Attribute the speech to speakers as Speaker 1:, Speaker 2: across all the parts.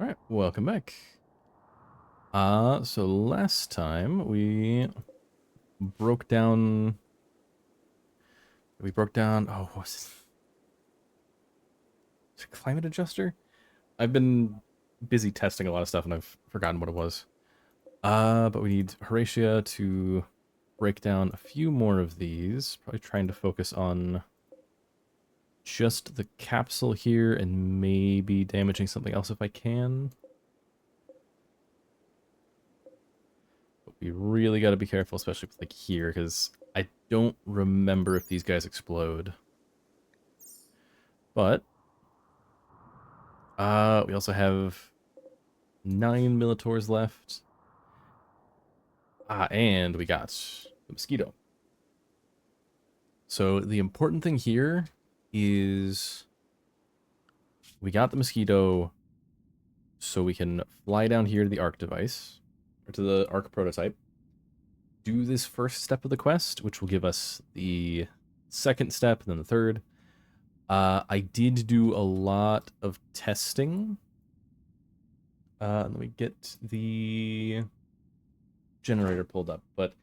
Speaker 1: All right, welcome back. So last time we broke down. Oh, what's it? Climate adjuster? I've been busy testing a lot of stuff and I've forgotten what it was. But we need Horatia to break down a few more of these. Probably trying to focus on just the capsule here and maybe damaging something else if I can. But we really got to be careful, especially with like here, because I don't remember if these guys explode. But we also have 9 Militaurs left. And we got the Mosquito. So the important thing here is we got the Mosquito so we can fly down here to the Arc device, or to the Arc prototype, do this first step of the quest, which will give us the second step and then the third. I did do a lot of testing. Let me get the generator pulled up, but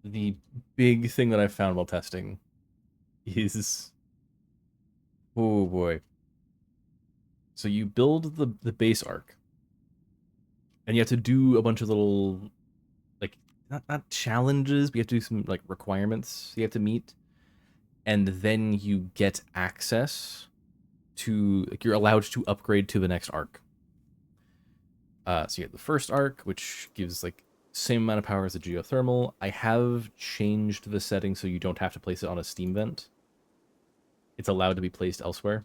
Speaker 1: the big thing that I found while testing is, oh boy. So you build the base arc, and you have to do a bunch of little, like, not challenges, but you have to do some like requirements you have to meet, and then you get access to, like, you're allowed to upgrade to the next arc. So you have the first arc, which gives like same amount of power as a geothermal. I have changed the setting so you don't have to place it on a steam vent. It's allowed to be placed elsewhere.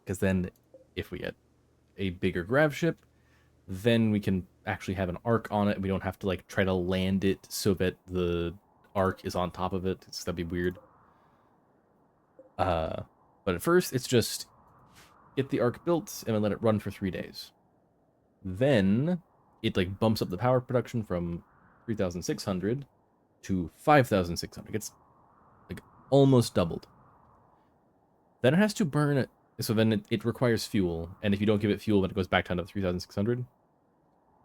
Speaker 1: Because then if we get a bigger Gravship, then we can actually have an arc on it, and we don't have to like try to land it so that the arc is on top of it. That'd be weird. But at first, it's just get the arc built and then let it run for 3 days. Then it like bumps up the power production from 3,600 to 5,600. It's like almost doubled. Then it has to burn it. So then it requires fuel. And if you don't give it fuel, then it goes back down to 3,600.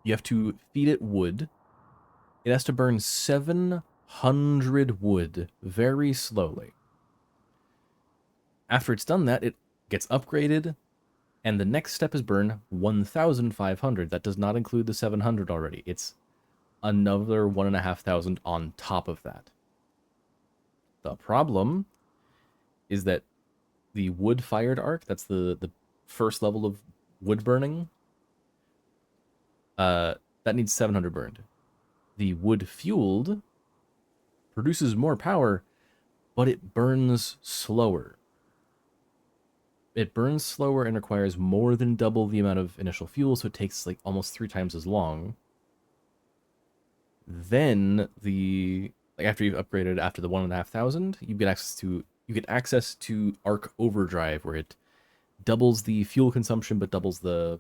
Speaker 1: You have to feed it wood. It has to burn 700 wood very slowly. After it's done that, it gets upgraded. And the next step is burn 1,500. That does not include the 700 already. It's another 1,500 on top of that. The problem is that the wood-fired arc, that's the first level of wood burning, that needs 700 burned. The wood-fueled produces more power, but it burns slower. It burns slower and requires more than double the amount of initial fuel, so it takes like almost 3 times as long. Then after you've upgraded after the 1,500, you get access to Arc Overdrive, where it doubles the fuel consumption but doubles the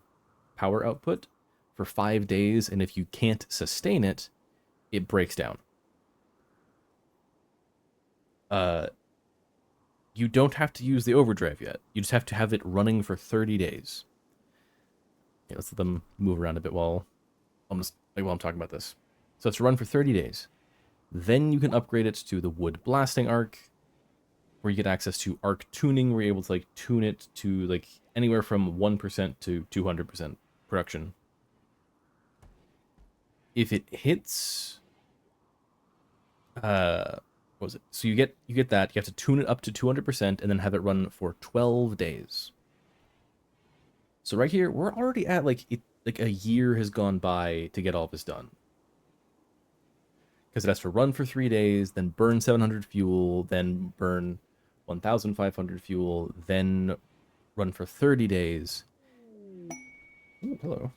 Speaker 1: power output for 5 days, and if you can't sustain it, it breaks down. You don't have to use the overdrive yet. You just have to have it running for 30 days. Okay, let's let them move around a bit while I'm talking about this. So it's run for 30 days. Then you can upgrade it to the wood blasting arc, where you get access to arc tuning, where you're able to like tune it to like anywhere from 1% to 200% production. If it hits, what was it? So you get that. You have to tune it up to 200% and then have it run for 12 days. So right here, we're already at like a year has gone by to get all this done. Because it has to run for 3 days, then burn 700 fuel, then burn 1,500 fuel, then run for 30 days. Ooh, hello.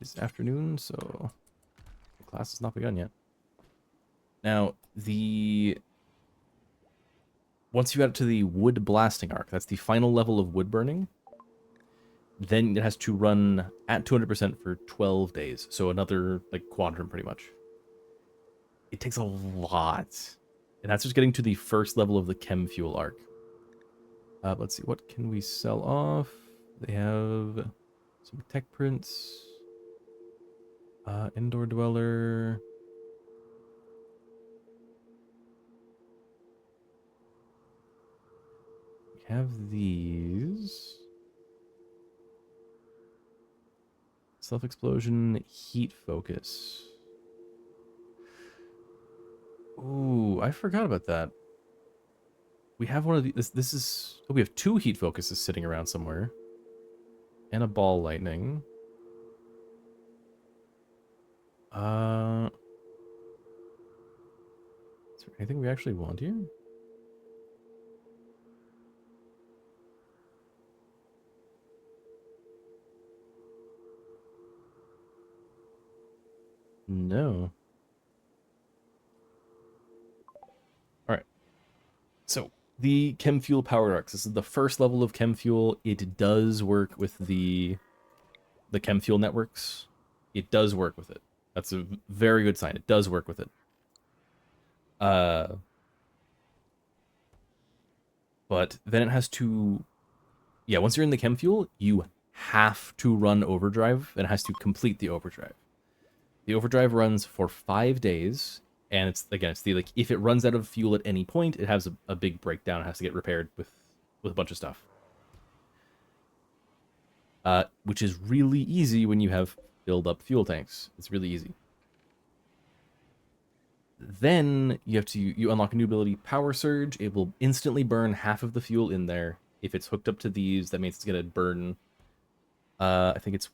Speaker 1: It's afternoon, so the class has not begun yet. Now, once you get to the wood blasting arc, that's the final level of wood burning, then it has to run at 200% for 12 days. So another like quadrant pretty much. It takes a lot. And that's just getting to the first level of the chem fuel arc. Let's see, what can we sell off? They have some tech prints. Indoor dweller. We have these. Self-explosion, heat focus. Ooh, I forgot about that. We have one of these. This is... Oh, we have 2 heat focuses sitting around somewhere. And a ball lightning. Is there anything we actually want here? No. Alright. So, the chem fuel power arcs. This is the first level of chem fuel. It does work with the chem fuel networks. It does work with it. That's a very good sign. It does work with it. But then it has to... Yeah, once you're in the chem fuel, you have to run overdrive, and it has to complete the overdrive. The overdrive runs for 5 days, and it's, again, it's the, like, if it runs out of fuel at any point, it has a big breakdown. It has to get repaired with a bunch of stuff. Which is really easy when you have filled up fuel tanks. It's really easy. Then you unlock a new ability, Power Surge. It will instantly burn half of the fuel in there. If it's hooked up to these, that means it's gonna burn. I think it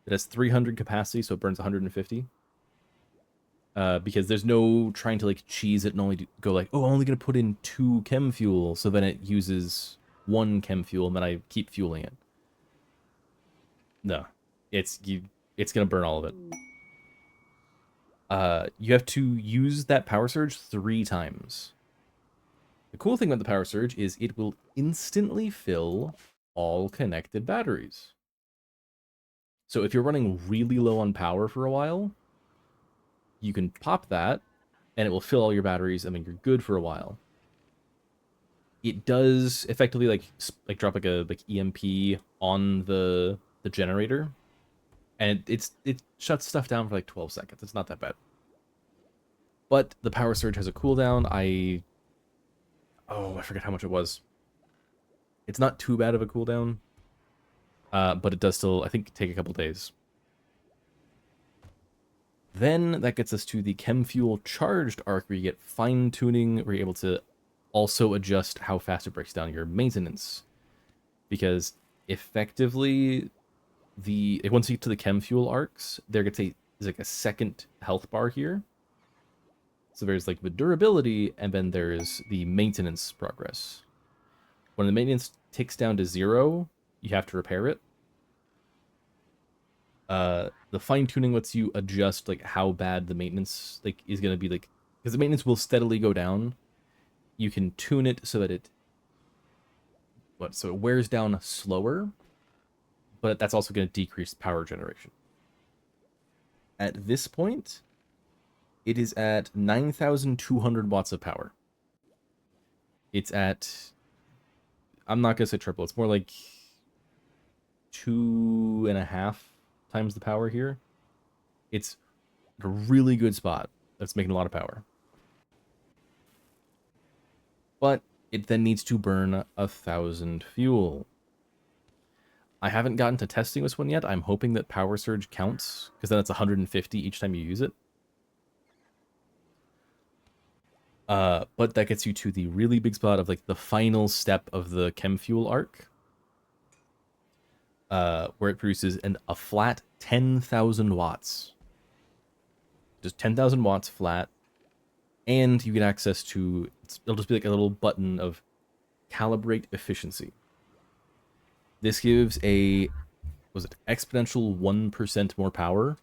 Speaker 1: has 300 capacity, so it burns 150. Because there's no trying to like cheese it and only go like, oh, I'm only gonna put in 2 chem fuel, so then it uses 1 chem fuel, and then I keep fueling it. No, it's gonna burn all of it. You have to use that power surge 3 times. The cool thing about the power surge is it will instantly fill all connected batteries. So if you're running really low on power for a while, you can pop that, and it will fill all your batteries. I mean, you're good for a while. It does effectively like drop like a EMP on the generator, and it shuts stuff down for like 12 seconds. It's not that bad. But the power surge has a cooldown. I forget how much it was. It's not too bad of a cooldown, but it does still, I think, take a couple days. Then that gets us to the chem fuel charged arc, where you get fine tuning, where you're able to also adjust how fast it breaks down your maintenance. Because effectively, once you get to the chem fuel arcs, there's like a second health bar here. So there's like the durability, and then there's the maintenance progress. When the maintenance ticks down to 0, you have to repair it. The fine tuning lets you adjust like how bad the maintenance like is gonna be, like, because the maintenance will steadily go down. You can tune it so that it wears down slower, but that's also going to decrease power generation. At this point, it is at 9,200 watts of power. It's at, I'm not going to say triple, it's more like 2.5 times the power here. It's a really good spot that's making a lot of power. But it then needs to burn 1,000 fuel. I haven't gotten to testing this one yet. I'm hoping that Power Surge counts, because then it's 150 each time you use it. But that gets you to the really big spot of like the final step of the chem fuel arc, where it produces a flat 10,000 watts. Just 10,000 watts flat, and you get access to, it'll just be like a little button of calibrate efficiency. This gives exponential 1% more power,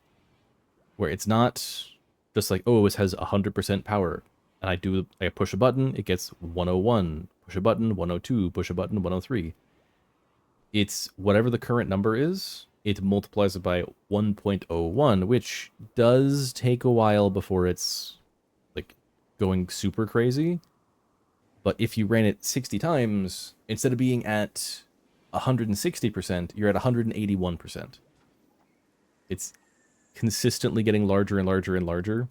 Speaker 1: where it's not just like, oh, this has 100% power, and I push a button, it gets 101, push a button, 102, push a button, 103. It's whatever the current number is, it multiplies it by 1.01, which does take a while before it's like going super crazy. But if you ran it 60 times, instead of being at 160%, you're at 181%. It's consistently getting larger and larger and larger.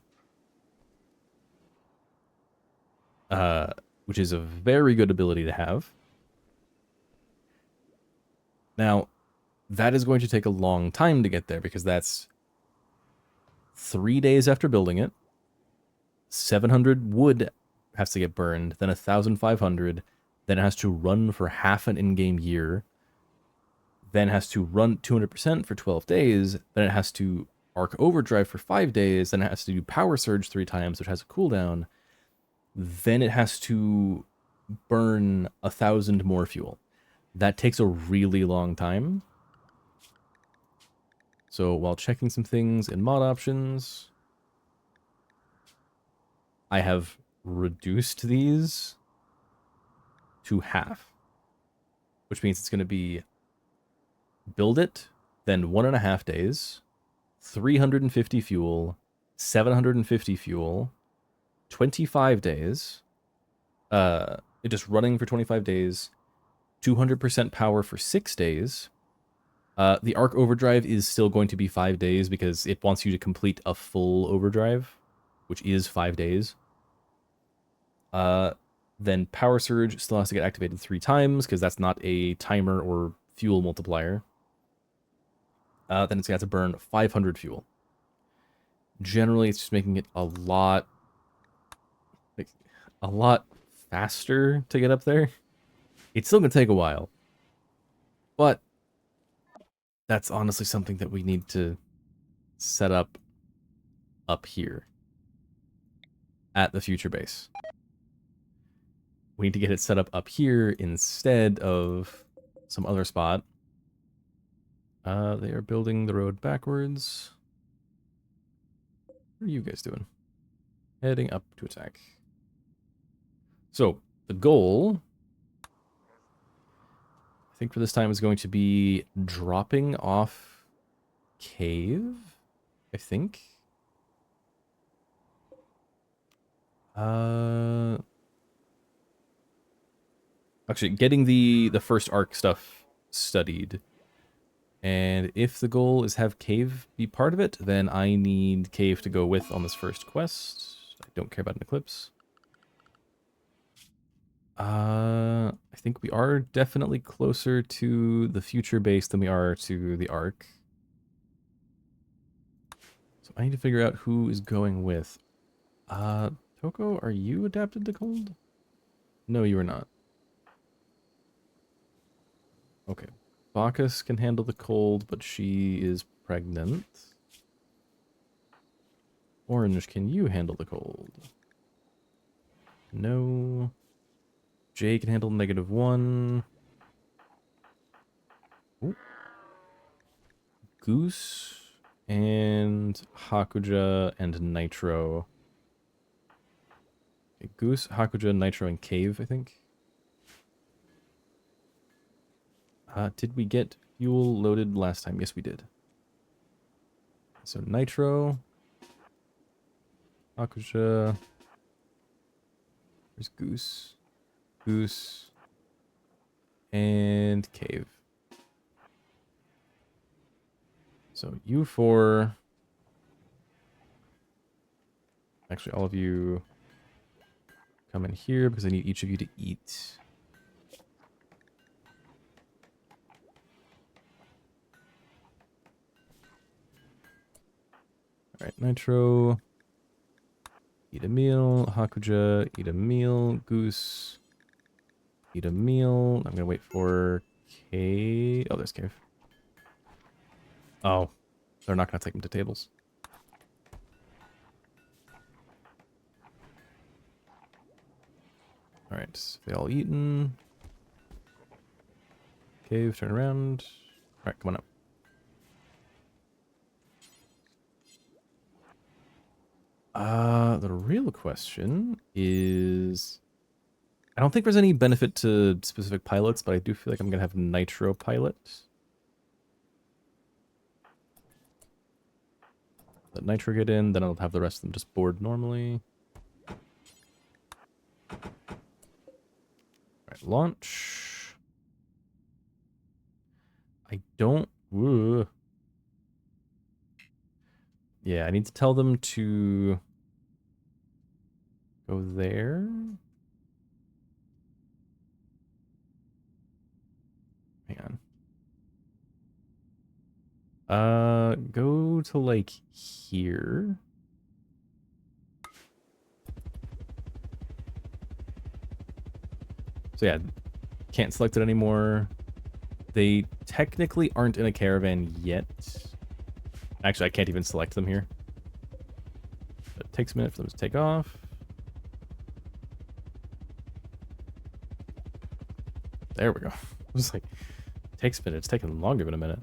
Speaker 1: Which is a very good ability to have. Now, that is going to take a long time to get there, because that's 3 days after building it. 700 wood has to get burned, then 1,500, then it has to run for half an in-game year, then it has to run 200% for 12 days, then it has to arc overdrive for 5 days, then it has to do power surge 3 times, which has a cooldown, then it has to burn 1,000 more fuel. That takes a really long time. So while checking some things in mod options, I have reduced these to half, which means it's going to be build it, then 1.5 days, 350 fuel, 750 fuel, 25 days, just running for 25 days, 200% power for 6 days. The arc overdrive is still going to be 5 days because it wants you to complete a full overdrive, which is 5 days. Then power surge still has to get activated 3 times because that's not a timer or fuel multiplier. Then it's got to burn 500 fuel. Generally, it's just making it a lot faster to get up there. It's still going to take a while. But that's honestly something that we need to set up here at the future base. We need to get it set up here instead of some other spot. They are building the road backwards. What are you guys doing? Heading up to attack. So, the goal, I think for this time, is going to be dropping off cave, I think. Actually, getting the first arc stuff studied. And if the goal is have cave be part of it, then I need cave to go with on this first quest. I don't care about an eclipse. I think we are definitely closer to the future base than we are to the arc. So I need to figure out who is going with. Toko, are you adapted to cold? No, you are not. Okay. Bacchus can handle the cold, but she is pregnant. Orange, can you handle the cold? No. Jay can handle -1. Ooh. Goose and Hakuja and Nitro. Okay, Goose, Hakuja, Nitro, and Cave, I think. Did we get fuel loaded last time? Yes, we did. So Nitro, Hakuja, there's Goose, Goose, and Cave. So you four, actually all of you come in here because I need each of you to eat. Alright, Nitro, eat a meal, Hakuja, eat a meal, Goose, eat a meal. I'm gonna wait for Cave. Oh, there's Cave. Oh, they're not gonna take them to tables. Alright, so they all eaten. Cave, turn around. Alright, come on up. The real question is, I don't think there's any benefit to specific pilots, but I do feel like I'm gonna have Nitro pilot. Let Nitro get in, then I'll have the rest of them just board normally. Right, launch. I don't... Ooh. Yeah, I need to tell them to go there. Hang on. Go to, like, here. So yeah, can't select it anymore. They technically aren't in a caravan yet. Actually, I can't even select them here. It takes a minute for them to take off. There we go. It was like, it takes a minute. It's taking longer than a minute.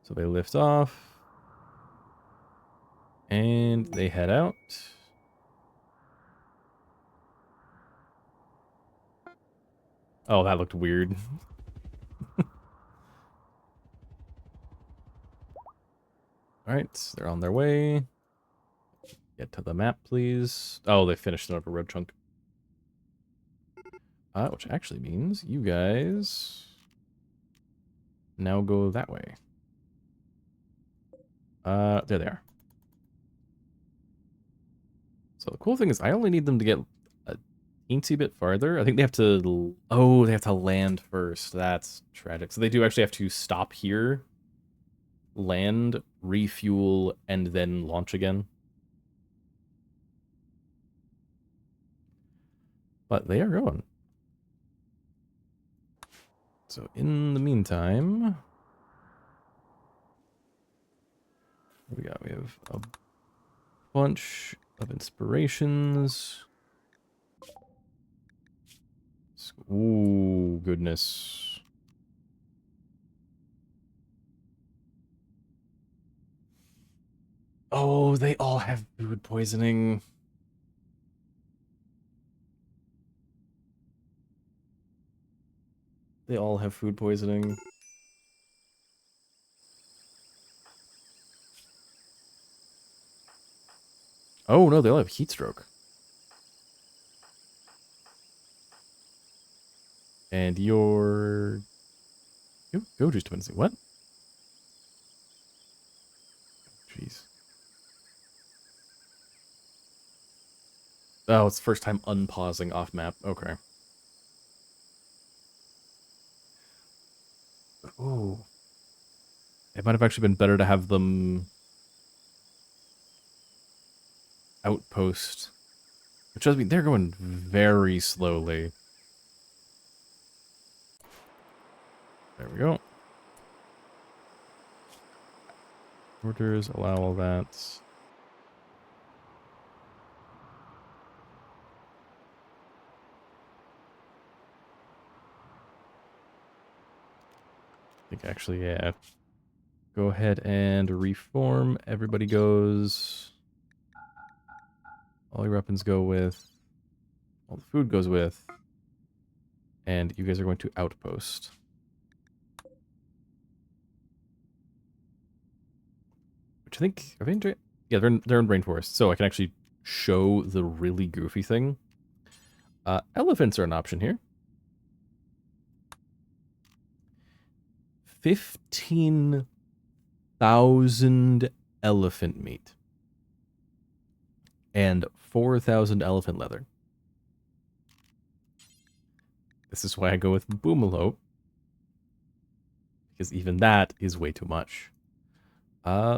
Speaker 1: So they lift off. And they head out. Oh, that looked weird. Alright, they're on their way. Get to the map, please. Oh, they finished another road chunk. Which actually means you guys now go that way. There they are. So the cool thing is I only need them to get a teensy bit farther. I think they have to... Oh, they have to land first. That's tragic. So they do actually have to stop here, land, refuel, and then launch again. But they are going. So in the meantime... What do we got? We have a bunch of inspirations. Ooh, goodness. Oh, they all have food poisoning. They all have food poisoning. Oh, no, they all have heat stroke. And your... Goju's twins. What? Jeez. Oh, it's the first time unpausing off map. Okay. Oh. It might have actually been better to have them outpost. Which does mean they're going very slowly. There we go. Orders, allow all that. I think actually, yeah. Go ahead and reform. Everybody goes. All your weapons go with. All the food goes with. And you guys are going to outpost. Which I think, are they in, yeah, they're in rainforest, so I can actually show the really goofy thing. Elephants are an option here. 15,000 elephant meat. And 4,000 elephant leather. This is why I go with Boomalope. Because even that is way too much.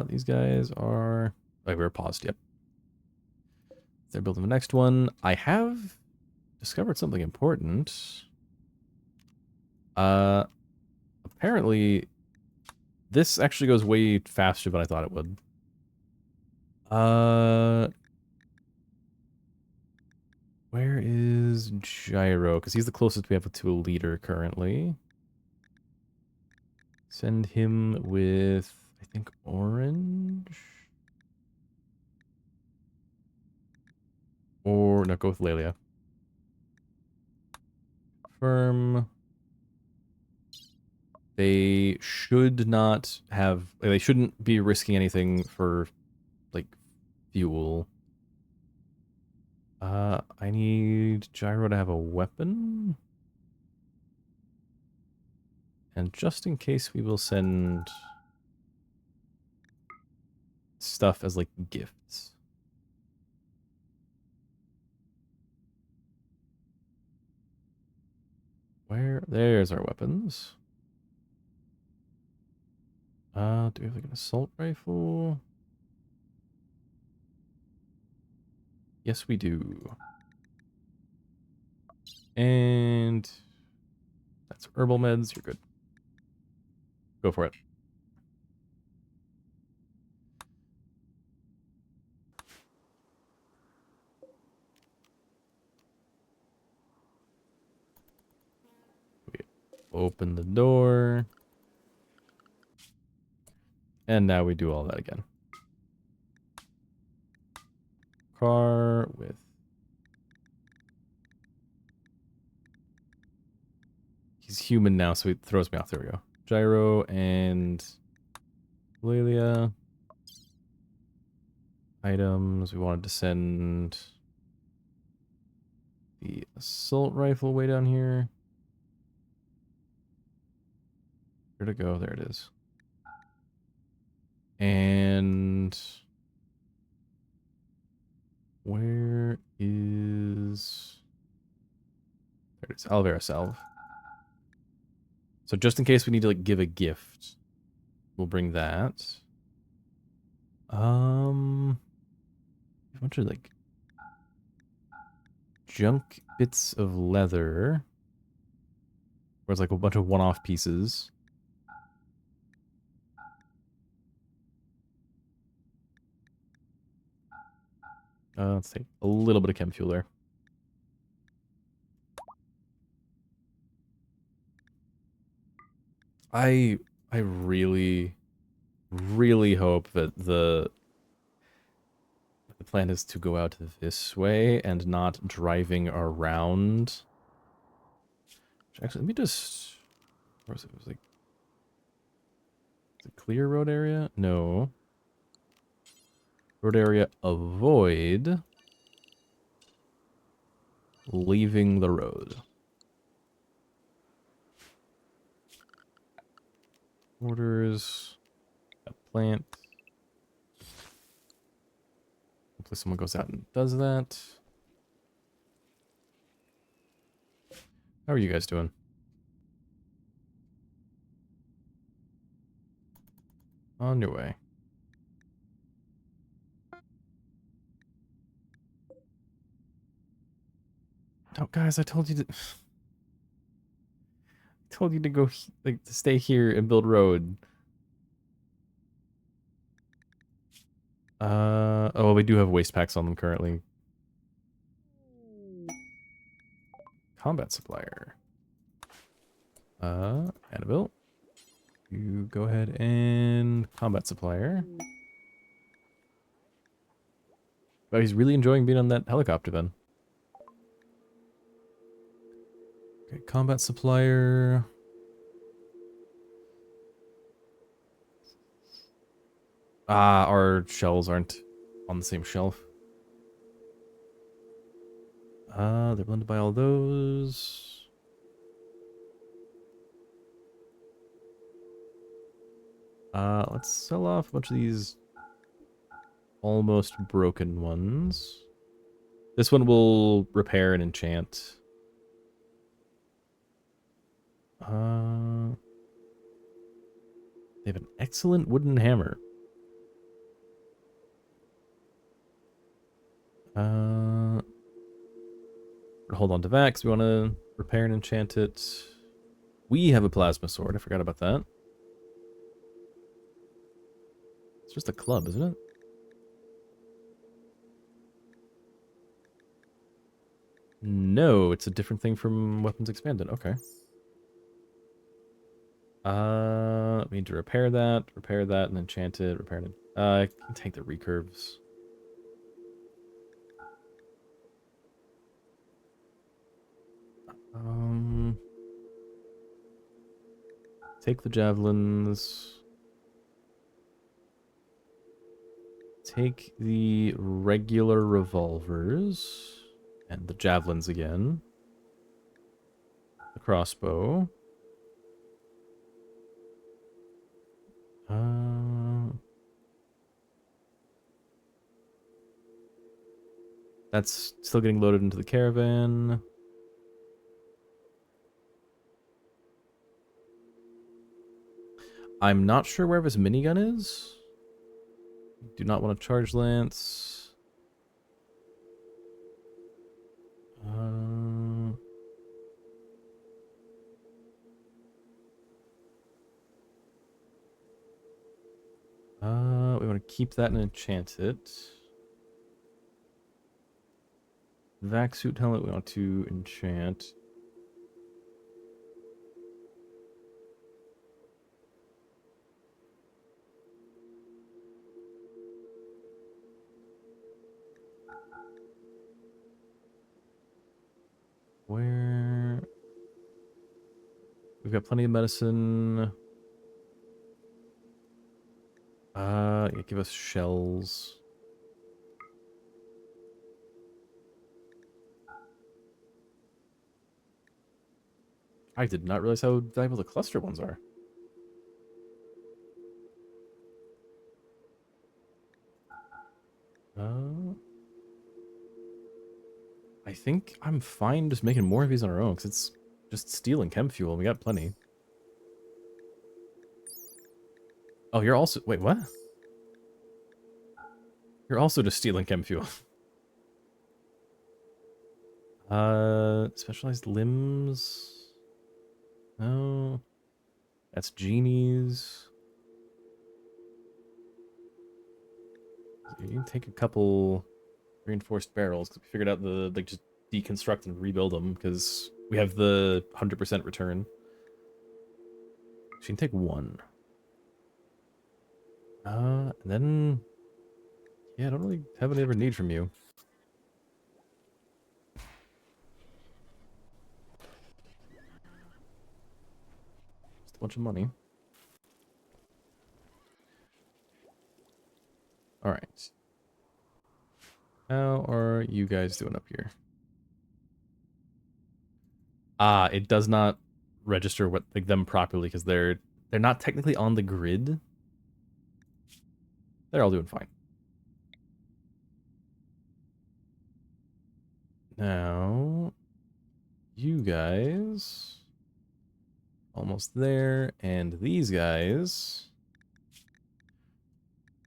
Speaker 1: These guys are... Oh, we're paused, yep. They're building the next one. I have discovered something important. Apparently, this actually goes way faster than I thought it would. Where is Gyro? Because he's the closest we have to a leader currently. Send him with, I think, orange? Or, no, go with Laelia. Confirm. They should not have, they shouldn't be risking anything for, like, fuel. I need Gyro to have a weapon. And just in case, we will send stuff as, like, gifts. Where? There's our weapons. Do we have, like, an assault rifle? Yes, we do. And that's herbal meds. You're good. Go for it. We open the door. And now we do all that again. Car with... He's human now, so it throws me off. There we go. Gyro and Laelia. Items. We wanted to send the assault rifle way down here. Where'd it go? There it is. And where is... There it is. Alvera salve. So just in case we need to, like, give a gift, we'll bring that. A bunch of, like, junk bits of leather. Where it's like a bunch of one-off pieces. Let's take a little bit of chem fuel there. I really, really hope that the plan is to go out this way and not driving around. Actually, let me just... Where was it? It was like... The clear road area? No. Road area, avoid leaving the road. Orders. A plant. Hopefully someone goes out and does that. How are you guys doing? On your way. No, guys, I told you to... told you to go, like, to stay here and build road. Oh, we do have waste packs on them currently. Combat supplier. Annabelle. You go ahead and combat supplier. Oh, he's really enjoying being on that helicopter then. Okay, combat supplier. Our shells aren't on the same shelf. They're blended by all those. Let's sell off a bunch of these almost broken ones. This one will repair and enchant. They have an excellent wooden hammer. Hold on to that because we want to repair and enchant it. We have a plasma sword. I forgot about that. It's just a club, isn't it? No, it's a different thing from Weapons Expanded. Okay. We need to repair that, and enchant it, repair it. I can take the recurves. Take the javelins. Take the regular revolvers. And the javelins again. The crossbow. That's still getting loaded into the caravan. I'm not sure where his minigun is. Do not want to charge lance. We want to keep that and enchant it. Vac suit helmet we want to enchant. Where? We've got plenty of medicine. Yeah, give us shells. I did not realize how valuable the cluster ones are. I think I'm fine just making more of these on our own, because it's just stealing chem fuel, and we got plenty. Oh, you're also... Wait, what? You're also just stealing chem fuel. Specialized limbs? No. That's genies. You can take a couple reinforced barrels, because we figured out the, like, just deconstruct and rebuild them, because we have the 100% return. So you can take one. And then... Yeah, I don't really have any other need from you. Just a bunch of money. Alright. How are you guys doing up here? It does not register what, like, them properly, because they're not technically on the grid. They're all doing fine. Now, you guys almost there, and these guys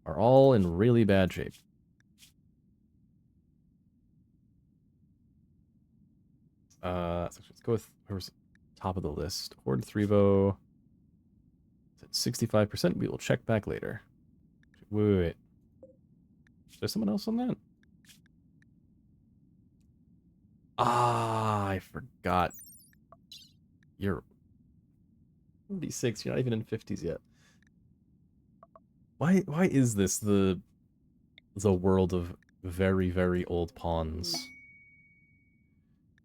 Speaker 1: are all in really bad shape. So let's go with whoever's top of the list. Horde 3-bow. It's at 65%. We will check back later. Wait. Is there someone else on that? I forgot. You're 46. You're not even in 50s yet. Why is this the world of very, very old pawns?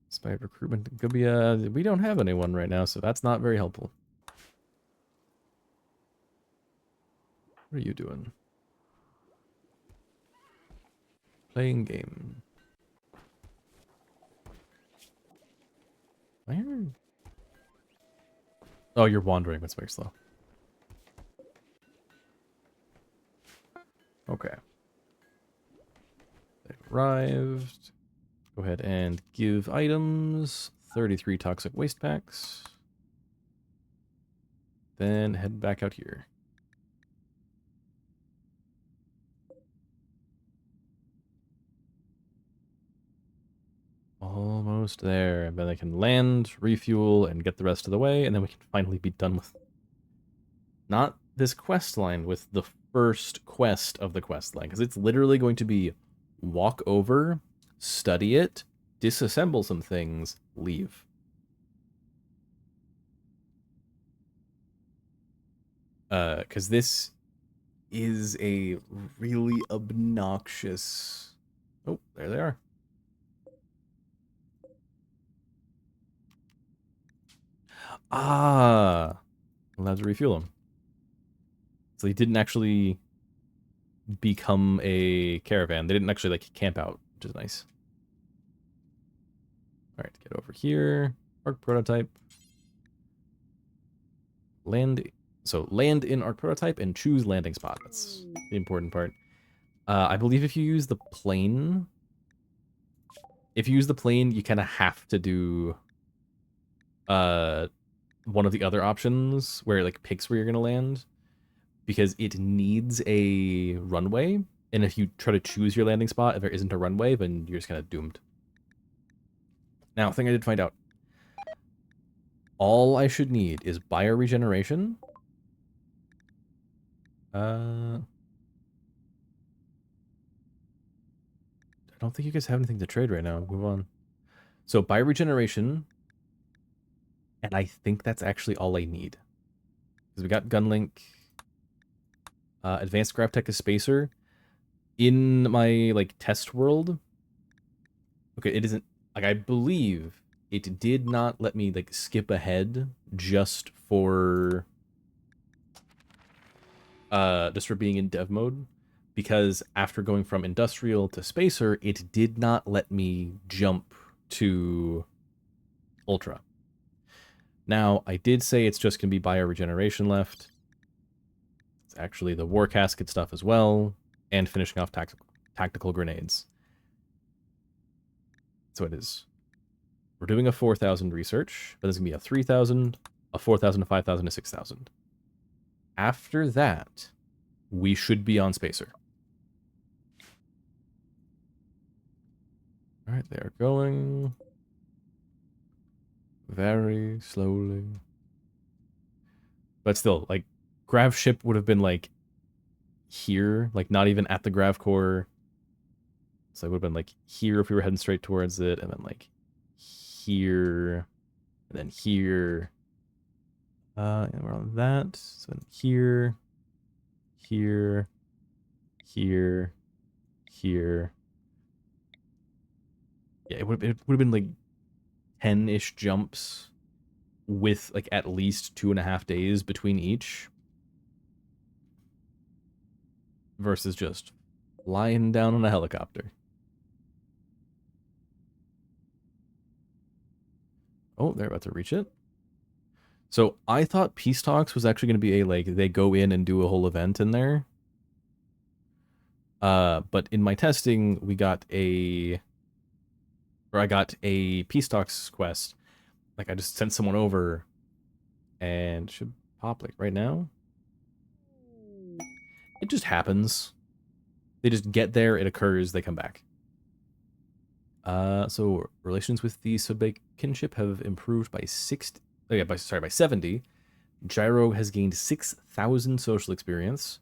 Speaker 1: Spy recruitment could be we don't have anyone right now, so that's not very helpful. What are you doing? Playing game. Where? Oh, you're wandering. That's very slow. Okay. They've arrived. Go ahead and give items. 33 toxic waste packs. Then head back out here. Almost there. And then I can land, refuel, and get the rest of the way, and then we can finally be done with... Not this quest line, with the first quest of the quest line, because it's literally going to be walk over, study it, disassemble some things, leave. Because this is a really obnoxious... Oh, there they are. Allowed to refuel them. So they didn't actually become a caravan. They didn't actually, like, camp out, which is nice. Alright, get over here. Arc prototype. Land. So land in Arc prototype and choose landing spot. That's the important part. I believe if you use the plane... If you use the plane, you kind of have to do one of the other options where it like picks where you're going to land. Because it needs a runway. And if you try to choose your landing spot, if there isn't a runway, then you're just kind of doomed. Now, thing I did find out. All I should need is bioregeneration. I don't think you guys have anything to trade right now. Move on. So, bioregeneration. And I think that's actually all I need. Because we got Gunlink. Advanced Gravtech is Spacer. In my, like, test world. Okay, it isn't... Like, I believe it did not let me, like, skip ahead just for being in dev mode. Because after going from Industrial to Spacer, it did not let me jump to Ultra. Now, I did say it's just going to be bioregeneration left. It's actually the War Casket stuff as well, and finishing off tactical grenades. So it is. We're doing a 4,000 research, but there's going to be a 3,000, a 4,000, a 5,000, a 6,000. After that, we should be on Spacer. All right, they are going very slowly. But still, like, Gravship would have been, like, here, like, not even at the Grav Core. So it would have been, like, here if we were heading straight towards it, and then, like, here, and then here. And we're on that. So then here, here, here, here. Yeah, it would have been, like, 10-ish jumps with, like, at least 2.5 days between each. Versus just flying down on a helicopter. Oh, they're about to reach it. So I thought Peace Talks was actually going to be a, like, they go in and do a whole event in there. But in my testing, I got a Peace Talks quest. Like, I just sent someone over and should pop, like, right now. It just happens. They just get there, it occurs, they come back. So relations with the Sudbake kinship have improved by 60. Oh yeah, by 70. Gyro has gained 6,000 social experience.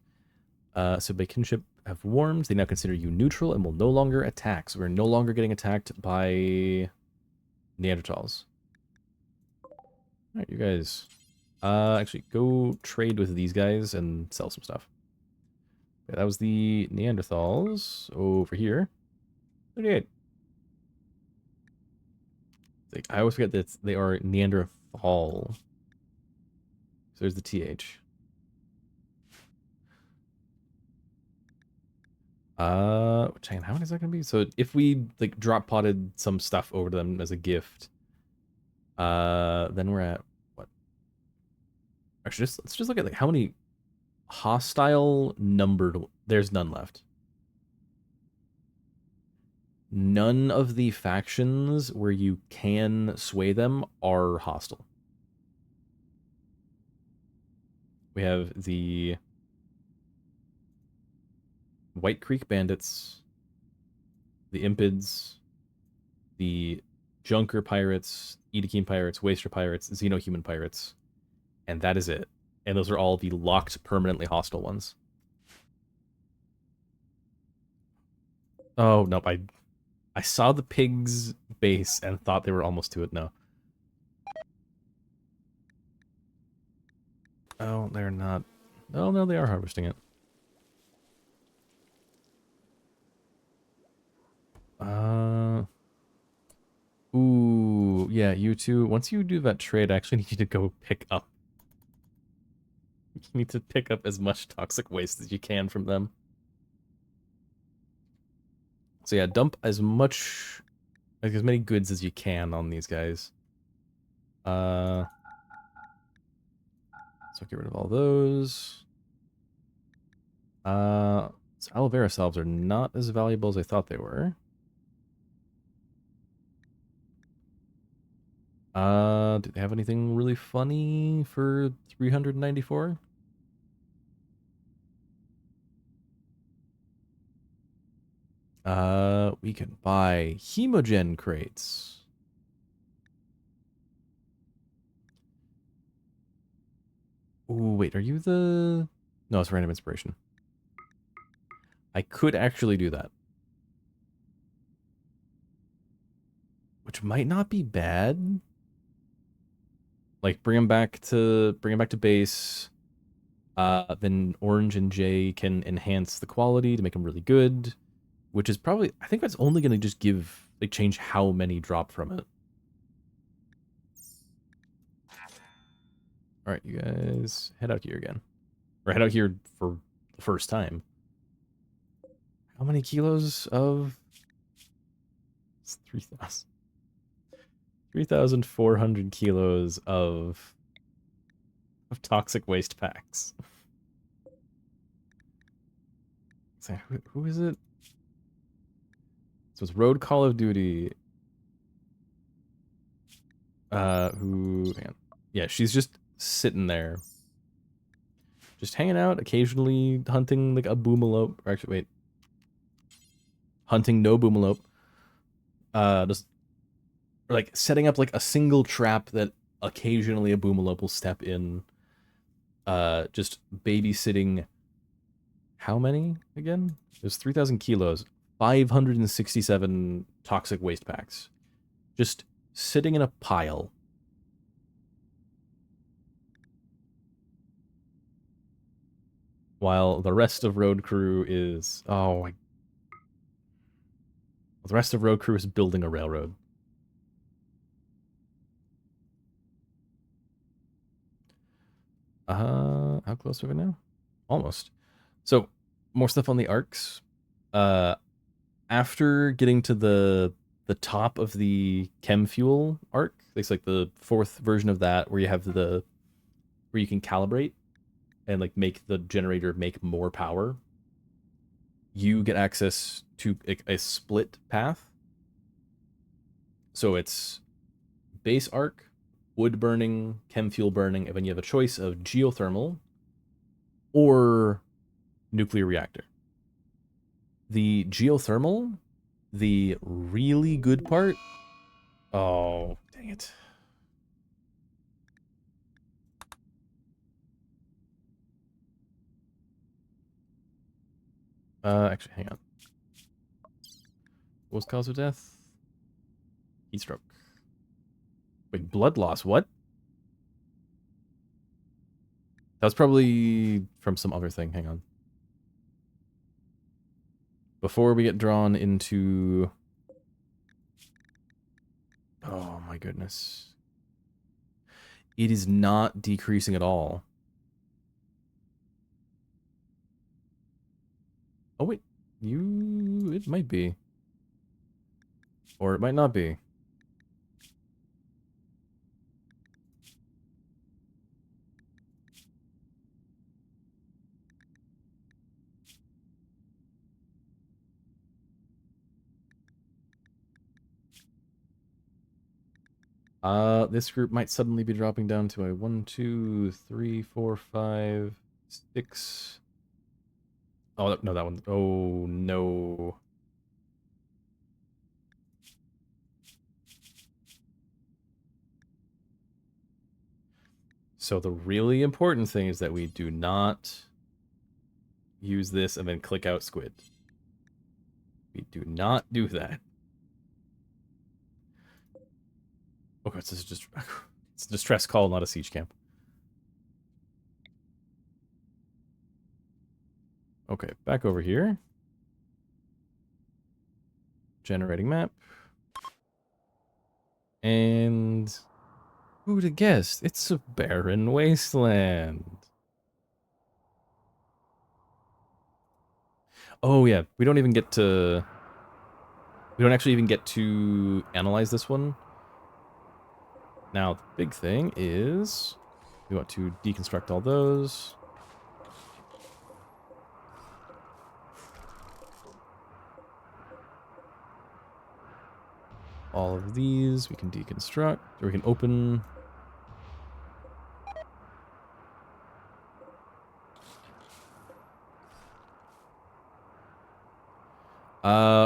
Speaker 1: Sudbake kinship have warmed. They now consider you neutral and will no longer attack. So we're no longer getting attacked by Neanderthals. Alright, you guys. Actually, go trade with these guys and sell some stuff. Okay, that was the Neanderthals over here. 38. Like, I always forget that they are Neanderthal. So there's the TH. Hang on, how many is that gonna be? So if we, like, drop potted some stuff over to them as a gift, then we're at what? Actually, let's just look at, like, how many hostile numbered. There's none left. None of the factions where you can sway them are hostile. We have the White Creek Bandits, the Impids, the Junker Pirates, Edakeen Pirates, Waster Pirates, Xenohuman Pirates, and that is it. And those are all the locked, permanently hostile ones. Oh, nope, I saw the pigs base and thought they were almost to it. No. Oh, they're not. Oh, no, they are harvesting it. Ooh, yeah, you two. Once you do that trade, I actually need you to go pick up. You need to pick up as much toxic waste as you can from them. So yeah, dump as much Like, as many goods as you can on these guys. So get rid of all those. So aloe vera salves are not as valuable as I thought they were. Do they have anything really funny for 394? We can buy hemogen crates. Ooh, wait, are you the... No, it's random inspiration. I could actually do that. Which might not be bad. Like, bring him back to base. Then Orange and J can enhance the quality to make them really good. Which is probably... I think that's only going to just give... Like, change how many drop from it. Alright, you guys head out here again. Or head out here for the first time. How many kilos of... It's 3,000. 3,400 kilos of toxic waste packs. So who is it? So it's Road Call of Duty. Hang on. Yeah, she's just sitting there. Just hanging out, occasionally hunting like a boomalope. Or actually, wait. Hunting no boomalope. Just like setting up like a single trap that occasionally a boomalope will step in. Just babysitting. How many again? There's 3,000 kilos. 567 toxic waste packs. Just sitting in a pile. While the rest of RoadCrew is... Oh, my... The rest of RoadCrew is building a railroad. How close are we now? Almost. So, more stuff on the arcs. After getting to the top of the chem fuel arc, it's like the 4th version of that, where you have where you can calibrate and like make the generator make more power. You get access to a split path. So it's base arc, wood burning, chem fuel burning, and then you have a choice of geothermal or nuclear reactor. The geothermal, the really good part... Oh, dang it. Actually, hang on. What was cause of death? Heat stroke. Wait, blood loss, what? That was probably from some other thing, hang on. Before we get drawn into... Oh my goodness. It is not decreasing at all. Oh wait, it might be. Or it might not be. This group might suddenly be dropping down to a 1, 2, 3, 4, 5, 6. Oh, no, that one. Oh, no. So the really important thing is that we do not use this and then click out squid. We do not do that. Okay, it's just it's a distress call, not a siege camp. Okay, back over here. Generating map. And who'd have guessed? It's a barren wasteland. Oh yeah, we don't even get to... We don't actually even get to analyze this one. Now, the big thing is we want to deconstruct all those. All of these we can deconstruct, or we can open.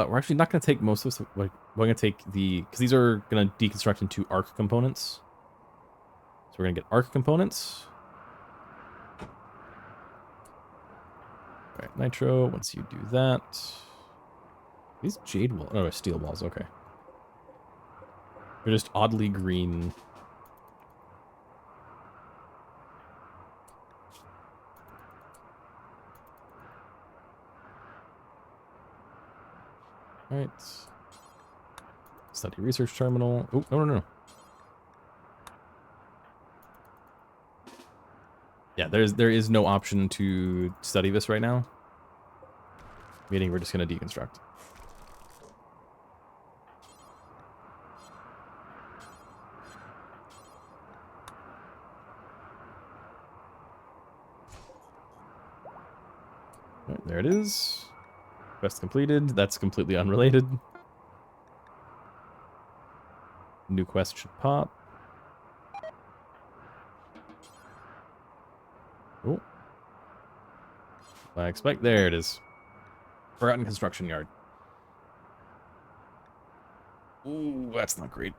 Speaker 1: We're actually not going to take most of this. We're going to take the, because these are going to deconstruct into arc components. So we're going to get arc components. All right, nitro, once you do that. These jade walls, oh, steel walls, okay. They're just oddly green. All right. Study research terminal. Oh, no. Yeah, there is no option to study this right now. Meaning we're just going to deconstruct. All right, there it is. Quest completed. That's completely unrelated. New quest should pop. Oh. I expect. There it is. Forgotten construction yard. Ooh, that's not great.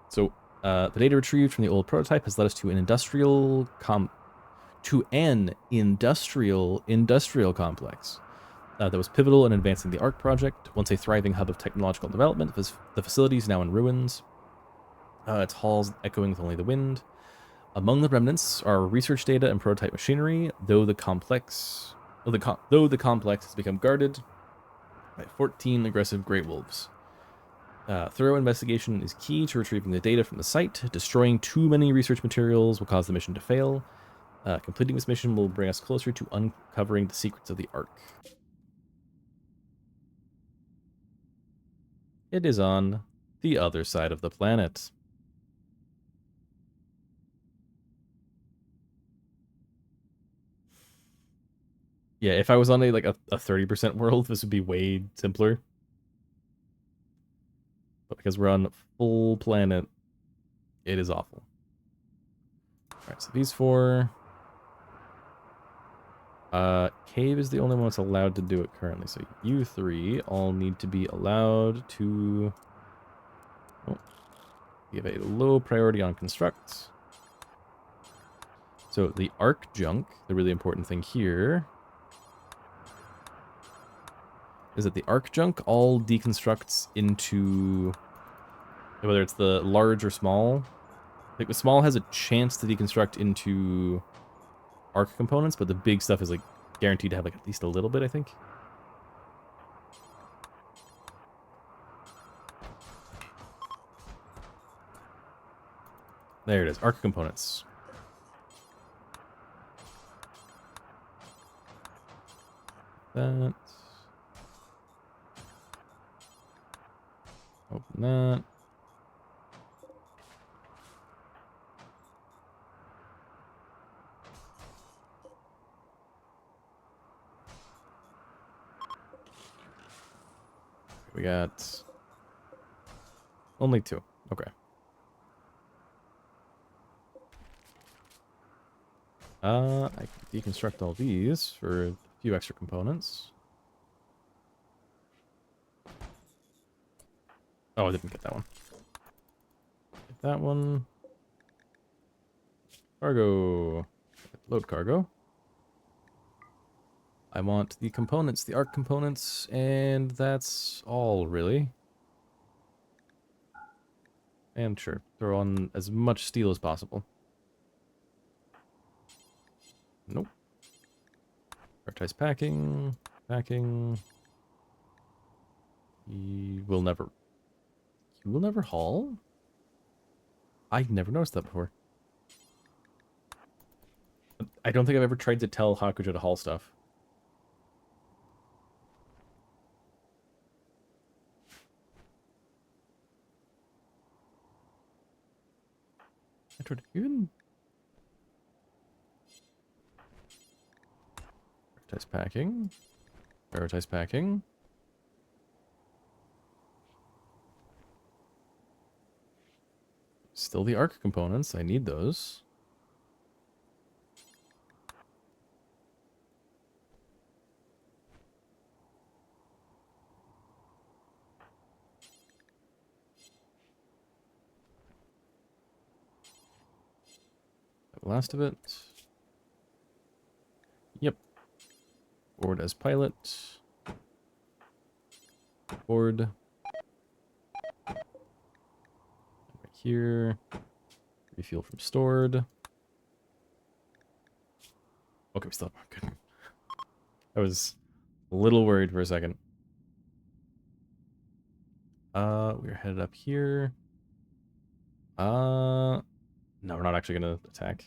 Speaker 1: So, the data retrieved from the old prototype has led us to an industrial industrial complex that was pivotal in advancing the ARC project. Once a thriving hub of technological development, the facility is now in ruins. Its halls echoing with only the wind. Among the remnants are research data and prototype machinery, though the complex has become guarded by 14 aggressive Grey Wolves. Thorough investigation is key to retrieving the data from the site. Destroying too many research materials will cause the mission to fail. Completing this mission will bring us closer to uncovering the secrets of the Ark. It is on the other side of the planet. Yeah, if I was on a 30% world, this would be way simpler. But because we're on full planet, it is awful. Alright, so these four. Cave is the only one that's allowed to do it currently. So you three all need to be allowed to give a low priority on construct. So the arc junk, the really important thing here, is that the arc junk all deconstructs into, whether it's the large or small. Like the small has a chance to deconstruct into arc components, but the big stuff is like guaranteed to have like at least a little bit, I think. There it is, arc components. That. Open that. We got only two. Okay. I can deconstruct all these for a few extra components. Oh, I didn't get that one. Get that one. Cargo. Load cargo. I want the components, the arc components, and that's all, really. And sure, throw on as much steel as possible. Nope. Prioritize packing. Packing. You will never haul? I never noticed that before. I don't think I've ever tried to tell Hakuja to haul stuff. Nitro, even prioritize packing. Prioritize packing. Still the arc components. I need those. That last of it. Yep. Board as pilot. Board. Right here. Refuel from stored. Okay, we still have good. I was a little worried for a second. We're headed up here. No, we're not actually gonna attack.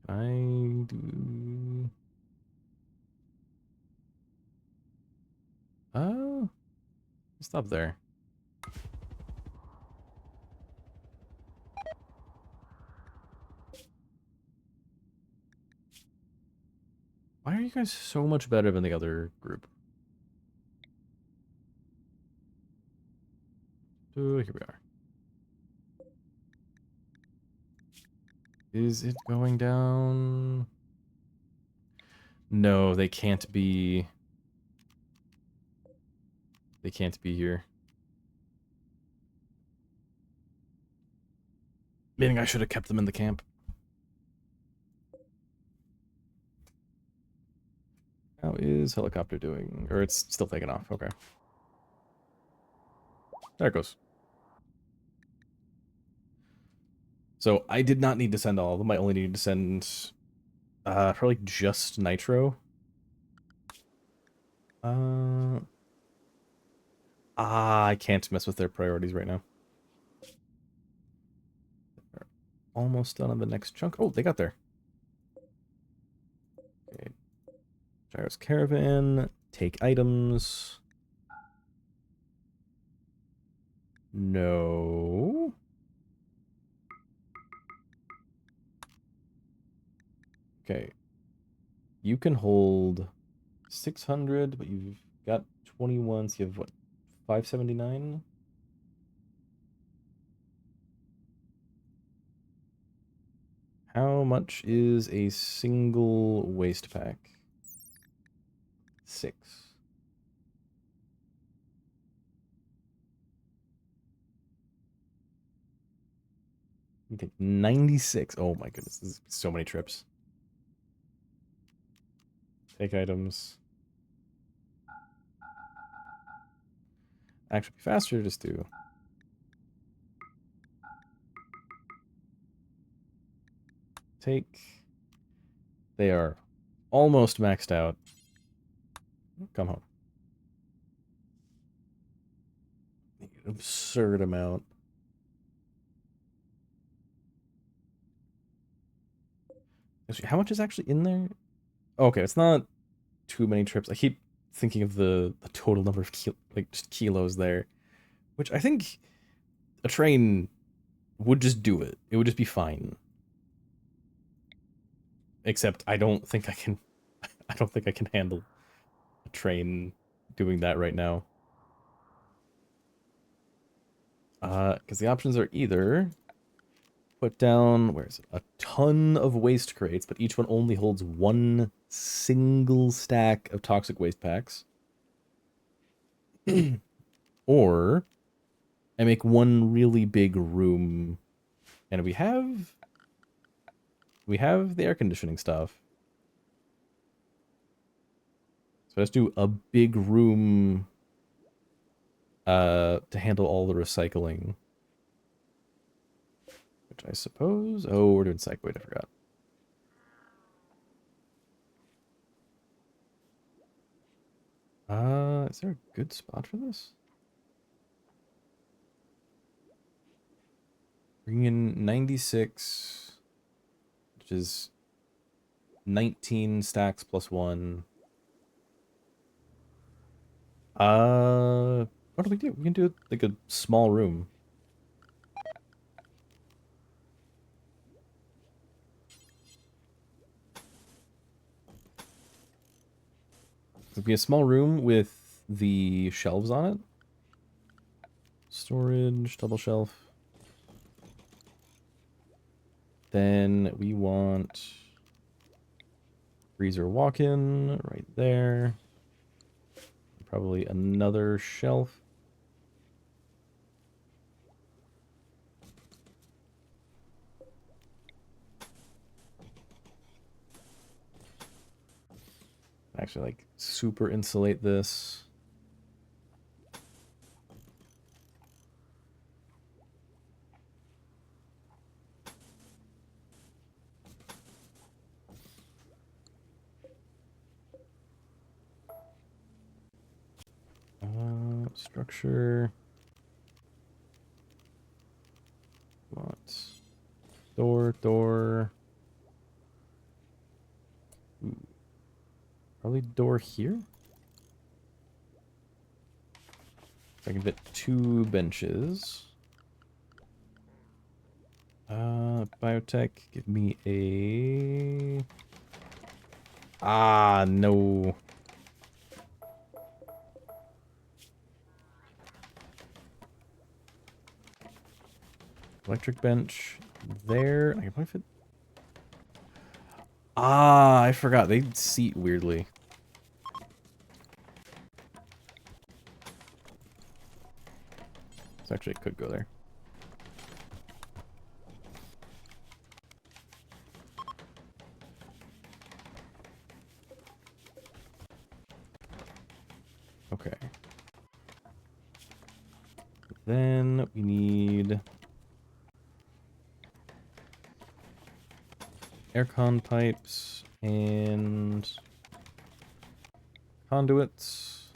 Speaker 1: I do. Stop there. Why are you guys so much better than the other group? Here we are. Is it going down? No, they can't be. They can't be here. Meaning I should have kept them in the camp. How is helicopter doing? Or it's still taking off. Okay. There it goes. So I did not need to send all of them. I only needed to send probably just Nitro. I can't mess with their priorities right now. They're almost done on the next chunk. Oh, they got there. Okay. Gyro's caravan. Take items. No. Okay. You can hold 600, but you've got 21, so you have what, 579? How much is a single waste pack? 6. You take 96. Oh my goodness, this is so many trips. Take items. Actually, be faster just to take. They are almost maxed out. Come home. An absurd amount. Actually, how much is actually in there? Okay, it's not too many trips. I keep thinking of the total number of just kilos there, which I think a train would just do it. It would just be fine. Except I don't think I can. I don't think I can handle a train doing that right now. Because the options are either put down, where is it? A ton of waste crates, but each one only holds one single stack of toxic waste packs. Or I make one really big room, and we have the air conditioning stuff. So let's do a big room to handle all the recycling. Which I suppose... Oh, we're doing psych. Wait, I forgot. Is there a good spot for this? Bring in 96, which is 19 stacks plus 1. What do we do? We can do like a small room. It'll be a small room with the shelves on it. Storage, double shelf. Then we want freezer walk-in right there. Probably another shelf. Actually, like, super insulate this. Structure. What? Door. Ooh. Probably door here? So I can fit 2 benches. Biotech, give me a... Ah, no. Electric bench there. I can probably fit... Ah, I forgot. They seat weirdly. So actually, it could go there. Okay. Then we need aircon pipes and conduits.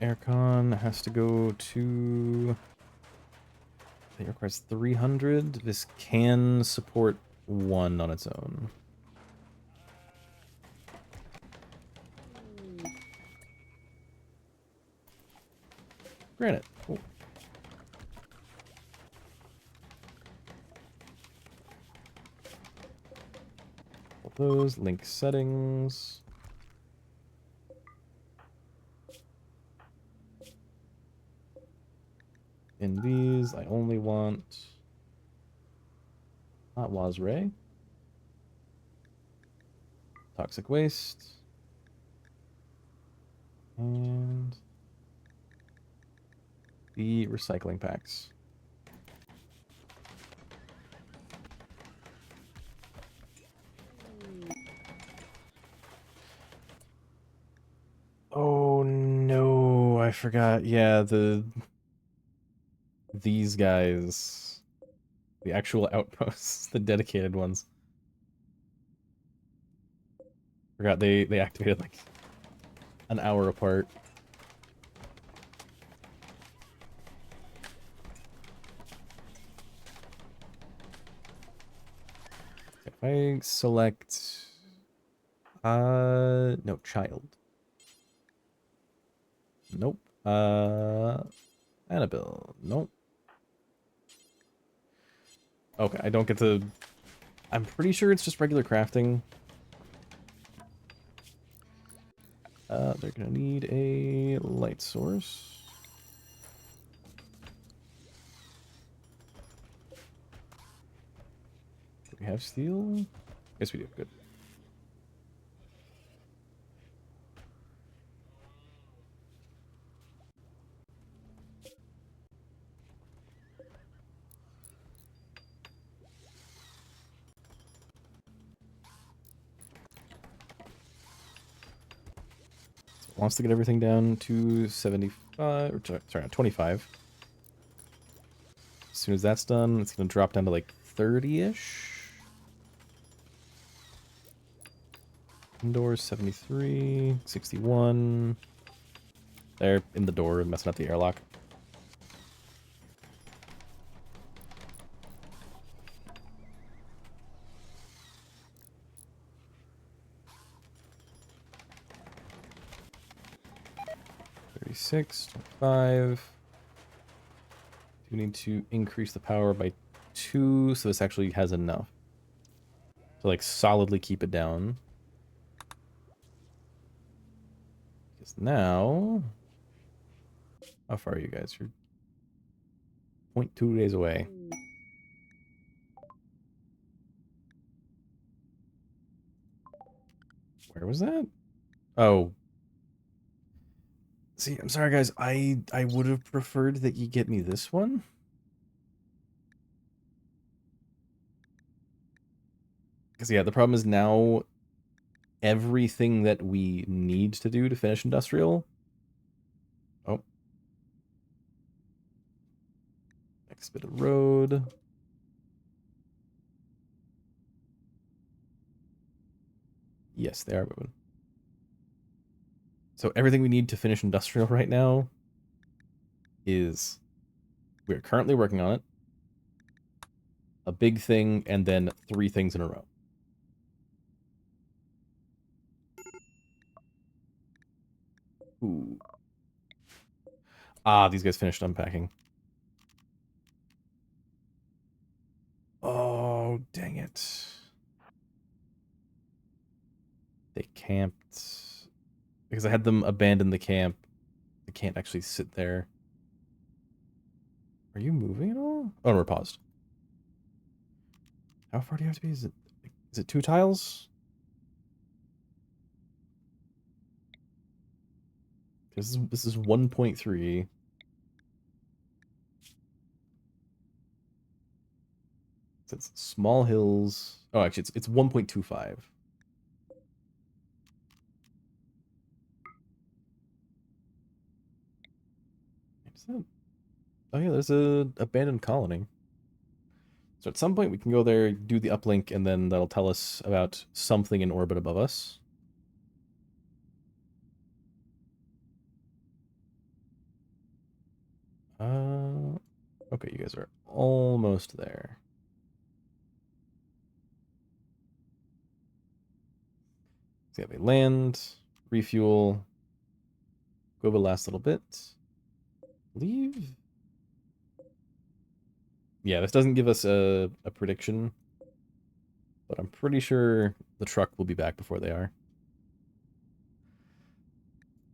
Speaker 1: Aircon has to go to... It requires 300. This can support 1 on its own. Granite. Cool. All those. Link settings. In these, I only want... Not Wazray. Toxic waste. And... the recycling packs. Oh no, I forgot. Yeah, these guys, the actual outposts, the dedicated ones. Forgot they activated like an hour apart. If I select no, child. Nope. Annabelle. Nope. Okay, I don't get to... I'm pretty sure it's just regular crafting. They're gonna need a light source. Do we have steel? Yes, we do. Good. Wants to get everything down to 75, or sorry, 25. As soon as that's done, it's going to drop down to like 30-ish. Indoors, 73, 61. They're in the door and messing up the airlock. Six, 5. We need to increase the power by 2, so this actually has enough. to like solidly keep it down. Because now, how far are you guys? You're 0.2 days away. Where was that? Oh. See, I'm sorry, guys. I would have preferred that you get me this one. Because, yeah, the problem is now everything that we need to do to finish industrial. Oh. Next bit of road. Yes, they are moving. So everything we need to finish industrial right now is we're currently working on it. A big thing, and then 3 things in a row. Ooh. Ah, these guys finished unpacking. Oh, dang it. They camped. Because I had them abandon the camp. They can't actually sit there. Are you moving at all? Oh, no, we're paused. How far do you have to be? Is it 2 tiles? This is 1.3. It's small hills. Oh, actually, it's 1.25. Oh yeah, there's a abandoned colony. So at some point we can go there, do the uplink, and then that'll tell us about something in orbit above us. Okay, you guys are almost there. So yeah, they land, refuel, go over the last little bit, leave. Yeah, this doesn't give us a prediction, but I'm pretty sure the truck will be back before they are.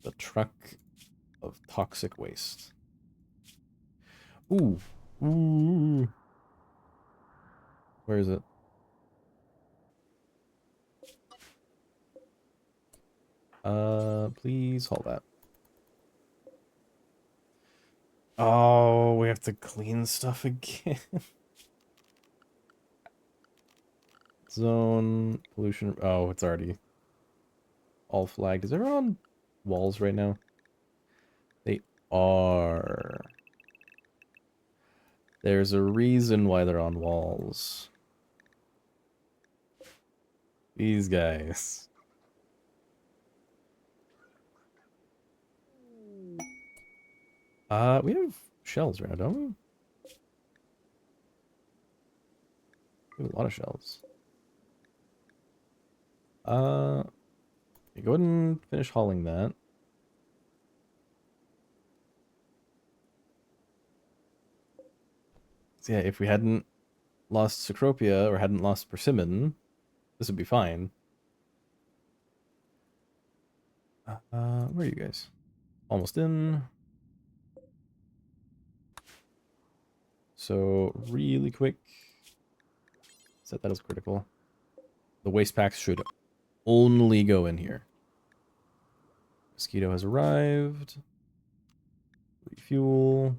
Speaker 1: The truck of toxic waste. Ooh. Ooh. Where is it? Please hold that. Oh, we have to clean stuff again. Zone, pollution. Oh, it's already all flagged. Is everyone on walls right now? They are. There's a reason why they're on walls. These guys. We have shells right now, don't we? We have a lot of shells. Go ahead and finish hauling that. So yeah, if we hadn't lost Cecropia or hadn't lost Persimmon, this would be fine. Where are you guys? Almost in. So really quick, set that as critical. The waste packs should only go in here. Mosquito has arrived. Refuel.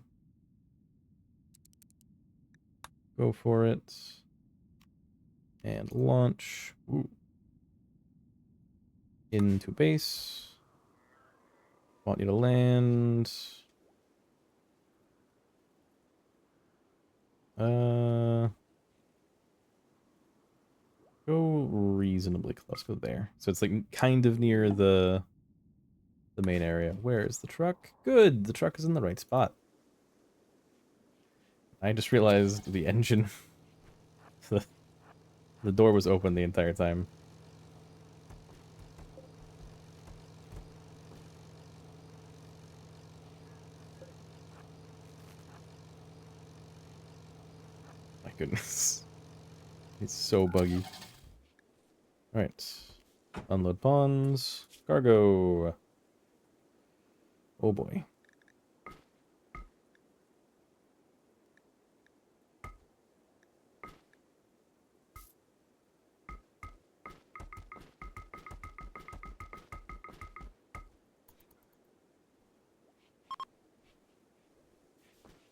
Speaker 1: Go for it. And launch. Ooh. Into base. Want you to land. Go reasonably close. Go there. So it's like kind of near the main area. Where is the truck? Good. The truck is in the right spot. I just realized the engine. The door was open the entire time. My goodness. It's so buggy. Alright. Unload pawns. Cargo. Oh boy.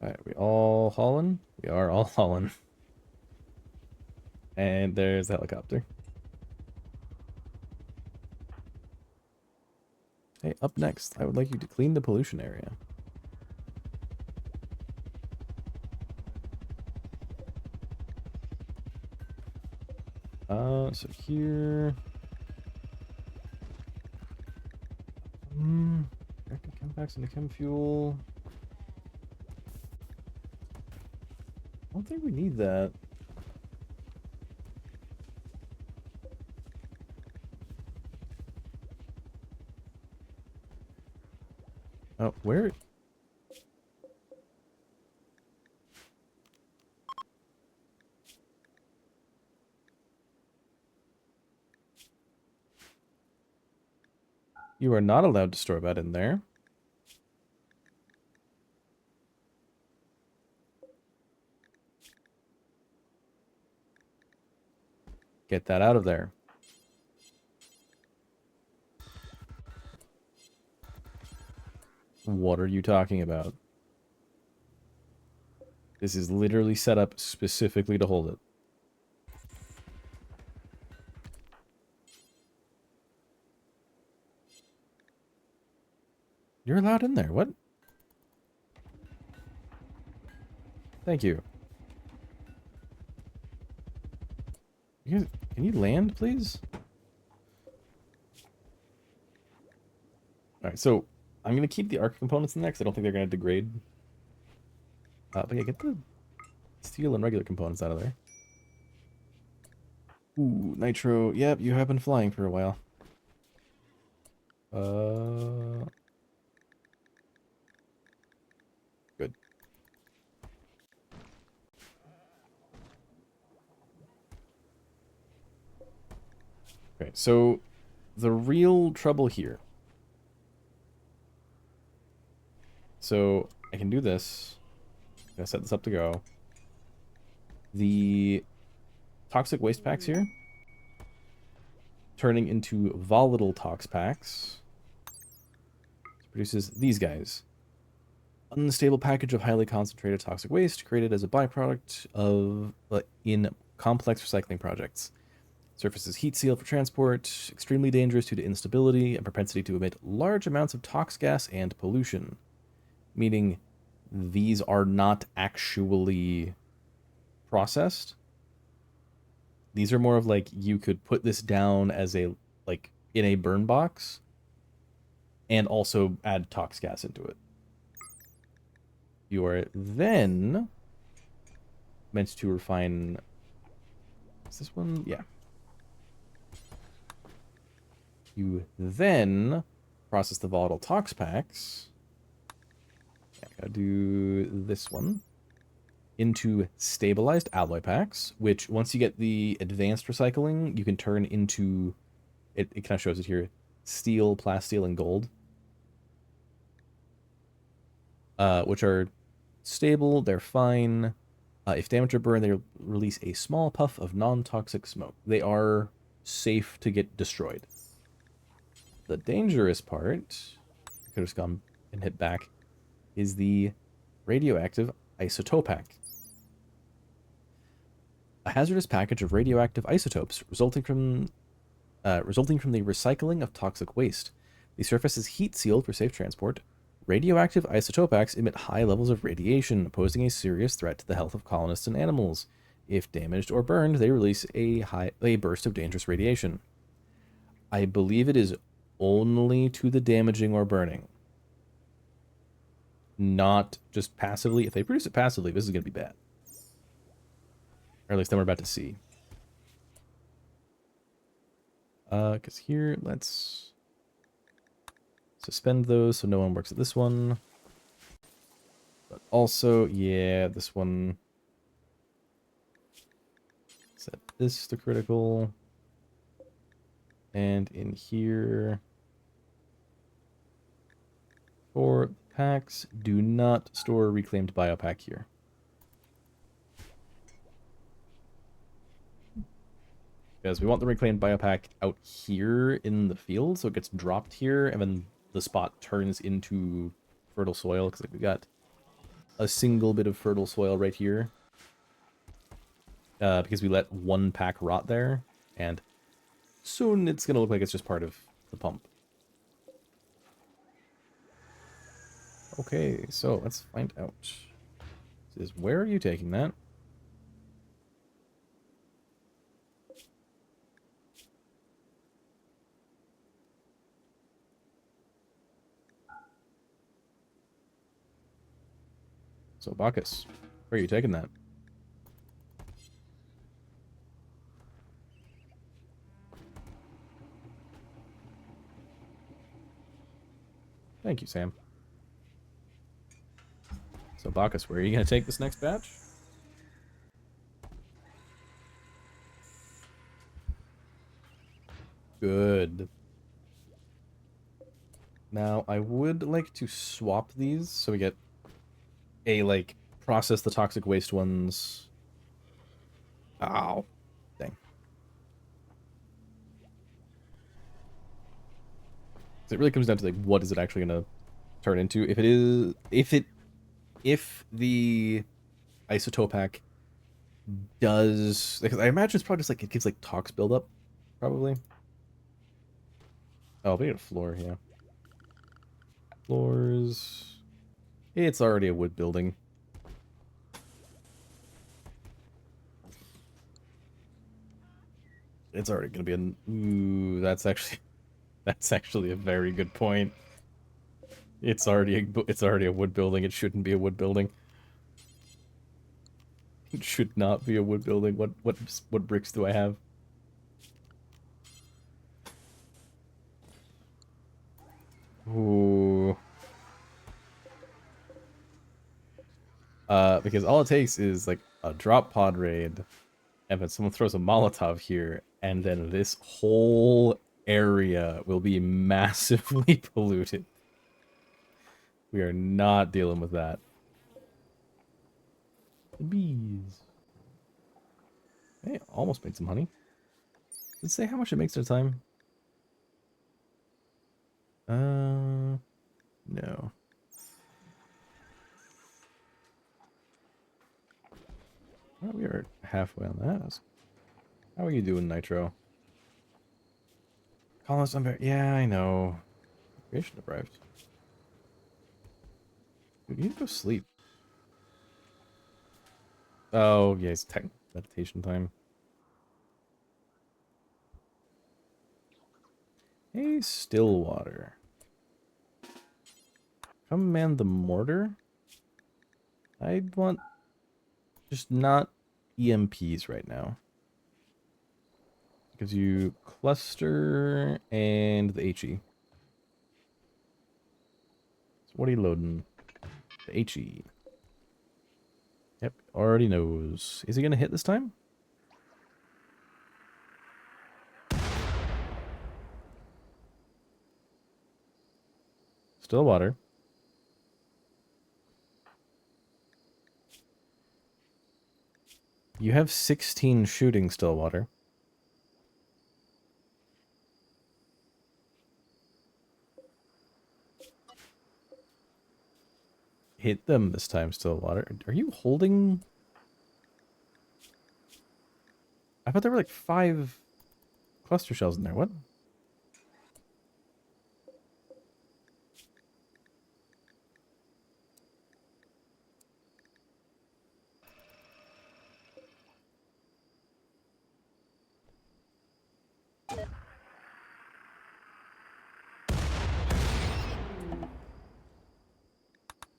Speaker 1: Alright, we all hauling? We are all hauling. And there's the helicopter. Hey, up next, I would like you to clean the pollution area. So here... Reactive chem packs into chem fuel. I don't think we need that. Oh, where? You are not allowed to store that in there. Get that out of there. What are you talking about? This is literally set up specifically to hold it. You're allowed in there. What? Thank you. Can you land, please? Alright, so I'm going to keep the arc components in there because I don't think they're going to degrade. But yeah, get the steel and regular components out of there. Ooh, nitro. Yep, you have been flying for a while. Good. Okay, so the real trouble here. So I can do this. I'm gonna set this up to go. The toxic waste packs here, turning into volatile tox packs, produces these guys. Unstable package of highly concentrated toxic waste created as a byproduct of in complex recycling projects. Surfaces heat seal for transport, extremely dangerous due to instability and propensity to emit large amounts of tox gas and pollution. Meaning these are not actually processed. These are more of like you could put this down as a like in a burn box and also add tox gas into it. You are then meant to refine. Is this one? Yeah. You then process the volatile tox packs. I gotta do this one into stabilized alloy packs, which once you get the advanced recycling, you can turn into, it kind of shows it here, steel, plasteel, and gold. Which are stable, they're fine. If damaged or burned, they release a small puff of non-toxic smoke. They are safe to get destroyed. The dangerous part, I could have just gone and hit back, is the radioactive isotope pack. A hazardous package of radioactive isotopes resulting from the recycling of toxic waste. The surface is heat sealed for safe transport. Radioactive isotope packs emit high levels of radiation, posing a serious threat to the health of colonists and animals. If damaged or burned, they release a burst of dangerous radiation. I believe it is only to the damaging or burning. Not just passively. If they produce it passively, this is going to be bad. Or at least then we're about to see. Because here, let's suspend those so no one works at this one. But also, yeah, this one. Set this to critical. And in here, for packs, do not store reclaimed biopack here. Because we want the reclaimed biopack out here in the field, so it gets dropped here, and then the spot turns into fertile soil, because like, we got a single bit of fertile soil right here. Because we let one pack rot there, and soon it's going to look like it's just part of the pump. Okay, so let's find out. This is, where are you taking that? So, Bacchus, where are you taking that? Thank you, Sam. So, Bacchus, where are you going to take this next batch? Good. Now, I would like to swap these so we get a, like, process the toxic waste ones. Ow. Dang. So it really comes down to, like, what is it actually going to turn into? If it is... If the isotopac does... Because I imagine it's probably just, like, it gives, like, tox buildup, probably. Oh, we need a floor, yeah. Floors... It's already a wood building. It's already going to be a... Ooh, that's actually a very good point. It's already a wood building. It shouldn't be a wood building. It should not be a wood building. What bricks do I have? Ooh. Because all it takes is like a drop pod raid, and then someone throws a Molotov here, and then this whole area will be massively polluted. We are not dealing with that. Bees. Hey, almost made some honey. Did it say how much it makes at a time? No. Well, we are halfway on that. How are you doing, Nitro? Colonist, yeah, I know. Creation deprived. Dude, you need to go sleep. Oh, yeah, it's tech meditation time. Hey, Stillwater. Come man the mortar. I want just not EMPs right now. Gives you cluster and the HE. So what are you loading? The HE. Yep, already knows. Is he gonna hit this time? Stillwater. You have 16 shooting, Stillwater. Hit them this time, Stillwater. Are you holding... I thought there were like 5 cluster shells in there. What?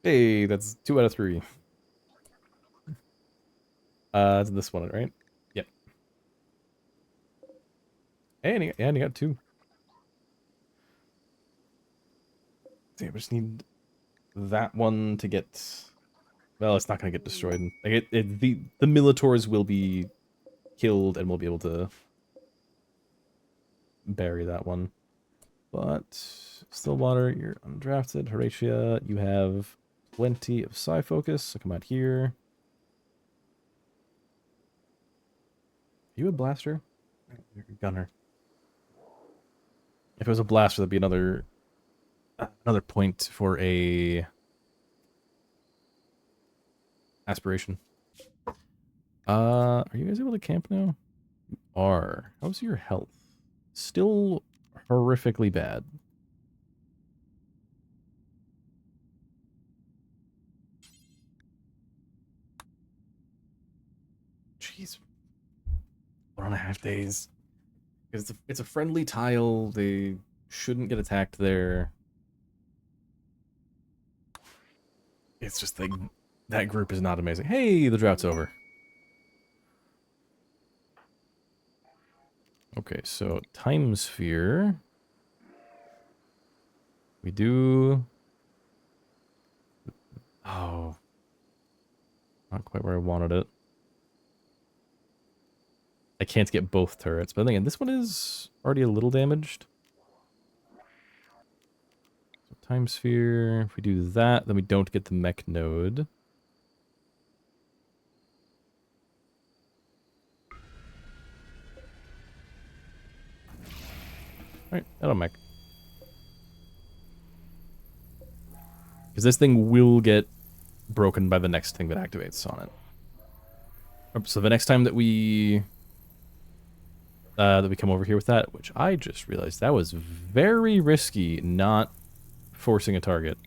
Speaker 1: Hey, that's 2 out of 3. It's this one, right? Yep. Hey, and he got 2. Damn, I just need that one to get... Well, it's not going to get destroyed. Like the Militors will be killed and we'll be able to bury that one. But Stillwater, you're undrafted. Horatia, you have plenty of psi focus, so come out here. Are you a blaster? You're a gunner. If it was a blaster, that'd be another point for a aspiration. Are you guys able to camp now? You are. How's your health? Still horrifically bad. Jeez. 1.5 days. Because it's a friendly tile. They shouldn't get attacked there. It's just like that group is not amazing. Hey, the drought's over. Okay, so time sphere. We do. Oh, not quite where I wanted it. I can't get both turrets, but then again, this one is already a little damaged. So time sphere. If we do that, then we don't get the mech node. Alright, that'll mech. Because this thing will get broken by the next thing that activates on it. So the next time that we come over here with that, which I just realized that was very risky, not forcing a target.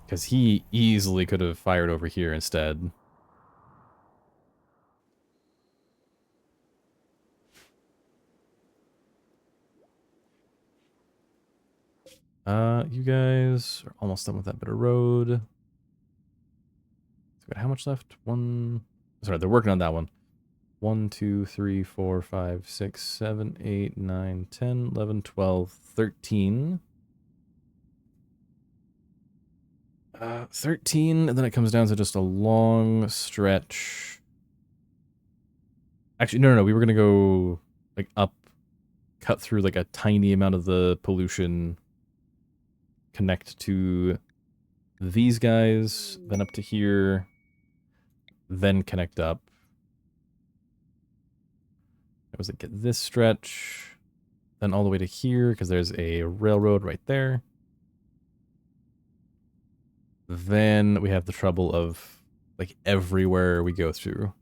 Speaker 1: Because he easily could have fired over here instead. You guys are almost done with that bit of road. So got how much left? Sorry, they're working on that one. 1, 2, 3, 4, 5, 6, 7, 8, 9, 10, 11, 12, 13. 13, and then it comes down to just a long stretch. Actually, no. We were going to go like up, cut through like a tiny amount of the pollution, connect to these guys, then up to here, then connect up. It was like get this stretch, then all the way to here, because there's a railroad right there. Then we have the trouble of like everywhere we go through.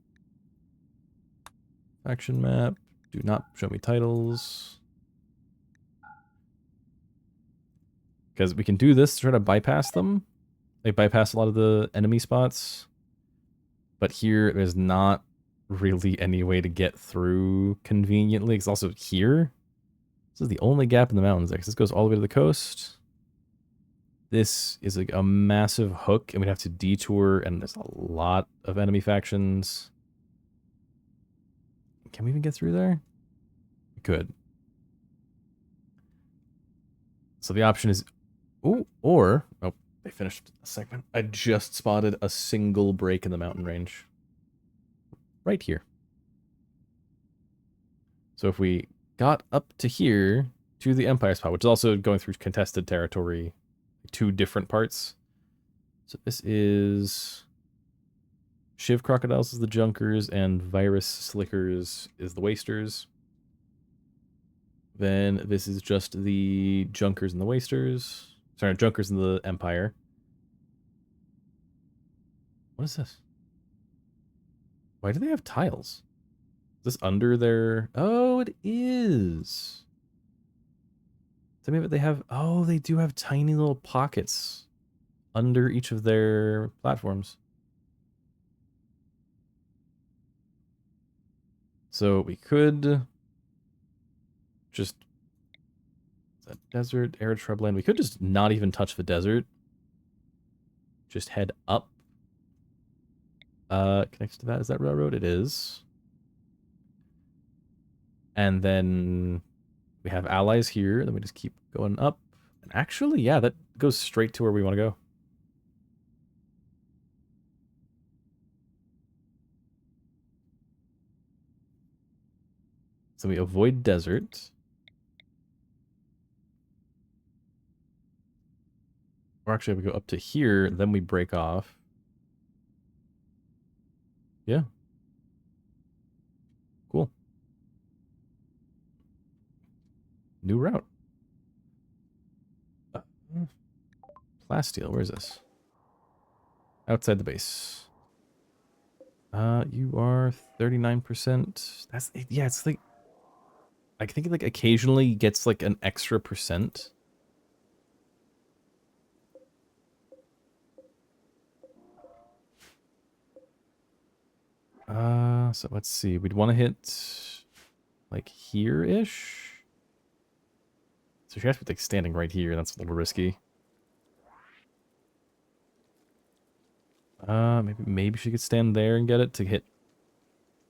Speaker 1: Faction map. Do not show me titles. Because we can do this to try to bypass them. They bypass a lot of the enemy spots. But here, there's not really any way to get through conveniently. It's also here. This is the only gap in the mountains there. Because this goes all the way to the coast. This is like a massive hook, and we'd have to detour, and there's a lot of enemy factions. Can we even get through there? We could. So the option is... Ooh, or... Oh, they finished a segment. I just spotted a single break in the mountain range. Right here. So if we got up to here, to the Empire spot, which is also going through contested territory, 2 different parts. So this is... Shiv Crocodiles is the Junkers, and Virus Slickers is the Wasters. Then this is just the Junkers and the Wasters. Sorry, Junkers and the Empire. What is this? Why do they have tiles? Is this under their... Oh, it is. Tell me what they have. Oh, they do have tiny little pockets under each of their platforms. So we could just... Is that desert, arid shrubland? We could just not even touch the desert. Just head up. Connects to that. Is that railroad? It is. And then we have allies here. Then we just keep going up. And actually, yeah, that goes straight to where we want to go. So we avoid desert. Or actually, we go up to here, then we break off. Yeah. Cool. New route. Plasteel, where is this? Outside the base. You are 39%. That's, yeah, it's like, I think it like occasionally gets like an extra percent. So let's see. We'd want to hit like here-ish. So she has to be like standing right here. That's a little risky. Maybe she could stand there and get it to hit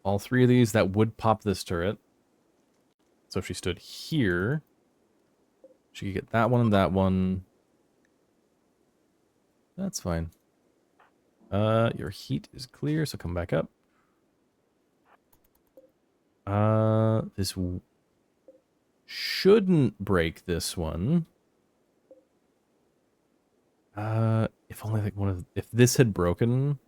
Speaker 1: all three of these. That would pop this turret. So if she stood here, she could get that one and that one. That's fine. Your heat is clear, so come back up. This shouldn't break this one. If only like if this had broken.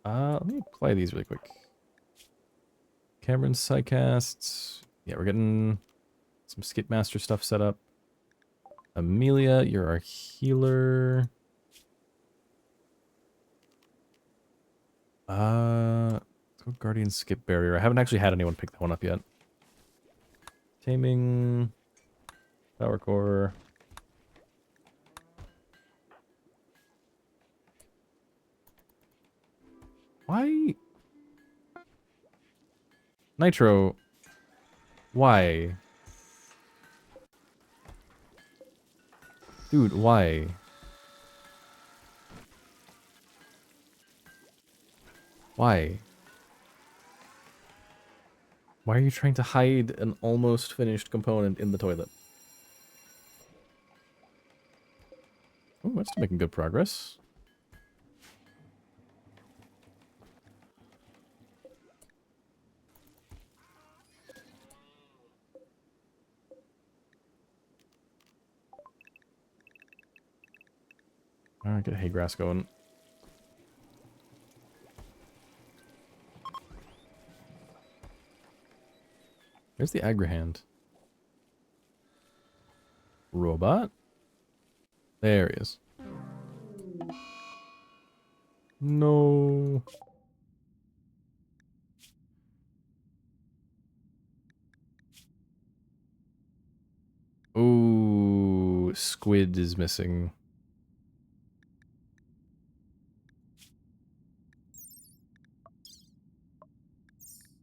Speaker 1: Let me apply these really quick. Cameron Psycasts. Yeah, we're getting some Skipmaster stuff set up. Amelia, you're our healer. Let's go Guardian Skip Barrier. I haven't actually had anyone pick that one up yet. Taming. Power Core. Why? Nitro. Why? Dude, why? Why? Why are you trying to hide an almost finished component in the toilet? Oh, that's making good progress. Alright, get hay grass going. Where's the Agrihand? Robot? There he is. No. Ooh, squid is missing.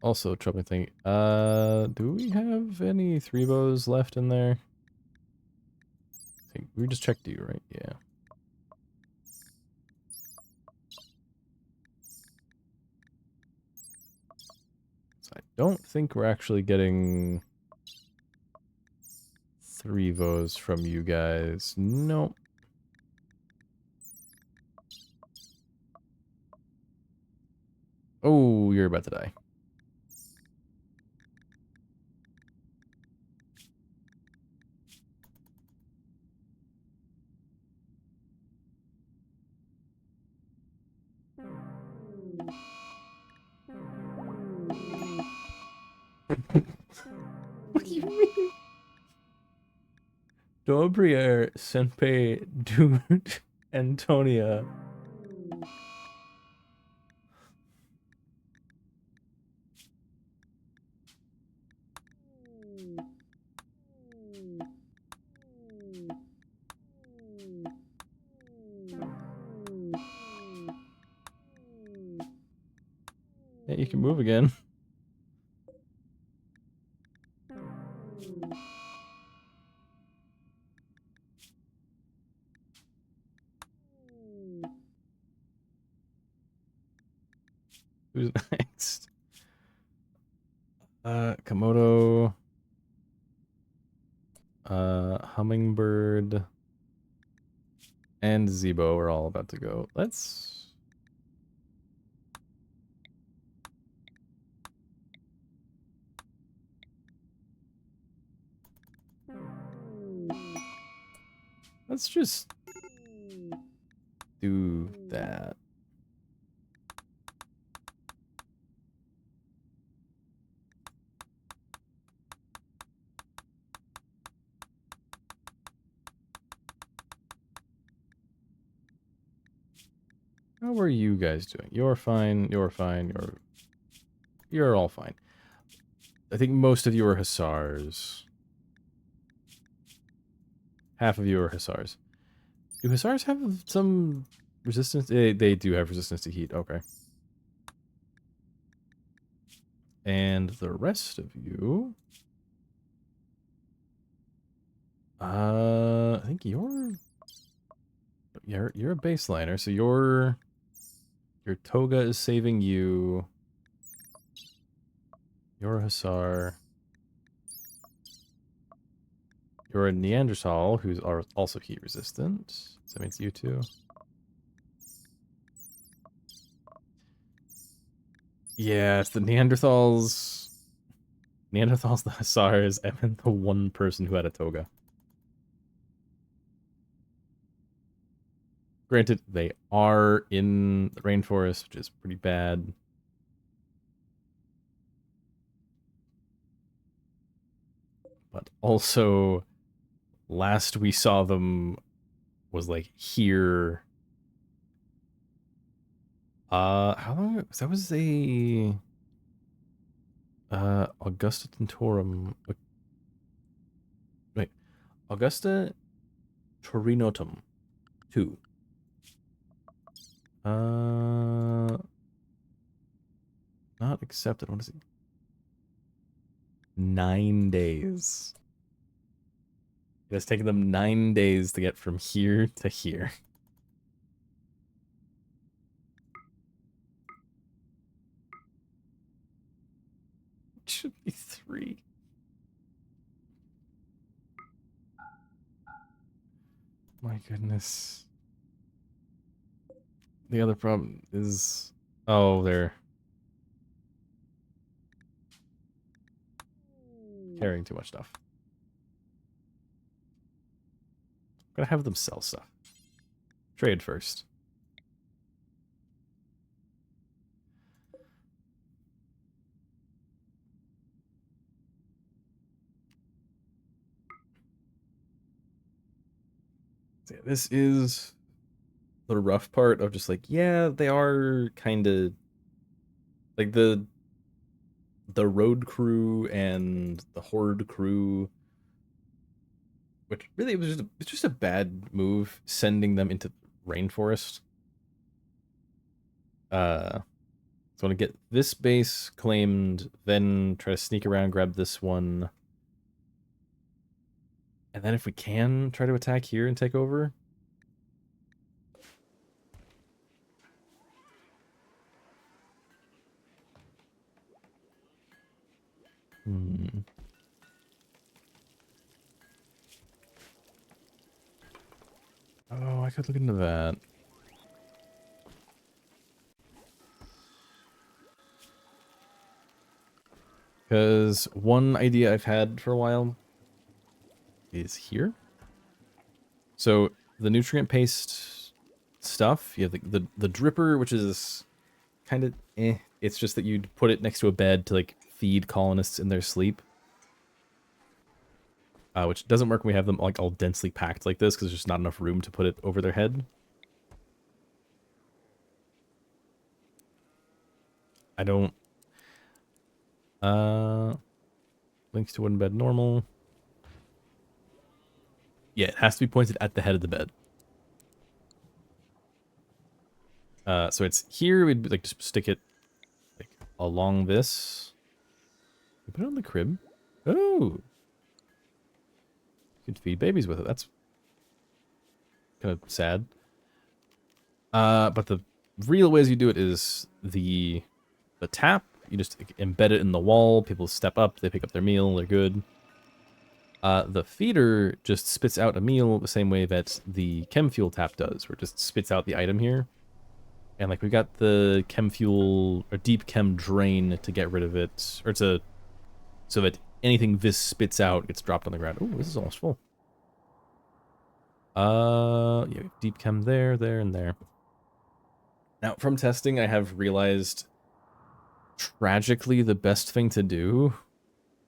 Speaker 1: Also, troubling thing. Do we have any 3 bows left in there? I think we just checked you, right? Yeah. So I don't think we're actually getting 3 bows from you guys. Nope. Oh, you're about to die. What do you mean? Dobrier Senpei Dude Antonia. Yeah, you can move again. Who's next? Komodo. Hummingbird. And Zebo are all about to go. Let's Let's just do that. How are you guys doing? You're fine. You're fine. You're all fine. I think most of you are Hussars. Half of you are Hussars. Do Hussars have some resistance? They do have resistance to heat. Okay. And the rest of you... I think you're a baseliner, so your toga is saving you. You're a Hussar. You're a Neanderthal who's also heat resistant. So that means you too. Yeah, it's the Neanderthals, the Hussars, and then the one person who had a toga. Granted, they are in the rainforest, which is pretty bad. But also, last we saw them was like here. How long? That was a Augusta Tentorum. Wait, Augusta Torinotum 2. Not accepted. What is it? 9 days. It has taken them 9 days to get from here to here. It should be 3. My goodness. The other problem is... Oh, they're carrying too much stuff. I'm gonna have them sell stuff. Trade first. So yeah, this is the rough part of just like, yeah, they are kind of like the road crew and the horde crew, which really it was just a bad move sending them into rainforest. So I want to get this base claimed, then try to sneak around, grab this one, and then if we can try to attack here and take over. Oh, I could look into that. Because one idea I've had for a while is here. So the nutrient paste stuff, you have the dripper, which is kind of eh. It's just that you'd put it next to a bed to like feed colonists in their sleep. Which doesn't work when we have them like all densely packed like this, because there's just not enough room to put it over their head. I don't... links to wooden bed normal. Yeah, it has to be pointed at the head of the bed. So it's here, we'd like just stick it like along this. We put it on the crib. Oh! You could feed babies with it. That's kind of sad. But the real ways you do it is the tap. You just embed it in the wall. People step up, they pick up their meal, they're good. The feeder just spits out a meal the same way that the chem fuel tap does, where it just spits out the item here. And like we got the chem fuel or deep chem drain to get rid of it, or to so that anything this spits out gets dropped on the ground. Oh, this is almost full. Yeah, deep chem there, and there. Now, from testing, I have realized, tragically, the best thing to do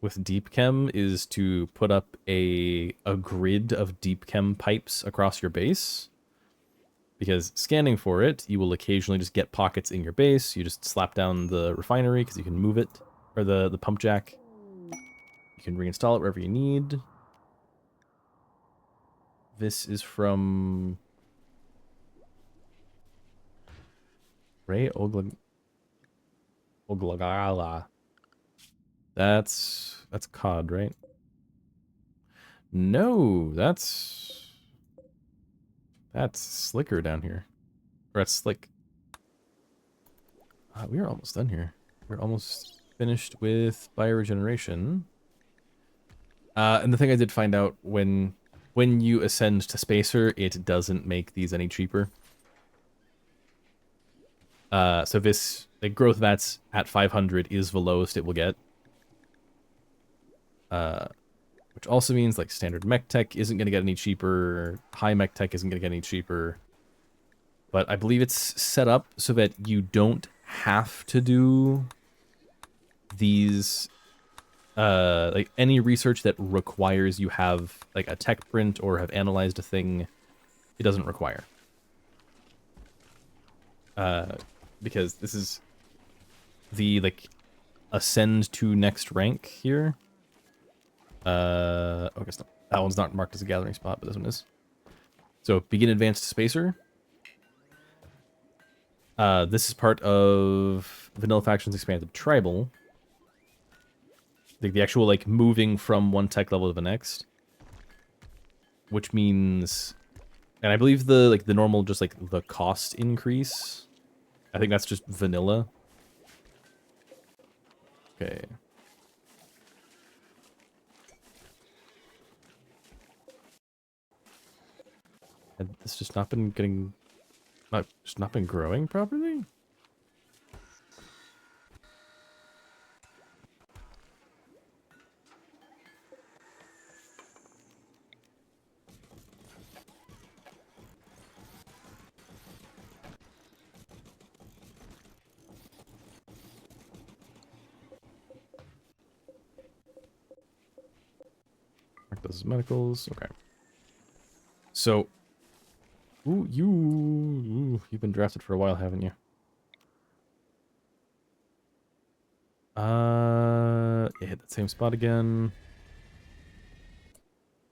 Speaker 1: with deep chem is to put up a grid of deep chem pipes across your base. Because scanning for it, you will occasionally just get pockets in your base. You just slap down the refinery because you can move it, or the pump jack. You can reinstall it wherever you need. This is from Ray Oglagala. That's COD, right? No, that's Slicker down here. Or that's Slick. We are almost done here. We're almost finished with bioregeneration. And the thing I did find out, when you ascend to Spacer, it doesn't make these any cheaper. So this, like, growth vats at 500 is the lowest it will get. Which also means, like, standard mech tech isn't going to get any cheaper. High mech tech isn't going to get any cheaper. But I believe it's set up so that you don't have to do these, like, any research that requires you have, like, a tech print or have analyzed a thing, it doesn't require. Because this is the, like, ascend to next rank here. Okay, so that one's not marked as a gathering spot, but this one is. So, begin advanced spacer. This is part of Vanilla Factions Expanded Tribal. The actual, like, moving from one tech level to the next. Which means... And I believe the normal, just, like, the cost increase. I think that's just vanilla. Okay. Had this just not been getting... just not been growing properly? Mark those as medicals. Okay. So... Ooh, you've been drafted for a while, haven't you? Yeah, hit that same spot again.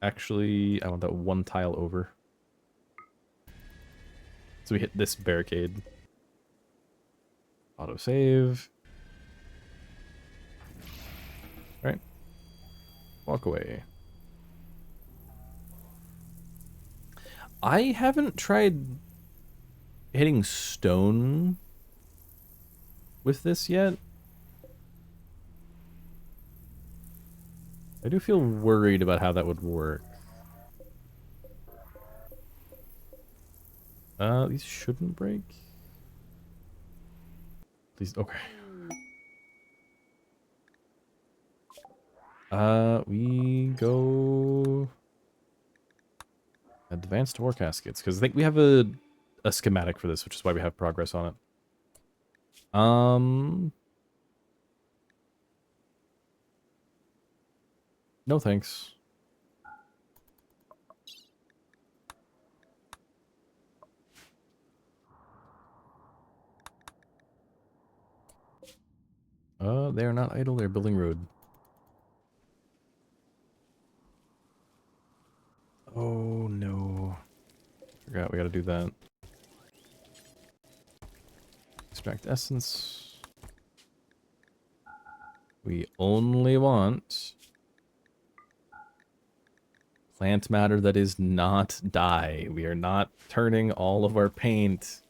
Speaker 1: Actually, I want that one tile over. So we hit this barricade. Autosave. Alright. Walk away. I haven't tried hitting stone with this yet. I do feel worried about how that would work. These shouldn't break. These, okay. We go... Advanced War Caskets, because I think we have a schematic for this, which is why we have progress on it. No thanks. They are not idle, they're building road. Oh no. Forgot we gotta do that. Extract essence. We only want plant matter that is not dye. We are not turning all of our paint.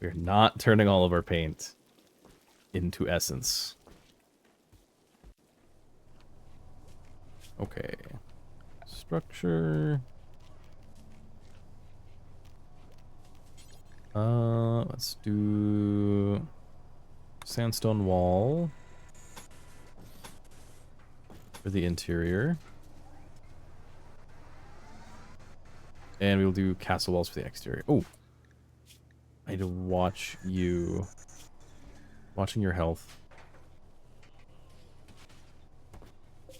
Speaker 1: We are not turning all of our paint into essence. Okay. Structure. Let's do sandstone wall for the interior. And we'll do castle walls for the exterior. Oh. I need to watch you. Watching your health.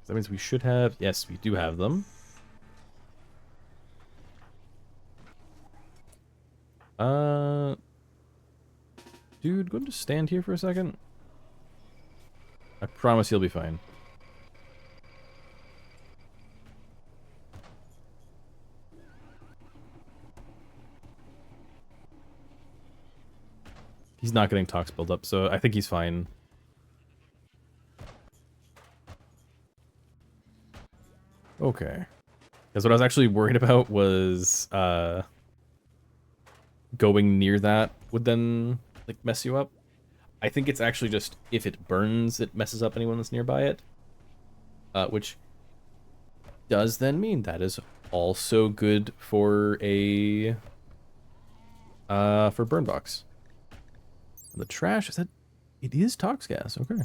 Speaker 1: That means we should have... Yes, we do have them. Dude, go and just stand here for a second. I promise you'll be fine. He's not getting tox buildup, so I think he's fine. Okay. Because what I was actually worried about was going near that would then like mess you up. I think it's actually just if it burns, it messes up anyone that's nearby it. Which does then mean that is also good for a for burn box. The trash, is that it is tox gas, okay.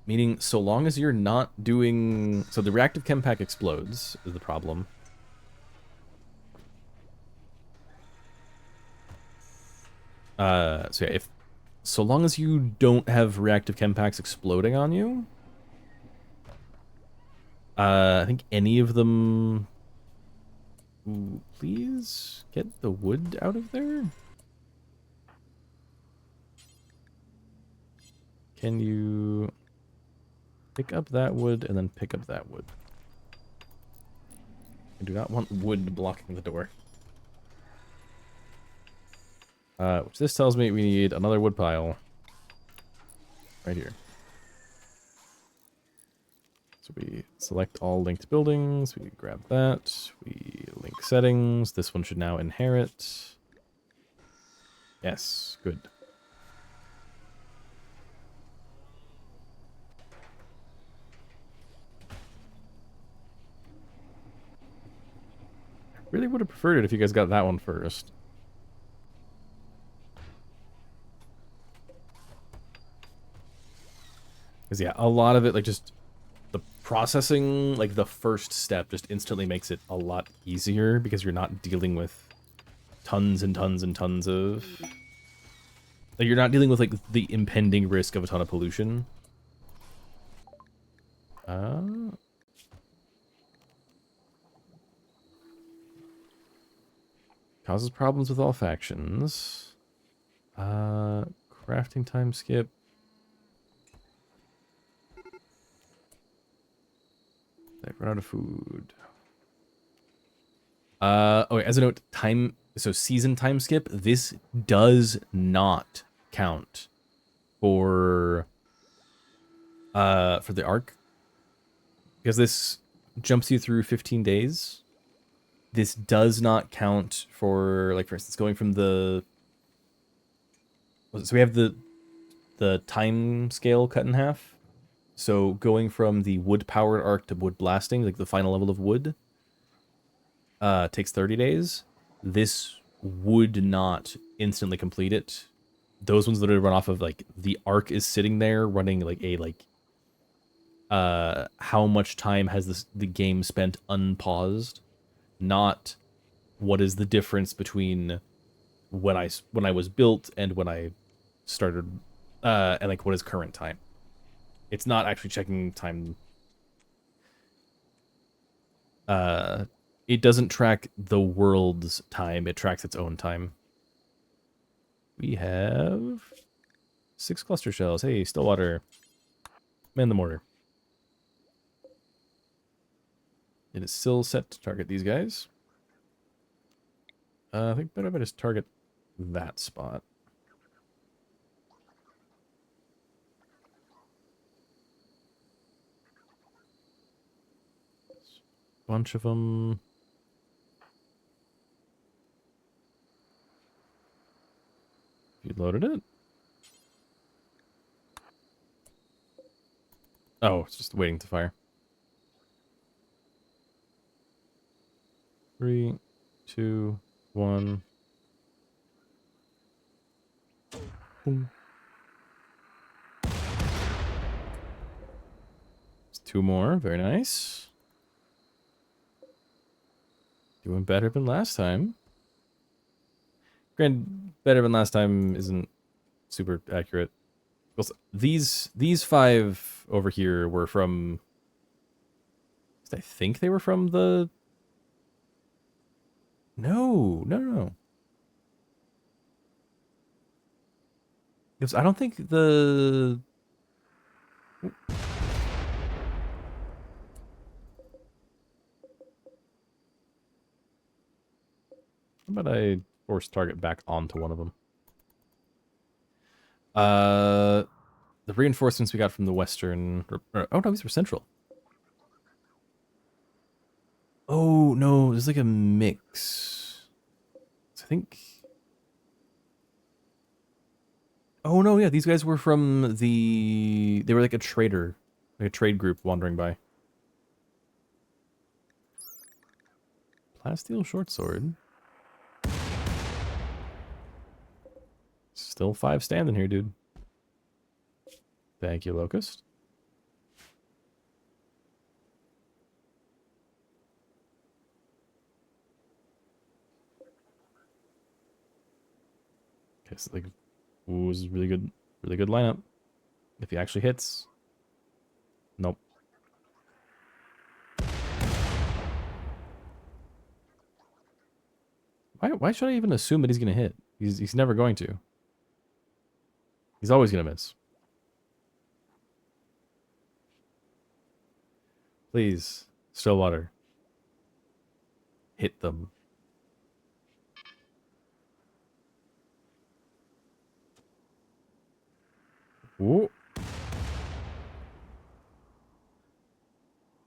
Speaker 1: Meaning so long as you're not doing so the reactive chem pack explodes is the problem. So yeah, if so long as you don't have reactive chem packs exploding on you, I think any of them. Ooh, please get the wood out of there. Can you pick up that wood and then pick up that wood? I do not want wood blocking the door. Which this tells me we need another wood pile. Right here. So we select all linked buildings, we grab that, we link settings, this one should now inherit. Yes, good. I really would have preferred it if you guys got that one first. Because yeah, a lot of it, like just the processing, like the first step just instantly makes it a lot easier because you're not dealing with tons and tons and tons of... Like you're not dealing with like the impending risk of a ton of pollution. Causes problems with all factions. Crafting time skip. They've run out of food. Okay, as a note, so season time skip, this does not count for the arc. Because this jumps you through 15 days. This does not count for, like, for instance, going from the... So we have the time scale cut in half. So going from the wood-powered arc to wood blasting, like the final level of wood, takes 30 days. This would not instantly complete it. Those ones that run off of, like, the arc is sitting there running, like, a, like, how much time has the game spent unpaused, not what is the difference between when I was built and when I started, and like what is current time. It's not actually checking time. It doesn't track the world's time. It tracks its own time. We have 6 cluster shells. Hey, Stillwater. Man the mortar. It is still set to target these guys. I think better if I just target that spot. Bunch of them. You loaded it? Oh, it's just waiting to fire. 3, 2, 1. Boom. There's 2 more. Very nice. Doing better than last time. Granted, better than last time isn't super accurate. These 5 over here were from... I think they were from the... No. Because I don't think the... How about I force target back onto one of them? The reinforcements we got from the western... oh, no, these were central. Oh, no, there's like a mix. I think... Oh, no, yeah, these guys were from the... They were like a trader. Like a trade group wandering by. Plasteel short sword. Still 5 standing here, dude. Thank you, Locust. Okay, so like, ooh, this is really good lineup. If he actually hits. Nope. Why should I even assume that he's gonna hit? He's never going to. He's always gonna miss. Please, Stillwater. Hit them. Ooh.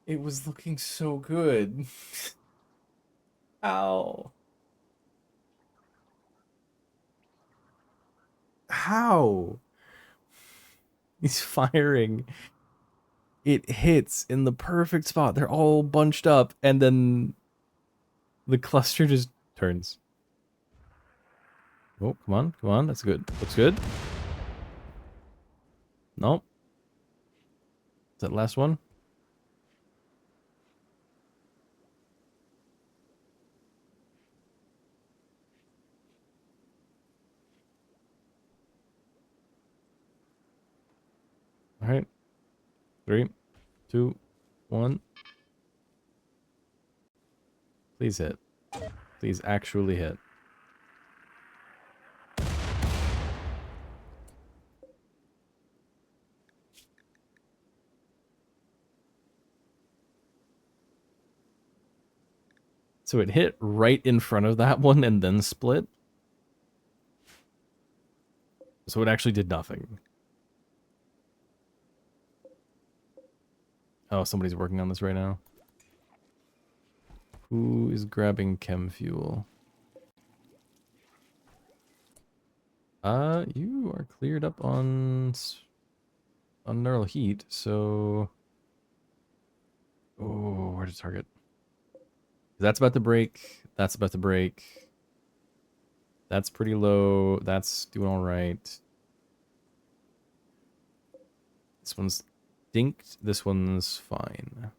Speaker 1: It was looking so good. Ow. How? He's firing. It hits in the perfect spot. They're all bunched up, and then the cluster just turns. Oh, come on. That's good. Looks good. Nope. Is that the last one? All right. 3, 2, 1. Please hit. Please actually hit. So it hit right in front of that one and then split. So it actually did nothing. Oh, somebody's working on this right now. Who is grabbing chem fuel? You are cleared up on neural heat, so... Oh, where to target? That's about to break. That's about to break. That's pretty low. That's doing all right. This one's dinked. This one's fine.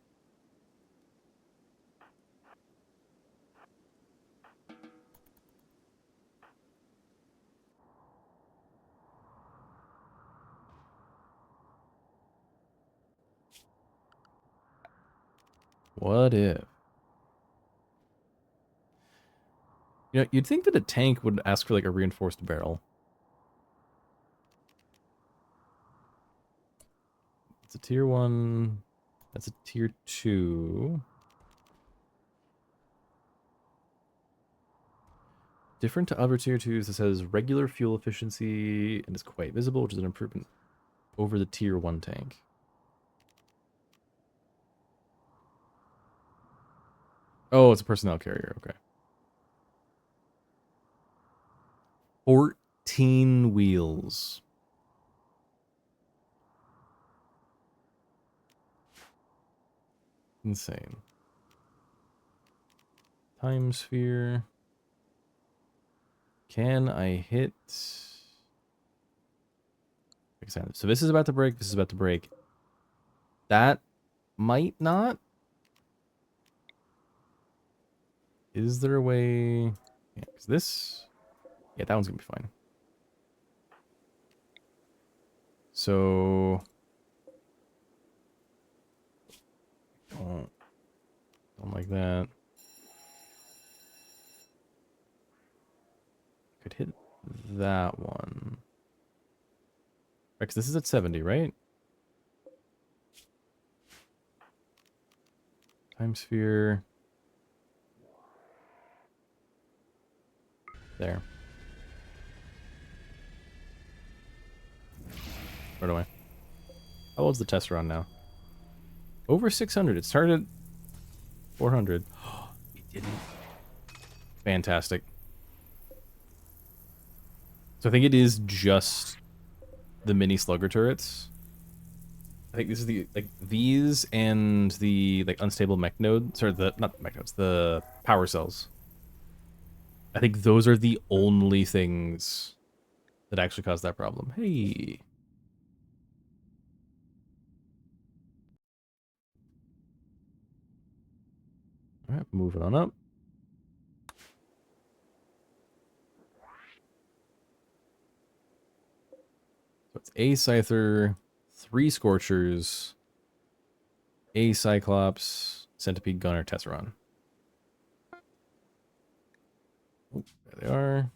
Speaker 1: What if? You know, you'd think that a tank would ask for like a reinforced barrel. It's a tier 1. That's a tier 2. Different to other tier 2s, it says regular fuel efficiency and is quite visible, which is an improvement over the tier 1 tank. Oh, it's a personnel carrier, okay. 14 wheels. Insane. Time sphere. Can I hit? So this is about to break. This is about to break. That might not. Is there a way? Yeah, is this? Yeah, that one's gonna be fine. So don't like that. Could hit that one. Right, 'cause this is at 70, right? Time sphere. There. Right away. How old's the test run now? Over 600. It started at 400. It didn't. Fantastic. So I think it is just the mini slugger turrets. I think this is the, like, these and the, like, unstable mech nodes, or the, not the mech nodes, the power cells. I think those are the only things that actually cause that problem. Hey. Alright, moving on up. So it's a Scyther, 3 Scorchers, a Cyclops, Centipede, Gunner, Tesseron. Oh, there they are.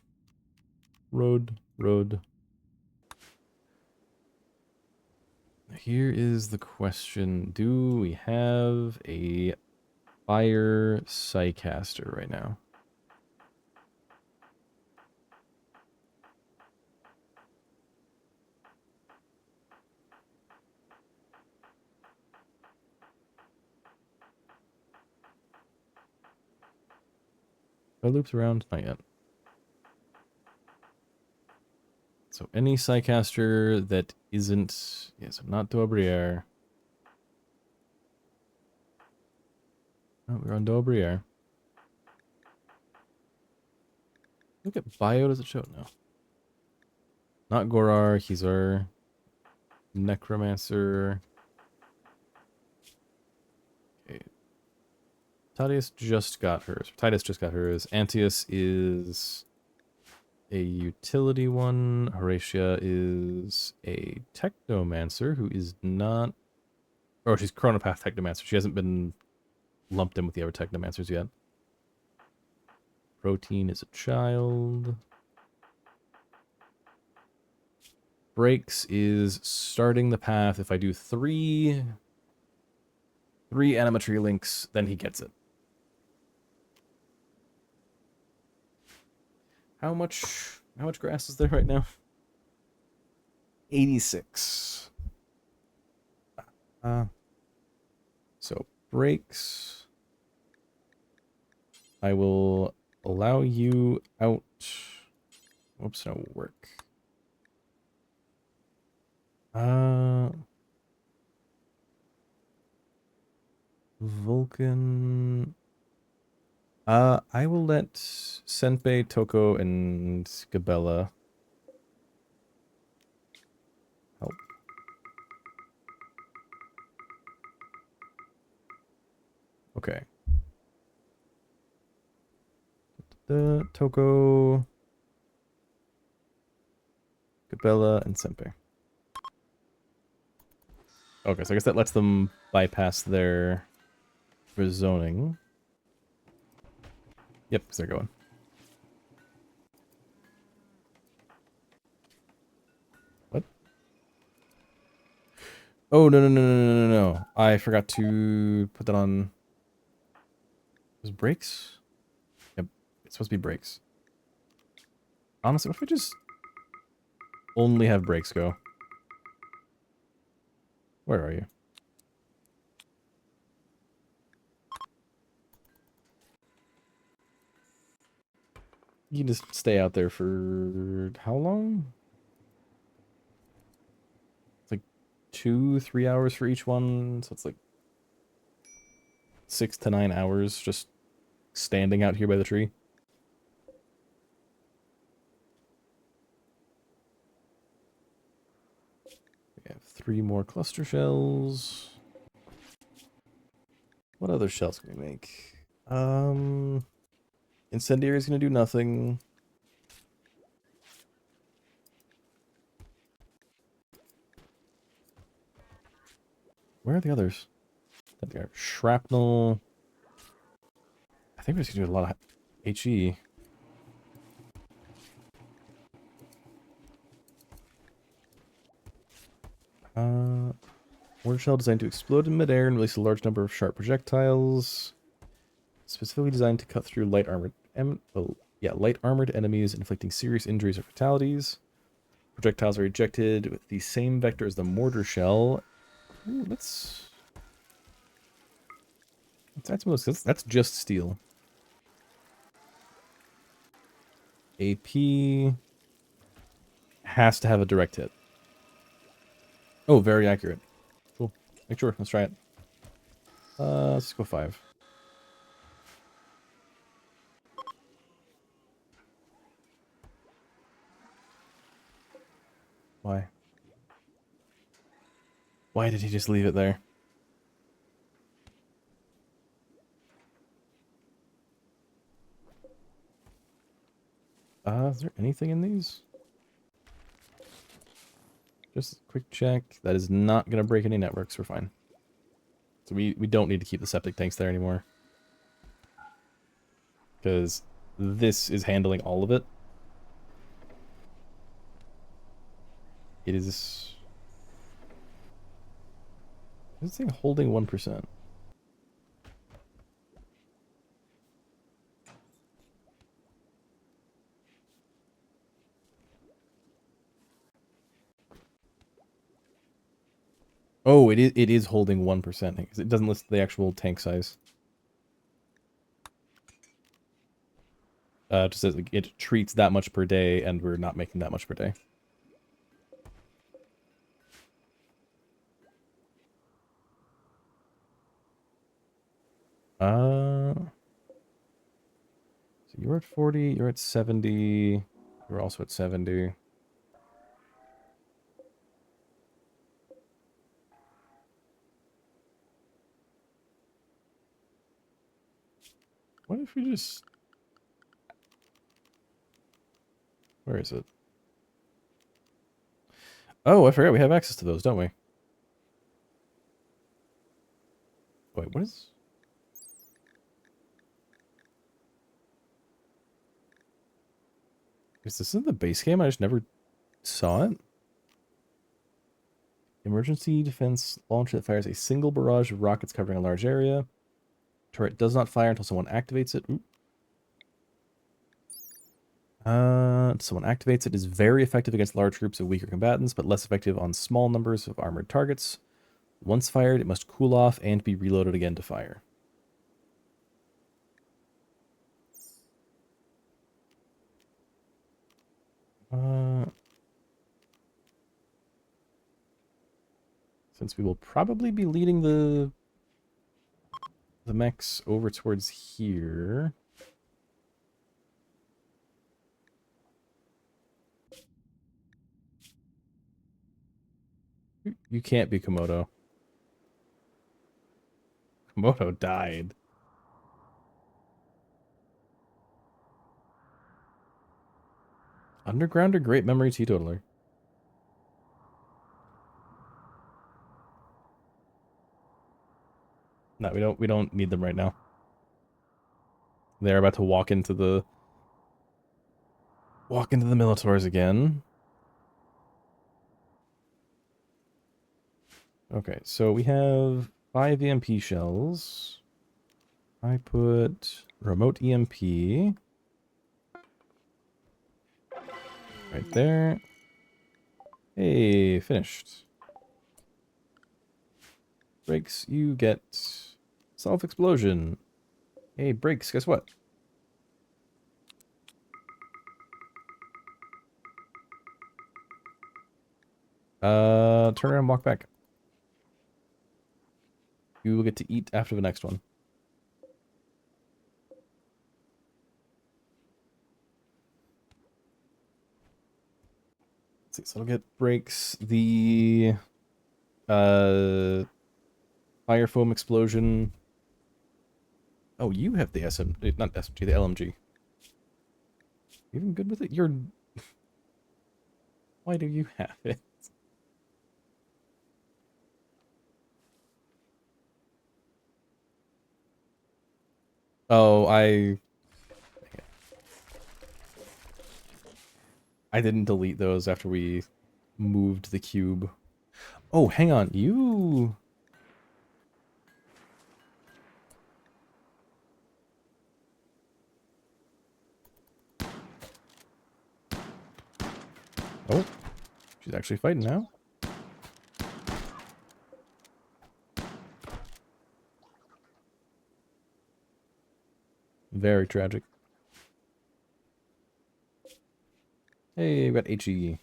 Speaker 1: Road. Here is the question. Do we have a fire Psycaster right now? Are loops around? Not yet. So any Psycaster that isn't... Yeah, so not Daubriere. Oh, we're on Daubriere. Look at bio, does it show? No. Not Gorar, he's our Necromancer. Okay. Tadius just got hers. Titus just got hers. Antius is a utility one. Horatia is a Technomancer who is not... Oh, she's Chronopath Technomancer. She hasn't been lumped in with the other Technomancers yet. Protein is a child. Breaks is starting the path. If I do three animatry links, then he gets it. How much grass is there right now? 86. So breaks. I will allow you out. Whoops, no work. Vulcan. I will let Senpei, Toko, and Gabella help. Okay. The Toko, Gabella, and Senpei. Okay, so I guess that lets them bypass their rezoning. Yep, because they're going. What? Oh, no. I forgot to put that on... Was brakes? Yep, it's supposed to be brakes. Honestly, what if I just only have brakes go? Where are you? You can just stay out there for how long? It's like 2-3 hours for each one, so it's like 6 to 9 hours just standing out here by the tree. We have 3 more cluster shells. What other shells can we make? Incendiary is going to do nothing. Where are the others? They are shrapnel. I think we're just going to do a lot of HE. Mortar shell designed to explode in midair and release a large number of sharp projectiles. Specifically designed to cut through light armored enemies, inflicting serious injuries or fatalities. Projectiles are ejected with the same vector as the mortar shell. Ooh, that's just steel. AP has to have a direct hit. Oh, very accurate. Cool. Make sure. Let's try it. Let's go 5. Why? Why did he just leave it there? Is there anything in these? Just a quick check. That is not going to break any networks. We're fine. So we don't need to keep the septic tanks there anymore. Because this is handling all of it. It is... Is this thing holding 1%? Oh, it is holding 1%, because it doesn't list the actual tank size. It just says it treats that much per day, and we're not making that much per day. So you're at 40, you're at 70, you're also at 70. What if we just... Where is it? Oh, I forgot we have access to those, don't we? Wait, what is... Is this in the base game? I just never saw it. Emergency defense launcher that fires a single barrage of rockets covering a large area. Turret does not fire until someone activates it. Someone activates it. Is very effective against large groups of weaker combatants, but less effective on small numbers of armored targets. Once fired, it must cool off and be reloaded again to fire. Since we will probably be leading the mechs over towards here. You can't be Komodo. Komodo died. Underground or Great Memory Teetotaler? No, we don't need them right now. They're about to walk into the Minotaurs again. Okay, so we have 5 EMP shells. I put remote EMP right there. Hey, finished. Brakes, you get self-explosion. Hey, brakes, guess what? Turn around and walk back. You will get to eat after the next one. Let's see, so I'll get brakes. The fire foam explosion. Oh, you have the not SMG, the LMG. Even good with it? You're... Why do you have it? Oh, I didn't delete those after we moved the cube. Oh, hang on. You... Oh, she's actually fighting now. Very tragic. Hey, we got HE.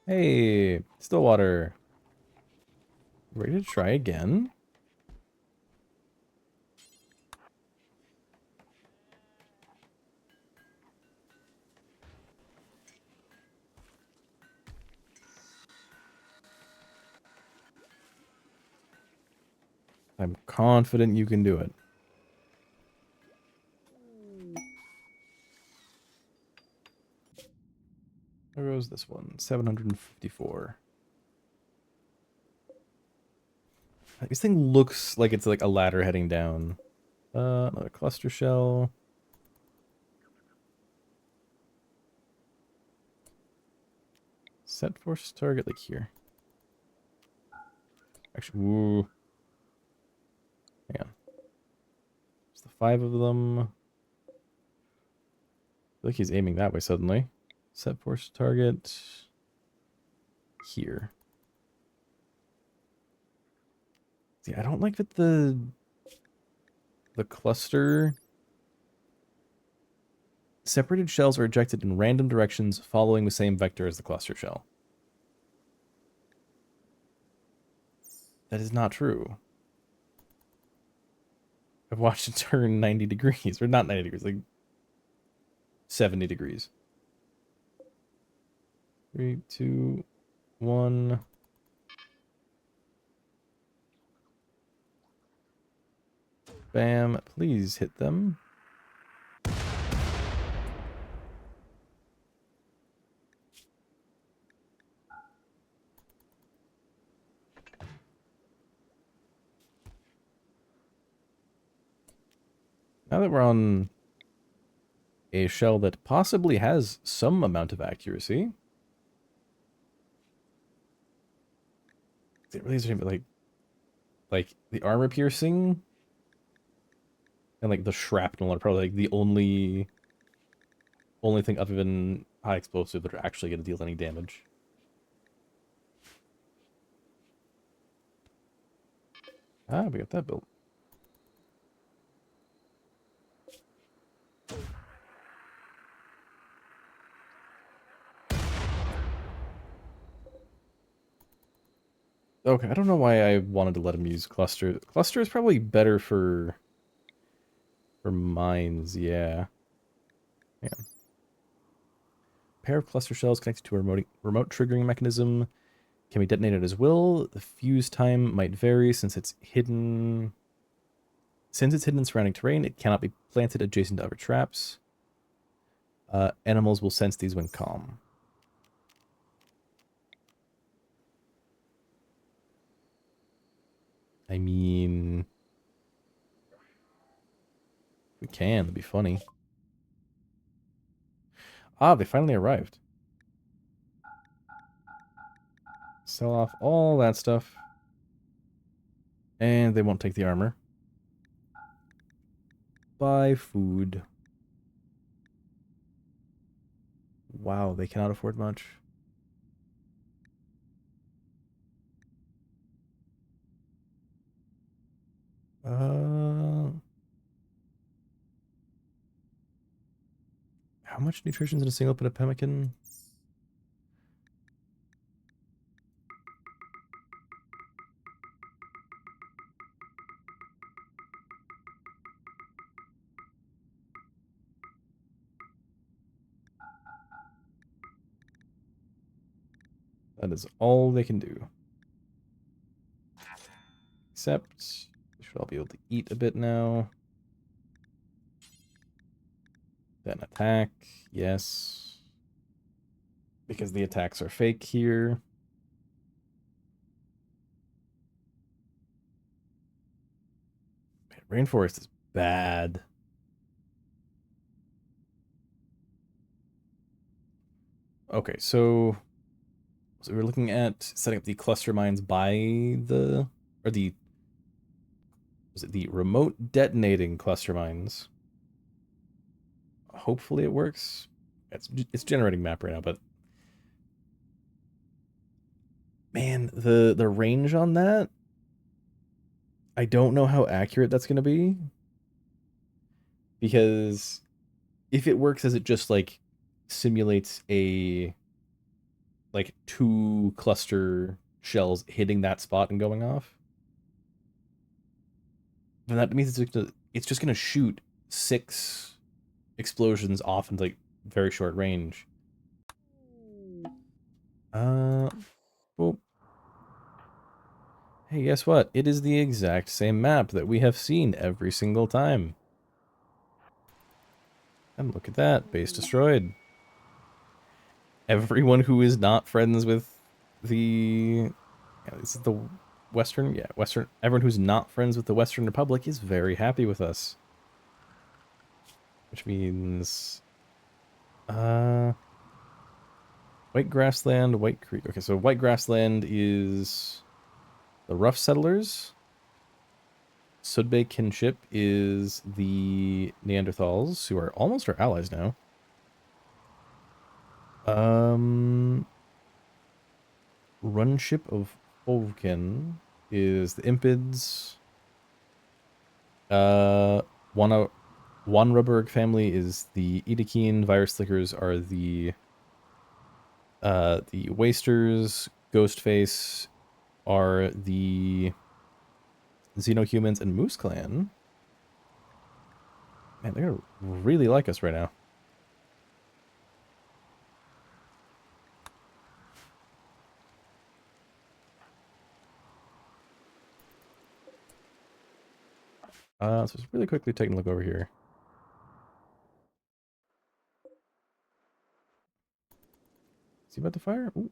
Speaker 1: Hey, Stillwater. Ready to try again? I'm confident you can do it. Where goes this one? 754. This thing looks like it's like a ladder heading down. Another cluster shell. Set force target like here. Actually, ooh. Hang on. It's the 5 of them. I feel like he's aiming that way suddenly. Set force target here. See, I don't like that the cluster separated shells are ejected in random directions following the same vector as the cluster shell. That is not true. I've watched it turn 90 degrees, or not 90 degrees, like 70 degrees. 3, 2, 1. Bam. Please hit them. Now that we're on a shell that possibly has some amount of accuracy. It really is like the armor piercing and like the shrapnel are probably like the only thing other than high explosive that are actually going to deal any damage. Ah, we got that built. Okay, I don't know why I wanted to let him use cluster. Cluster is probably better for mines, yeah. Yeah. Pair of cluster shells connected to a remote triggering mechanism can be detonated as will. The fuse time might vary since it's hidden. Since it's hidden in surrounding terrain, it cannot be planted adjacent to other traps. Animals will sense these when calm. I mean, we can. That'd be funny. Ah, they finally arrived. Sell off all that stuff. And they won't take the armor. Buy food. Wow, they cannot afford much. How much nutrition is in a single pit of pemmican? That is all they can do. Except, we should all be able to eat a bit now. Then attack, yes. Because the attacks are fake here. Man, Rainforest is bad. Okay, so we're looking at setting up the cluster mines by the, or the, was it the remote detonating cluster mines? Hopefully it works. It's generating map right now, but man, the range on that, I don't know how accurate that's going to be. Because if it works as it just like simulates a like 2 cluster shells hitting that spot and going off, then that means it's just gonna shoot 6 explosions off into like very short range. Well, hey, guess what? It is the exact same map that we have seen every single time. And look at that, base destroyed. Everyone who is not friends with the, yeah, this is the Western, yeah, Western, everyone who's not friends with the Western Republic is very happy with us. Which means, White Grassland, White Creek. Okay, so White Grassland is the rough settlers. Sudbay Kinship is the Neanderthals, who are almost our allies now. Runship of Fulken is the Impids. Wanruberg family is the Edekeen. Virus Slickers are the Wasters. Ghostface are the Xenohumans, and Moose Clan. Man, they're gonna really like us right now. So just really quickly taking a look over here. Is he about to fire? Ooh.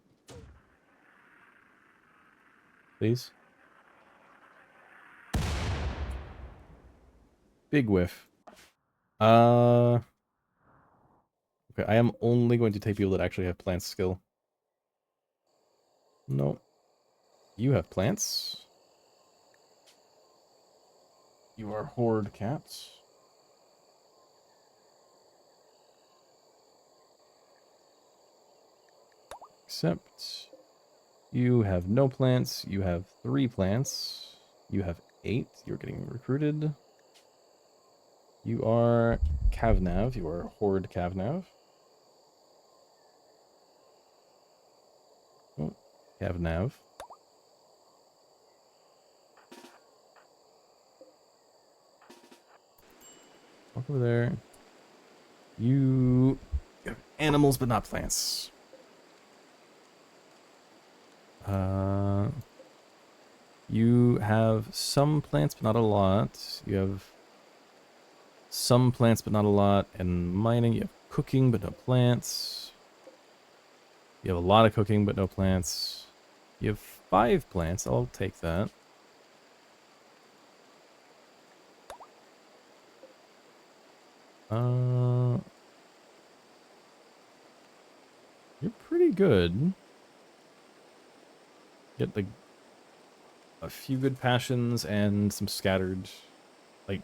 Speaker 1: Please. Big whiff. Okay, I am only going to take people that actually have plants skill. No. You have plants. You are horde cats. Except you have no plants. You have 3 plants. You have 8. You're getting recruited. You are Cavnav. You are horde Cavnav. Oh, Cavnav. Walk over there. You have animals, but not plants. You have some plants, but not a lot. You have some plants, but not a lot. And mining, you have cooking, but no plants. You have a lot of cooking, but no plants. You have 5 plants. I'll take that. You're pretty good. Get like a few good passions and some scattered, like,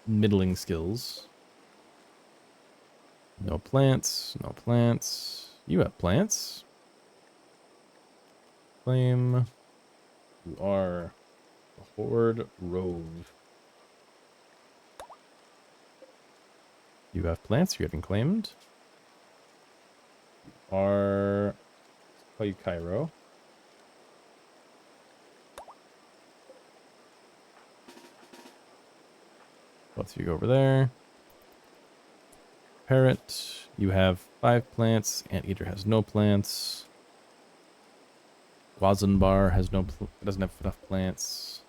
Speaker 1: middling skills. No plants, no plants. You have plants. Claim. You are a horde rove. You have plants, you're getting claimed. You are, call you Cairo. Both of you go over there. Parrot, you have 5 plants. Anteater has no plants. Wazenbar has doesn't have enough plants.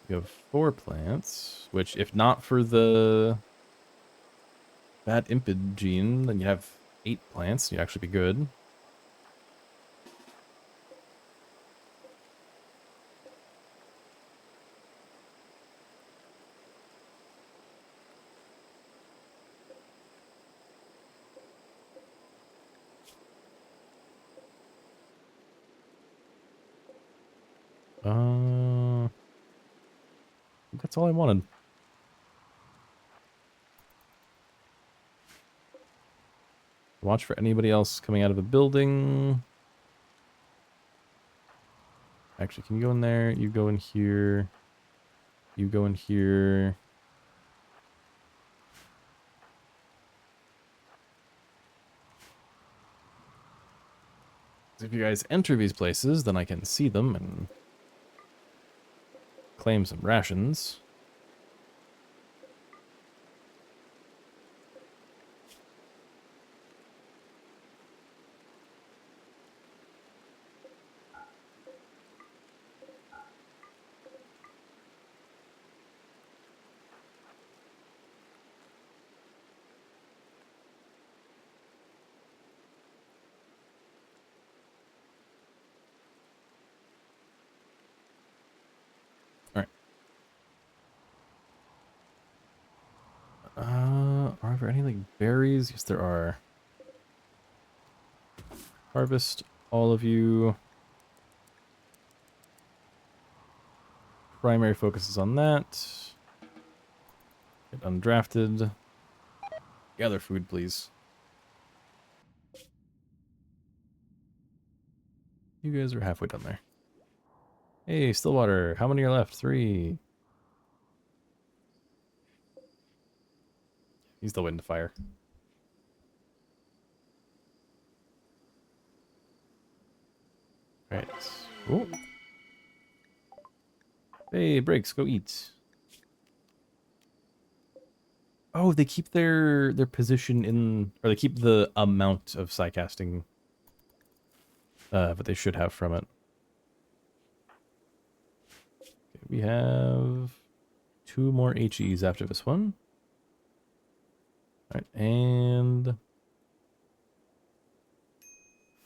Speaker 1: You have 4 plants, which if not for the bad impid gene, then you have 8 plants. You'd actually be good. That's all I wanted. Watch for anybody else coming out of a building. Actually, can you go in there? You go in here. You go in here. If you guys enter these places, then I can see them and claim some rations. Are there any, like, berries? Yes, there are. Harvest all of you. Primary focus is on that. Get undrafted. Gather food, please. You guys are halfway done there. Hey, Stillwater, how many are left? 3. He's still waiting to fire. Right. Ooh. Hey, Breaks, go eat. Oh, they keep their position in, or they keep the amount of psycasting that they should have from it. Okay, we have 2 more HEs after this one. All right, and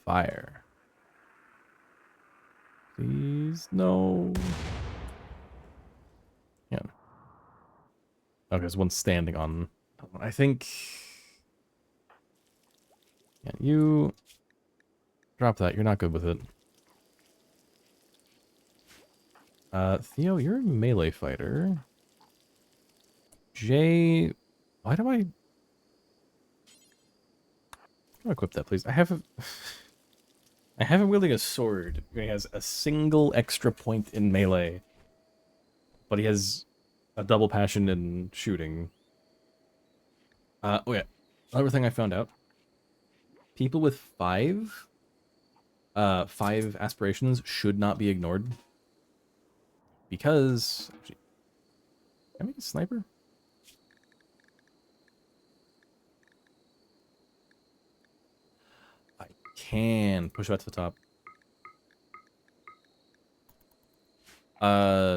Speaker 1: fire. Please, no. Yeah. Okay, there's one standing on. I think. Yeah, you drop that. You're not good with it. Theo, you're a melee fighter. Jay, why do I equip that, please? I have him wielding a sword. He has a single extra point in melee, but he has a double passion in shooting. Oh yeah, another thing I found out: people with 5 aspirations should not be ignored because. Actually, can I make a sniper? I can push that to the top.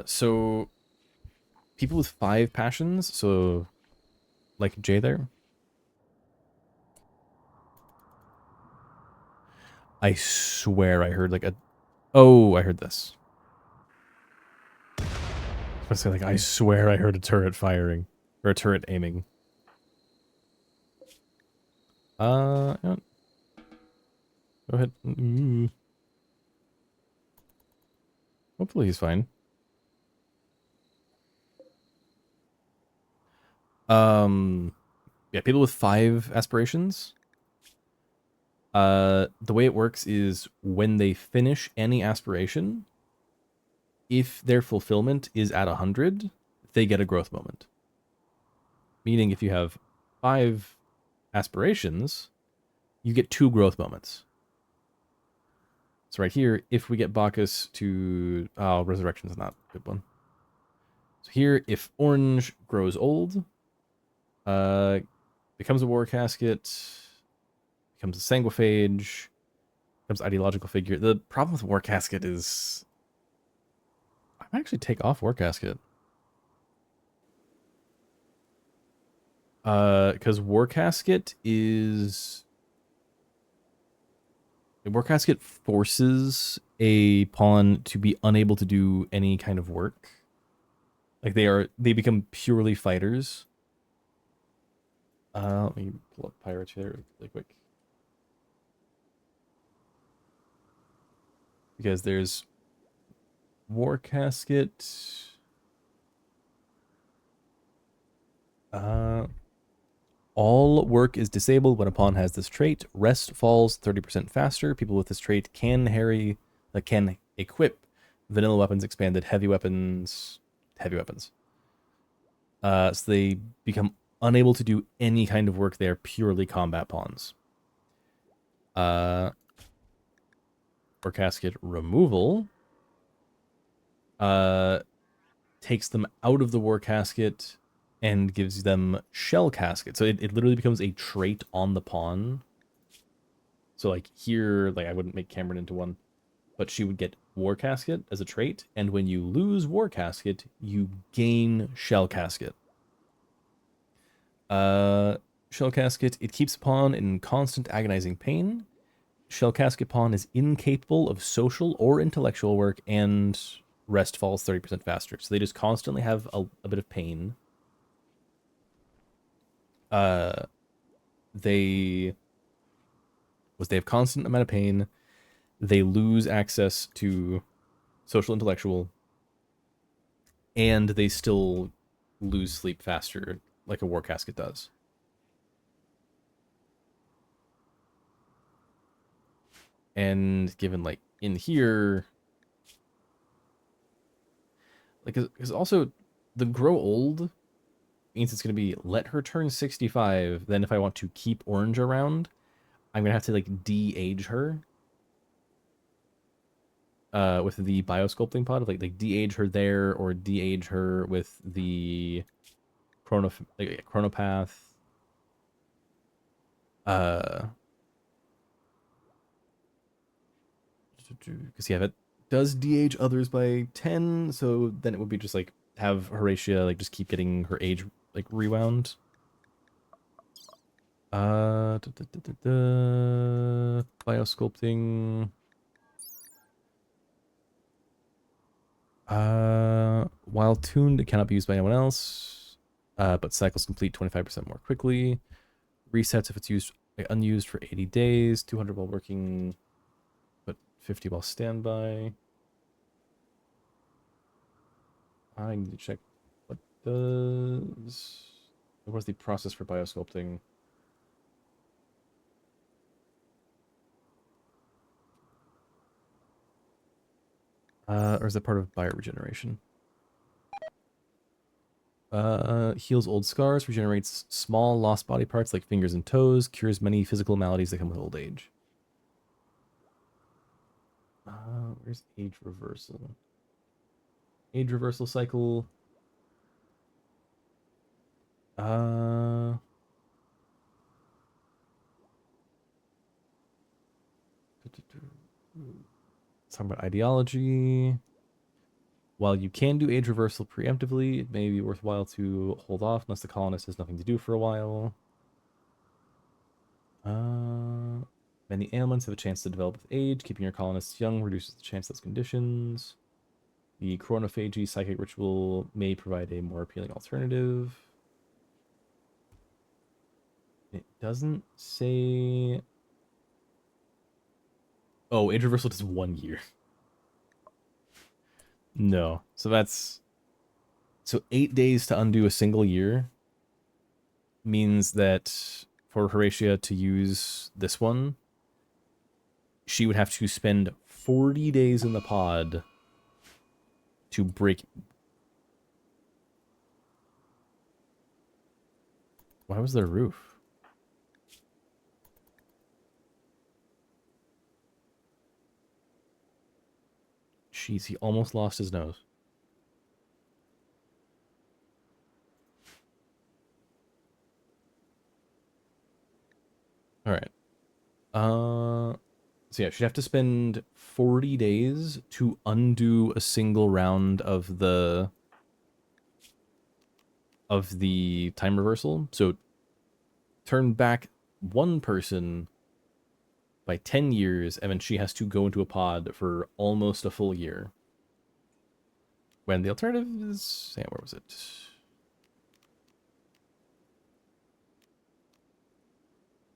Speaker 1: So people with 5 passions, so like Jay there. I swear I heard like a. Oh, I heard this. I was gonna say, like, I swear I heard a turret firing or a turret aiming. Yeah. Go ahead. Hopefully he's fine. Yeah, people with 5 aspirations. The way it works is when they finish any aspiration, if their fulfillment is at 100, they get a growth moment. Meaning if you have 5 aspirations, you get 2 growth moments. So right here, if we get Bacchus to... Oh, Resurrection's not a good one. So here, if orange grows old, becomes a war casket, becomes a sanguiphage, becomes ideological figure. The problem with war casket is... I might actually take off war casket. Because War Casket forces a pawn to be unable to do any kind of work. Like they become purely fighters. Let me pull up Pirates here really quick. Because there's War Casket. All work is disabled when a pawn has this trait. Rest falls 30% faster. People with this trait can equip vanilla weapons, expanded heavy weapons. So they become unable to do any kind of work. They are purely combat pawns. Or Casket removal takes them out of the War Casket and gives them Shell Casket. So it literally becomes a trait on the pawn. So like here, like I wouldn't make Cameron into one, but she would get War Casket as a trait, and when you lose War Casket, you gain Shell Casket. Shell Casket, it keeps a pawn in constant agonizing pain. Shell Casket pawn is incapable of social or intellectual work, and rest falls 30% faster. So they just constantly have a bit of pain. They have constant amount of pain. They lose access to social intellectual, and they still lose sleep faster, like a War Casket does. And given like in here, like because also the grow old means it's going to be let her turn 65. Then if I want to keep Orange around, I'm going to have to like de-age her with the biosculpting pod, like de-age her there, or de-age her with the chronopath. Because yeah, it does de-age others by 10, so then it would be just like have Horatia like just keep getting her age like rewound. Biosculpting. While tuned, it cannot be used by anyone else. But cycles complete 25% more quickly. Resets if it's used unused for 80 days. 200 while working, but 50 while standby. I need to check what does. What's the process for biosculpting? Or is that part of bioregeneration? Heals old scars, regenerates small lost body parts like fingers and toes, cures many physical maladies that come with old age. Where's age reversal? Age reversal cycle. Let's talk about ideology. While you can do age reversal preemptively, it may be worthwhile to hold off unless the colonist has nothing to do for a while. Many ailments have a chance to develop with age. Keeping your colonists young reduces the chance of those conditions. The chronophagy psychic ritual may provide a more appealing alternative. It doesn't say... Oh, age reversal does 1 year. No. So that's... So 8 days to undo a single year means that for Horatia to use this one, she would have to spend 40 days in the pod to break... Why was there a roof? Jeez, he almost lost his nose. Alright. So yeah, she'd have to spend 40 days to undo a single round of the time reversal. So turn back one person by 10 years, and then she has to go into a pod for almost a full year. When the alternative is... yeah, where was it?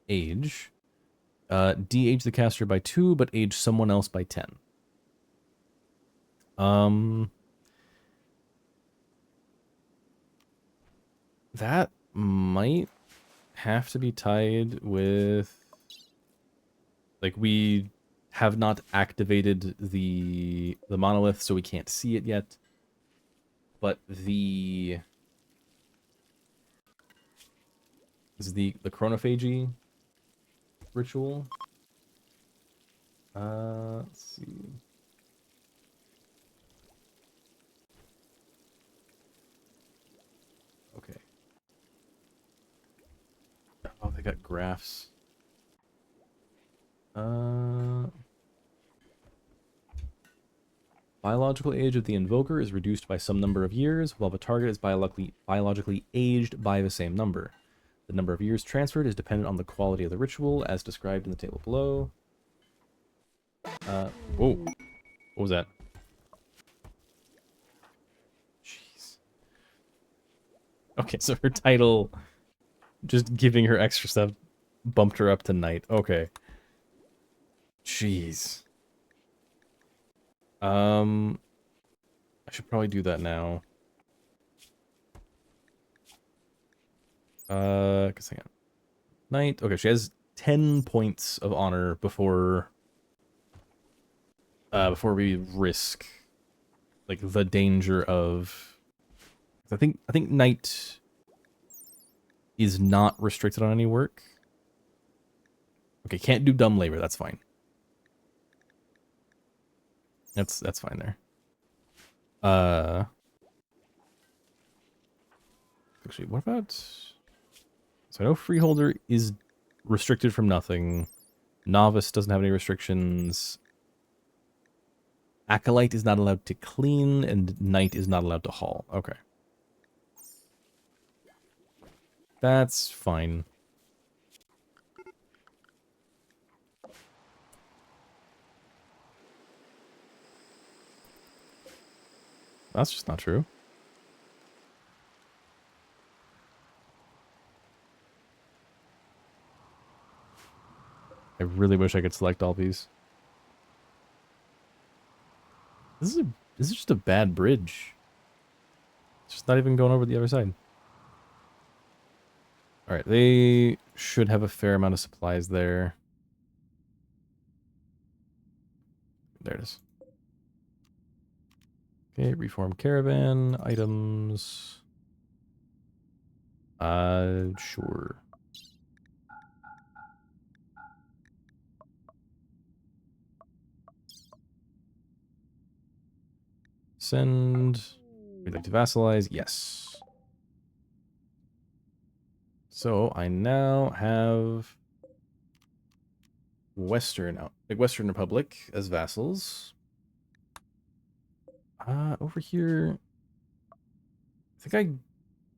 Speaker 1: Age. De-age the caster by 2, but age someone else by 10. That might have to be tied with... like, we have not activated the monolith, so we can't see it yet. But the... is the chronophagy ritual. Let's see. Okay. Oh, they got graphs. Biological age of the invoker is reduced by some number of years, while the target is biologically aged by the same number. The number of years transferred is dependent on the quality of the ritual, as described in the table below. Whoa. What was that? Jeez. Okay, so her title, just giving her extra stuff, bumped her up to knight. Okay. Jeez. I should probably do that now. Cause hang on. Knight. Okay, she has 10 points of honor before we risk like the danger of... I think knight is not restricted on any work. Okay, can't do dumb labor, that's fine. That's fine there. Actually, what about... so I know Freeholder is restricted from nothing. Novice doesn't have any restrictions. Acolyte is not allowed to clean, and Knight is not allowed to haul. Okay. That's fine. That's just not true. I really wish I could select all these. This is just a bad bridge. It's just not even going over the other side. Alright, they should have a fair amount of supplies there. There it is. Okay, reform caravan, items. Sure. Send. We'd like to vassalize. Yes. So I now have Western Republic as vassals. Over here, I think I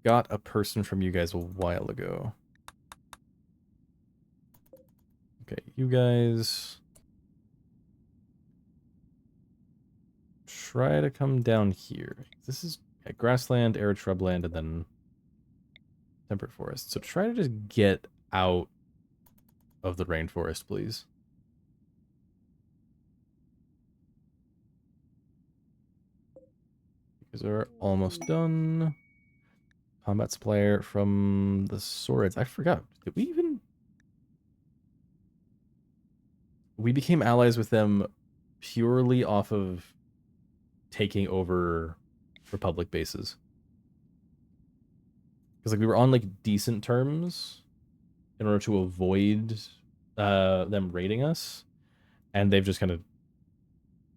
Speaker 1: got a person from you guys a while ago. Okay, you guys try to come down here. This is grassland, arid shrubland, and then temperate forest. So try to just get out of the rainforest, please. Because we're almost done. Combat supplier from the swords. I forgot. Did we even... we became allies with them purely off of taking over Republic bases. Because like we were on like decent terms in order to avoid them raiding us, and they've just kind of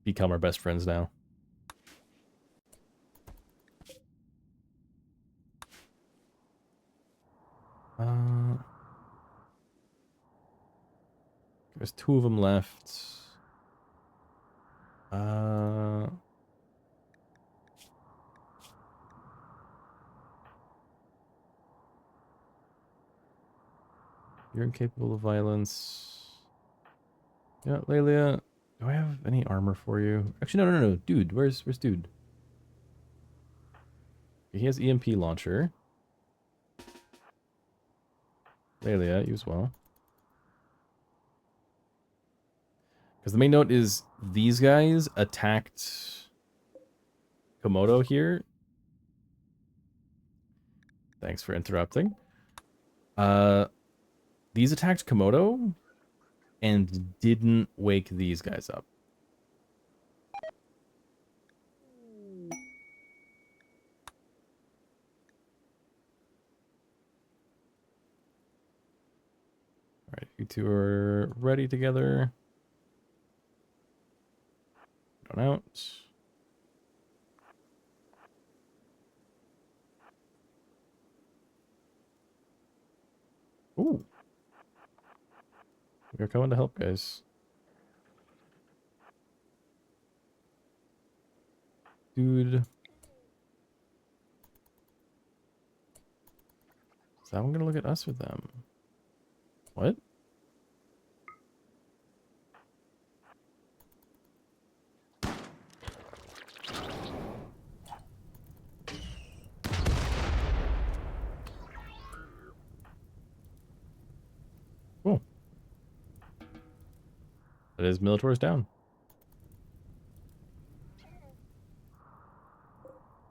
Speaker 1: become our best friends now. There's 2 of them left. You're incapable of violence. Yeah, Laelia. Do I have any armor for you? Actually, no. Dude, where's dude? He has EMP launcher. Laelia, you as well. Because the main note is these guys attacked Komodo here. Thanks for interrupting. These attacked Komodo and didn't wake these guys up. Alright, you two are ready together. Going out. Ooh. We're coming to help, guys. Dude. Is that one gonna look at us or them? What? Cool. That is Militor's down.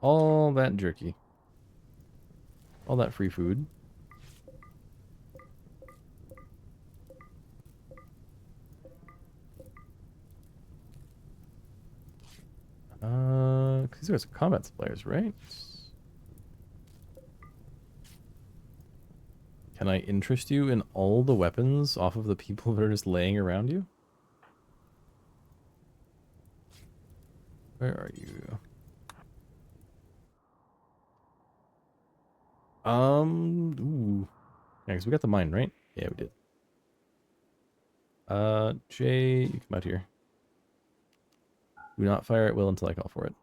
Speaker 1: All that jerky. All that free food. These are some combat suppliers, right? Can I interest you in all the weapons off of the people that are just laying around you? Where are you? Ooh. Yeah, because we got the mine, right? Yeah, we did. Jay, you come out here. Do not fire at will until I call for it.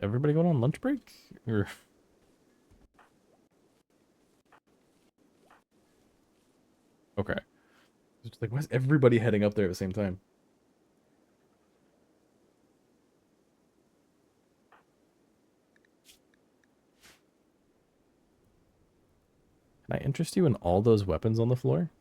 Speaker 1: Everybody going on lunch break? Or... Okay. It's like, why is everybody heading up there at the same time? Can I interest you in all those weapons on the floor?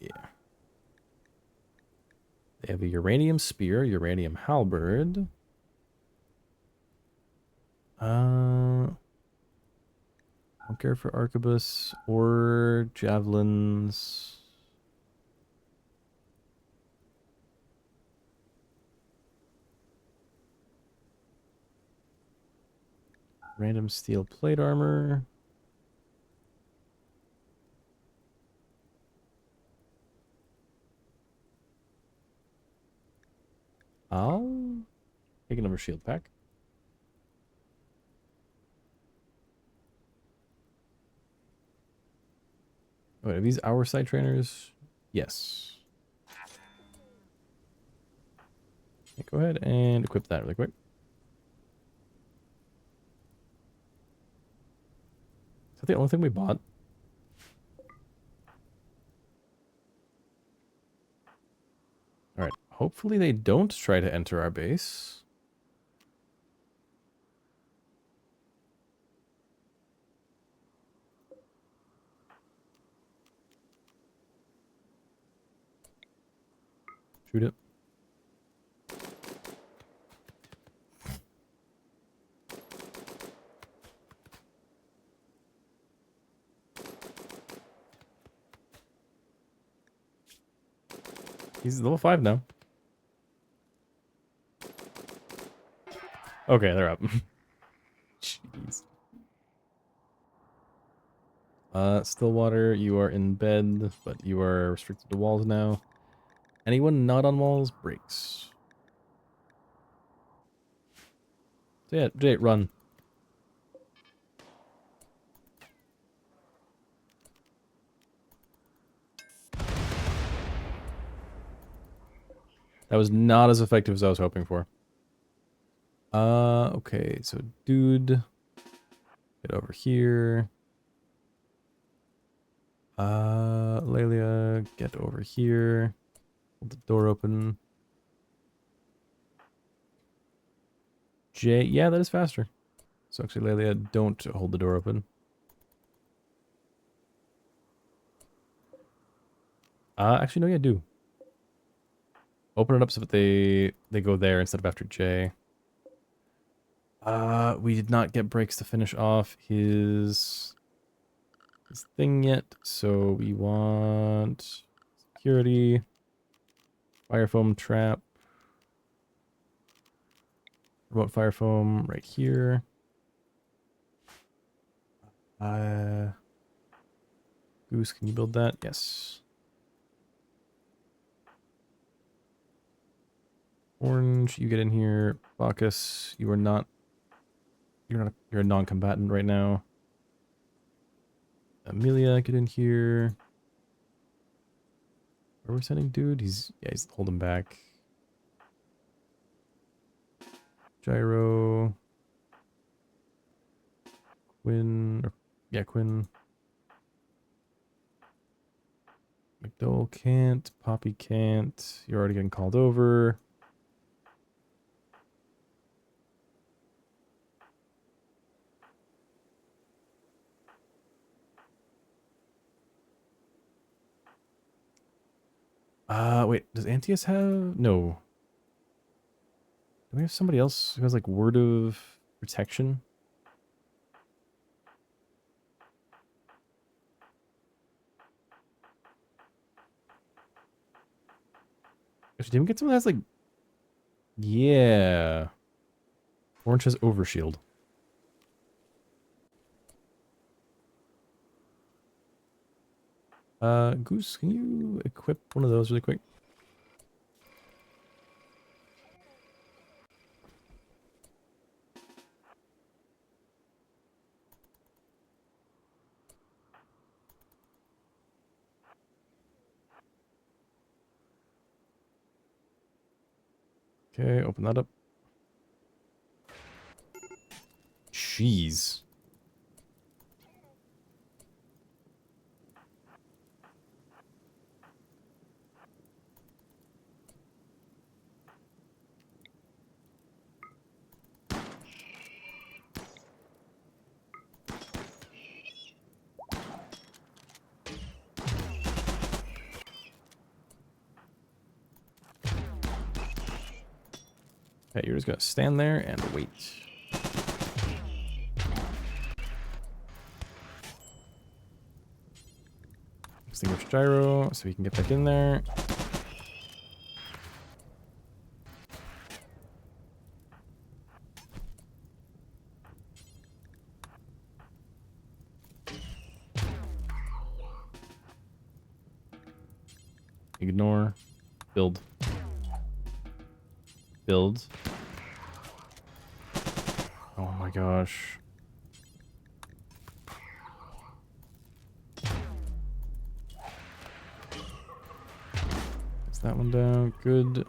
Speaker 1: Yeah. They have a uranium spear, uranium halberd. Don't care for arquebus or javelins. Random steel plate armor. I'll take another shield pack. Wait, are these our side trainers? Yes. Okay, go ahead and equip that really quick. Is that the only thing we bought? Alright, hopefully they don't try to enter our base. Shoot it. He's level 5 now. Okay, they're up. Jeez. Stillwater, you are in bed, but you are restricted to walls now. Anyone not on walls breaks. So yeah, Jay, run. That was not as effective as I was hoping for. Okay, so dude, get over here. Laelia, get over here. Hold the door open. J, yeah, that is faster. So actually, Laelia, don't hold the door open. Actually, no, yeah, do. Open it up so that they go there instead of after J. We did not get Breaks to finish off his thing yet, so we want security, fire foam trap, remote fire foam right here. Goose, can you build that? Yes. Orange, you get in here. Bacchus, you're a non-combatant right now. Amelia, get in here. Where are we sending dude? He's holding back. Gyro. Quinn. Quinn. McDowell can't. Poppy can't. You're already getting called over. Wait, does Antius have... No. Do we have somebody else who has, like, word of protection? Actually, didn't we get someone that has, like... Yeah. Orange has overshield. Goose, can you equip one of those really quick? Okay, open that up. Jeez. Okay, you're just gonna stand there and wait. Extinguish gyro so we can get back in there. Ignore. Build. Build. Oh my gosh. Gets that one down. Good.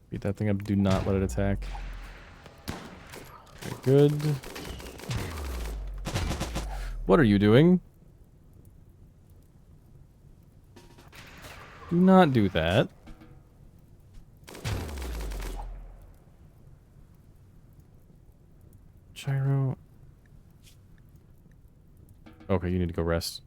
Speaker 1: Beat that thing up. Do not let it attack. Okay, good. What are you doing? Do not do that. Gyro. Okay, you need to go rest.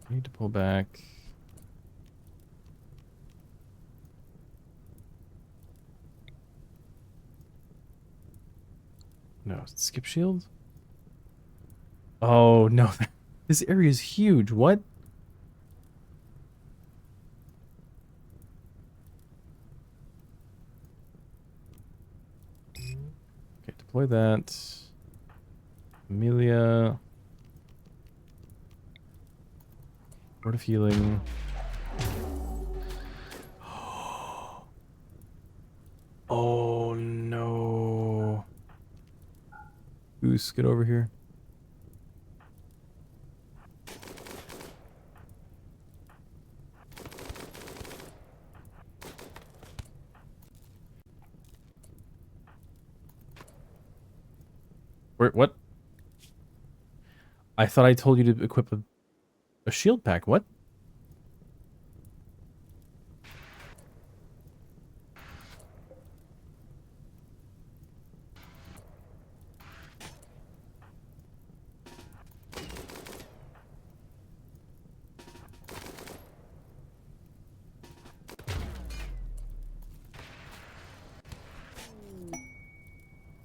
Speaker 1: I need to pull back. No, skip shield? Oh, no. This area is huge. What? deploy that. Amelia. Word of healing. Oh no. Goose, get over here. Where, what? I thought I told you to equip a shield pack. What?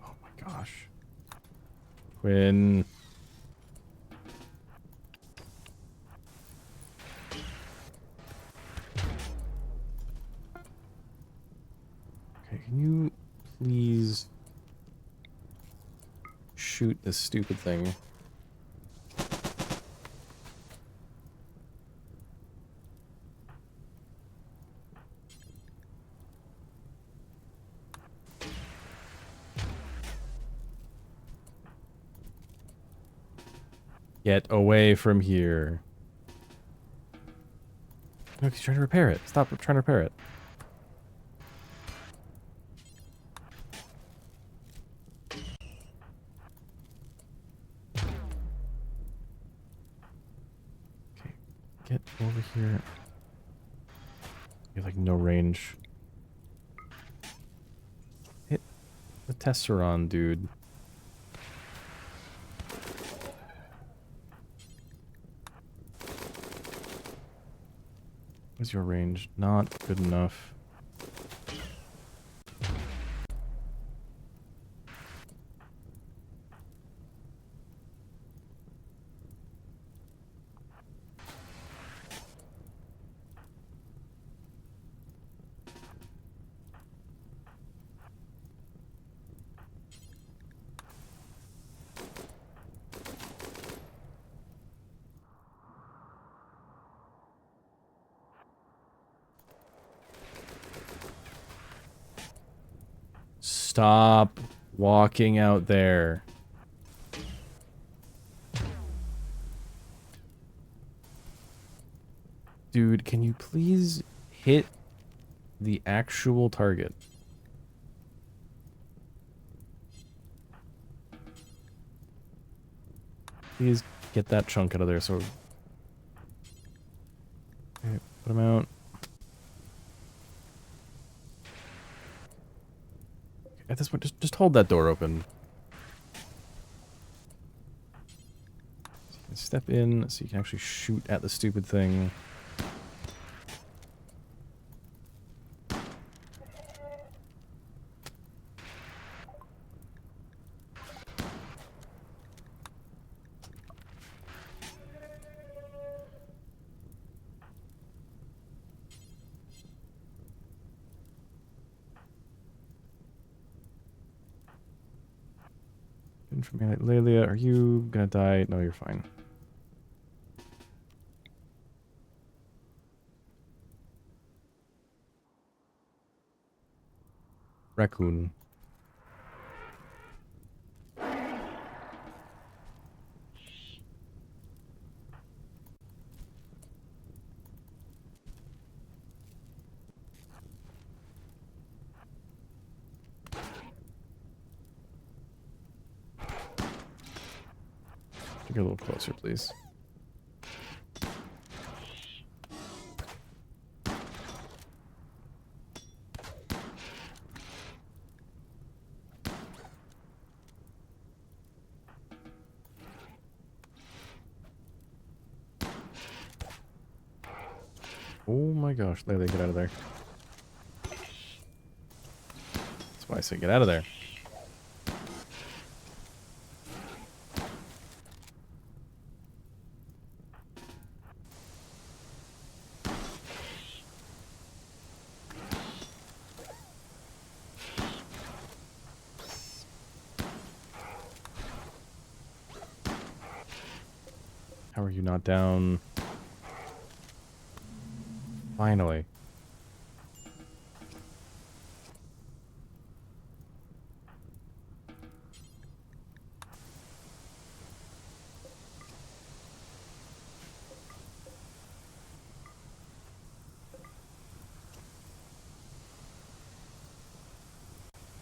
Speaker 1: Oh my gosh. Quinn. Okay, can you please shoot this stupid thing? Get away from here. No, he's trying to repair it. Stop trying to repair it. Okay, get over here. You have like no range. Hit the Tesseron, dude. What's your range? Not good enough. Stop walking out there. Dude, can you please hit the actual target? Please get that chunk out of there so... Okay, put him out. At this point, just hold that door open. So you can step in so you can actually shoot at the stupid thing. From Laelia, are you gonna die? No, you're fine. Raccoon. Get a little closer, please. Oh my gosh, Laelia, get out of there. That's why I say get out of there. How are you not down? Finally.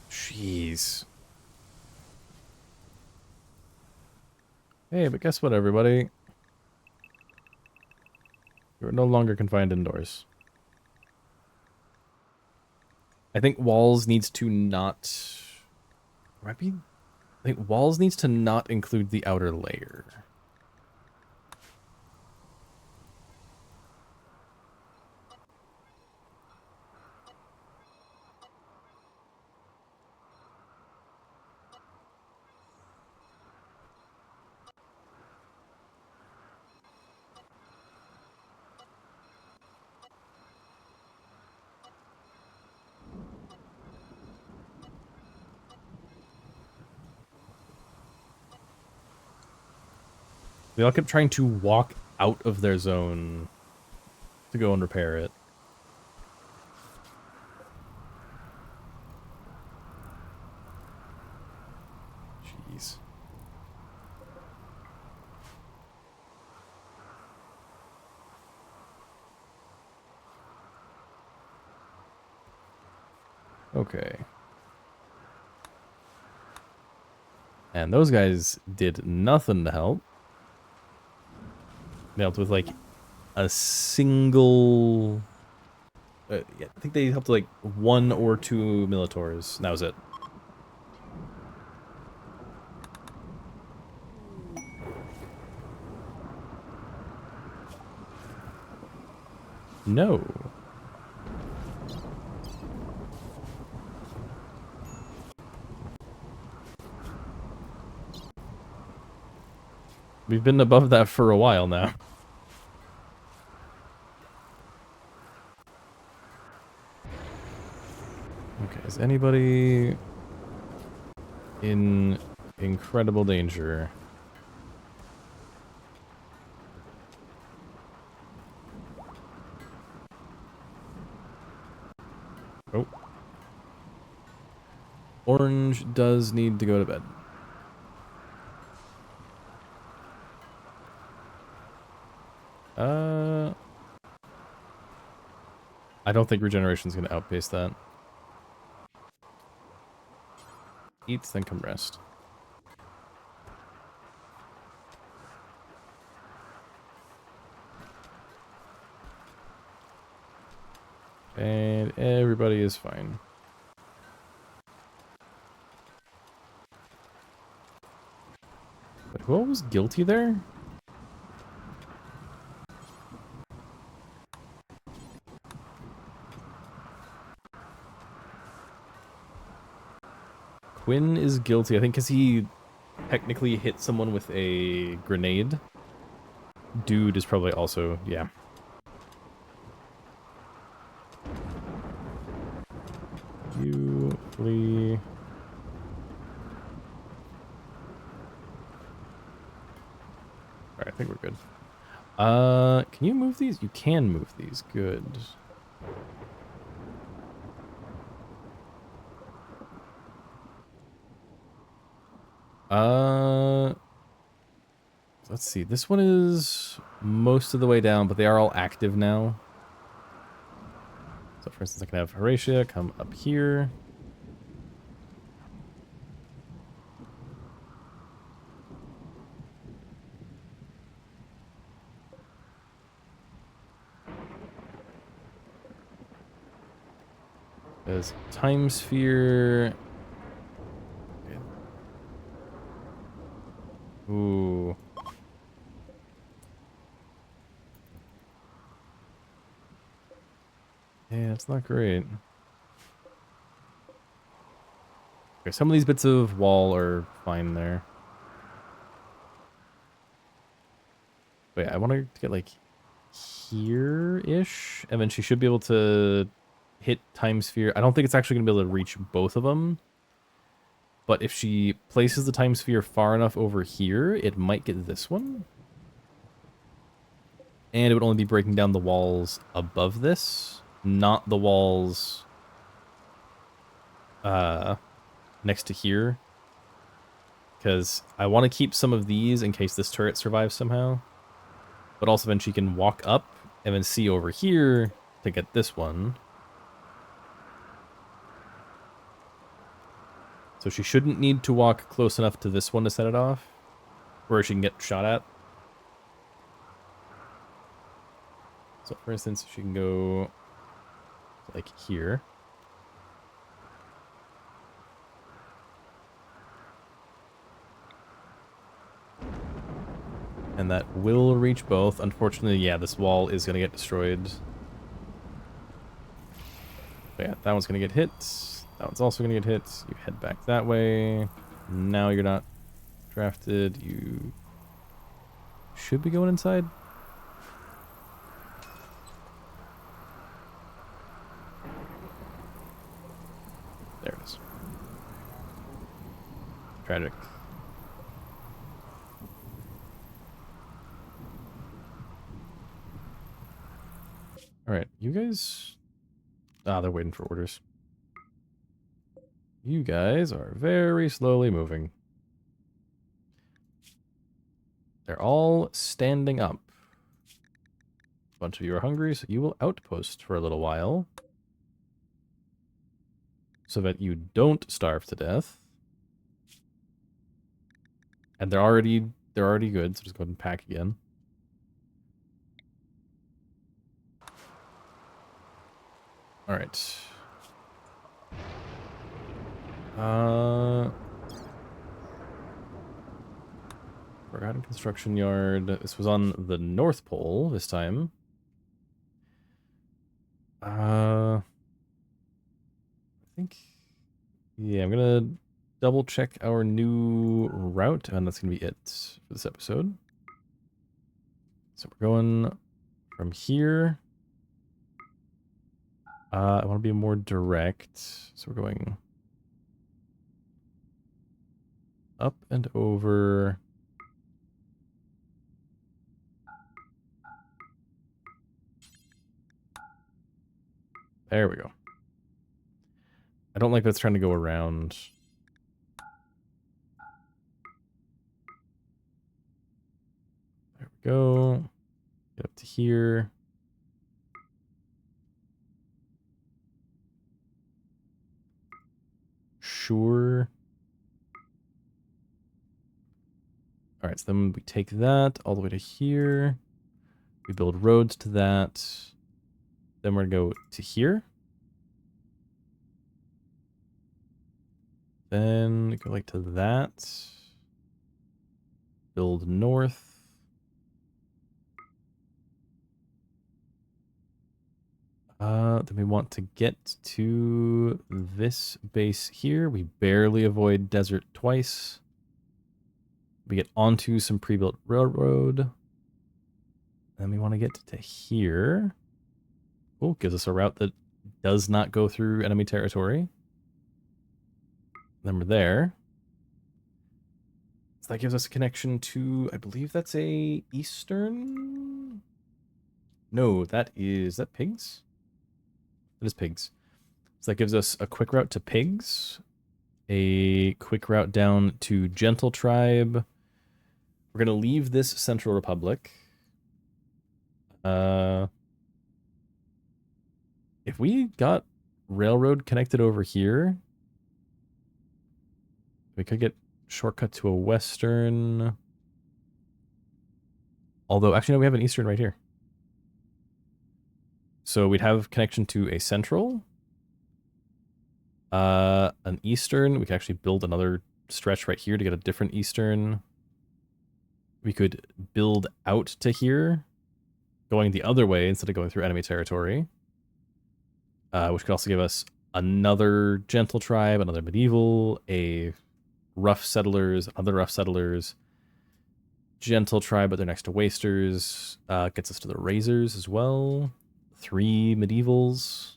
Speaker 1: Jeez. Hey, but guess what, everybody? You're no longer confined indoors. I think walls needs to not... Might be... I think walls needs to not include the outer layer. They all kept trying to walk out of their zone to go and repair it. Jeez. Okay. And those guys did nothing to help. They helped with, like, a single... yeah, I think they helped, like, 1 or 2 Militors. And that was it. No. We've been above that for a while now. Okay, is anybody in incredible danger? Oh. Orange does need to go to bed. I don't think regeneration's gonna outpace that. Eats, then come rest. And everybody is fine. But who all was guilty there? Quinn is guilty, I think, because he technically hit someone with a grenade. Dude is probably also, yeah. You flee. Alright, I think we're good. Can you move these? You can move these. Good. Let's see. This one is most of the way down, but they are all active now. So, for instance, I can have Horatia come up here. There's Time Sphere. Okay. Ooh. Yeah, it's not great. Okay, some of these bits of wall are fine there. But yeah, I want to get like here-ish, and then she should be able to hit Time Sphere. I don't think it's actually going to be able to reach both of them. But if she places the Time Sphere far enough over here, it might get this one. And it would only be breaking down the walls above this, not the walls next to here. Because I want to keep some of these in case this turret survives somehow. But also then she can walk up and then see over here to get this one. So she shouldn't need to walk close enough to this one to set it off. Where she can get shot at. So for instance, she can go like here. And that will reach both. Unfortunately, yeah, this wall is going to get destroyed. But yeah, that one's going to get hit. That one's also going to get hit. You head back that way. Now you're not drafted. You should be going inside. There it is. Tragic. Alright, you guys... Ah, they're waiting for orders. You guys are very slowly moving. They're all standing up. A bunch of you are hungry, so you will outpost for a little while. So that you don't starve to death. And they're already good, so just go ahead and pack again. Alright. Forgotten construction yard. This was on the North Pole this time. I think... Yeah, I'm gonna double check our new route, and that's gonna be it for this episode. So we're going from here. I want to be more direct, so we're going up and over. There we go. I don't like that's trying to go around. There we go. Get up to here. Sure. Alright, so then we take that all the way to here. We build roads to that. Then we're going to go to here. Then go like to that. Build north. Then we want to get to this base here. We barely avoid desert twice. We get onto some pre-built railroad. Then we want to get to here. Oh, gives us a route that does not go through enemy territory. Then we're there. So that gives us a connection to, I believe that's a eastern? No, is that pigs? That is pigs. So that gives us a quick route to pigs. A quick route down to Gentle Tribe. We're going to leave this Central Republic. If we got railroad connected over here, we could get shortcut to a western. Although, actually, no, we have an eastern right here. So we'd have connection to a central. An eastern. We could actually build another stretch right here to get a different eastern. We could build out to here, going the other way instead of going through enemy territory. Which could also give us another gentle tribe, another medieval, a rough settlers, other rough settlers, gentle tribe, but they're next to wasters. Gets us to the razors as well. 3 medievals.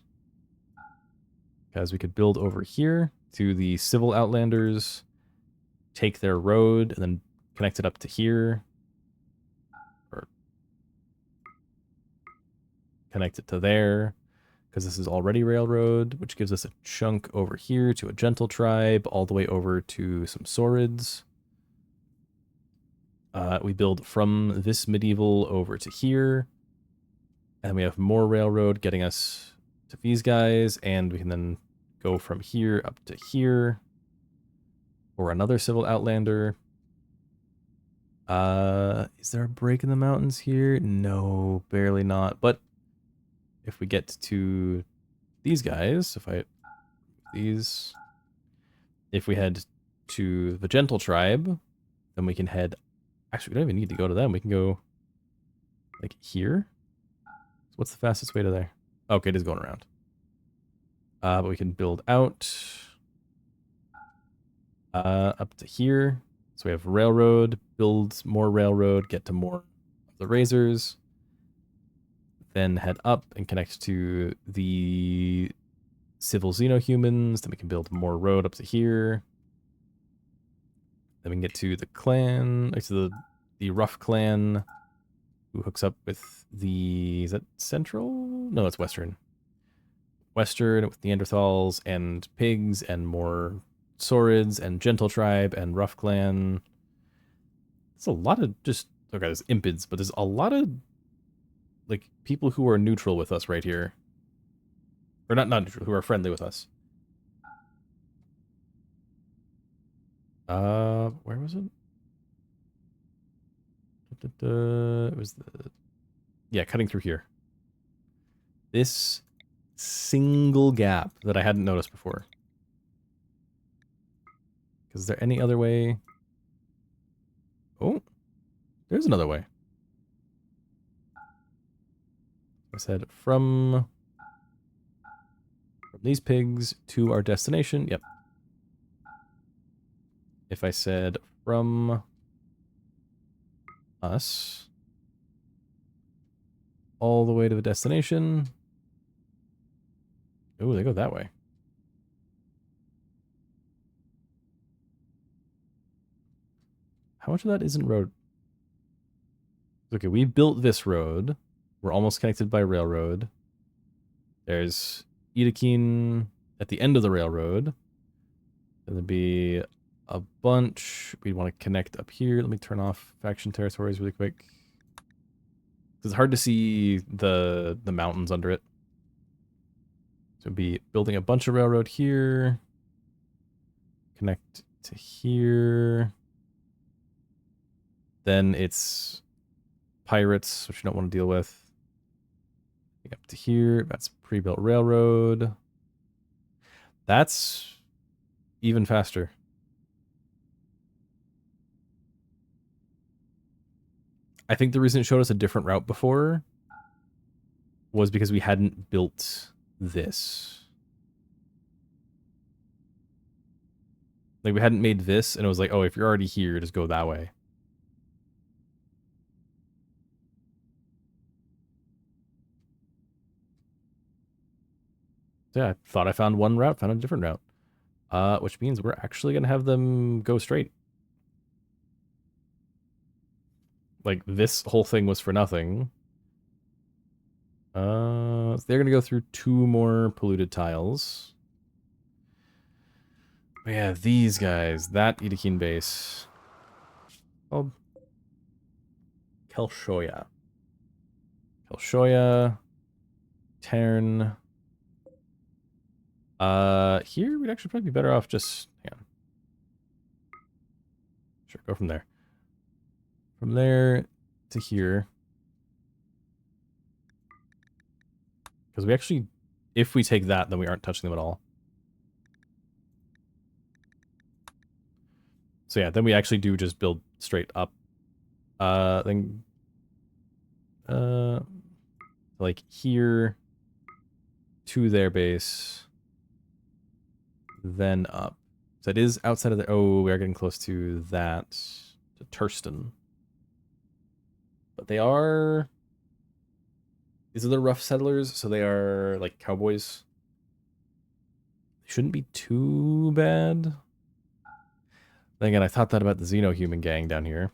Speaker 1: Because we could build over here to the civil outlanders, take their road, and then connect it up to here. Or connect it to there, because this is already railroad, which gives us a chunk over here to a gentle tribe, all the way over to some Saurids. We build from this medieval over to here, and we have more railroad getting us to these guys, and we can then go from here up to here, or another civil outlander. Is there a break in the mountains here? No, barely not. But if we get to these guys, if we head to the Gentle Tribe, then we can head, actually we don't even need to go to them. We can go like here. So what's the fastest way to there? Okay, it is going around. But we can build out up to here. So we have railroad, build more railroad, get to more of the razors, then head up and connect to the civil xenohumans. Then we can build more road up to here. Then we can get to the clan, to the rough clan, who hooks up with the, is that central? No, it's western. Western with Neanderthals and pigs and more Saurids and Gentle Tribe and Rough Clan. There's a lot of just, okay, there's Impids, but there's a lot of, like, people who are neutral with us right here. Or not neutral, who are friendly with us. Where was it? It was the, yeah, cutting through here. This single gap that I hadn't noticed before. Is there any other way? Oh, there's another way. I said from these pigs to our destination. Yep. If I said from us all the way to the destination. Oh, they go that way. How much of that isn't road? Okay, we built this road. We're almost connected by railroad. There's Edekeen at the end of the railroad. There'll be a bunch. We want to connect up here. Let me turn off faction territories really quick. It's hard to see the mountains under it. So it'd be building a bunch of railroad here. Connect to here. Then it's pirates, which you don't want to deal with. Up to here. That's pre-built railroad. That's even faster. I think the reason it showed us a different route before was because we hadn't built this. Like, we hadn't made this, and it was like, oh, if you're already here, just go that way. So yeah, I thought I found one route, found a different route. Which means we're actually going to have them go straight. Like, this whole thing was for nothing. So they're going to go through 2 more polluted tiles. But yeah, these guys, that Edekeen base. Oh. Kelshoya. Tern. Here we'd actually probably be better off just, yeah. Sure, go from there. From there to here. Because we actually, if we take that, then we aren't touching them at all. So yeah, then we actually do just build straight up. Like here to their base, then up. So it is outside of the, oh, we are getting close to that, to Turston. But they are, these are the rough settlers, so they are like cowboys. They shouldn't be too bad. Then again, I thought that about the Xenohuman gang down here.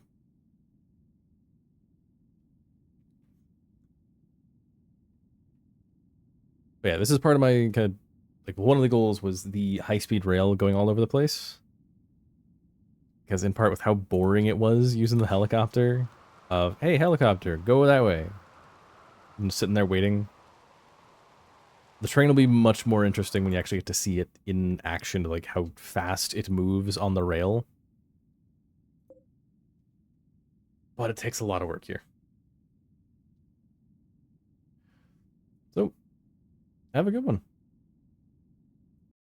Speaker 1: But yeah, this is part of my kind of like one of the goals was the high-speed rail going all over the place. Because in part with how boring it was using the helicopter of, hey, helicopter, go that way. I'm just sitting there waiting. The train will be much more interesting when you actually get to see it in action, like how fast it moves on the rail. But it takes a lot of work here. So, have a good one.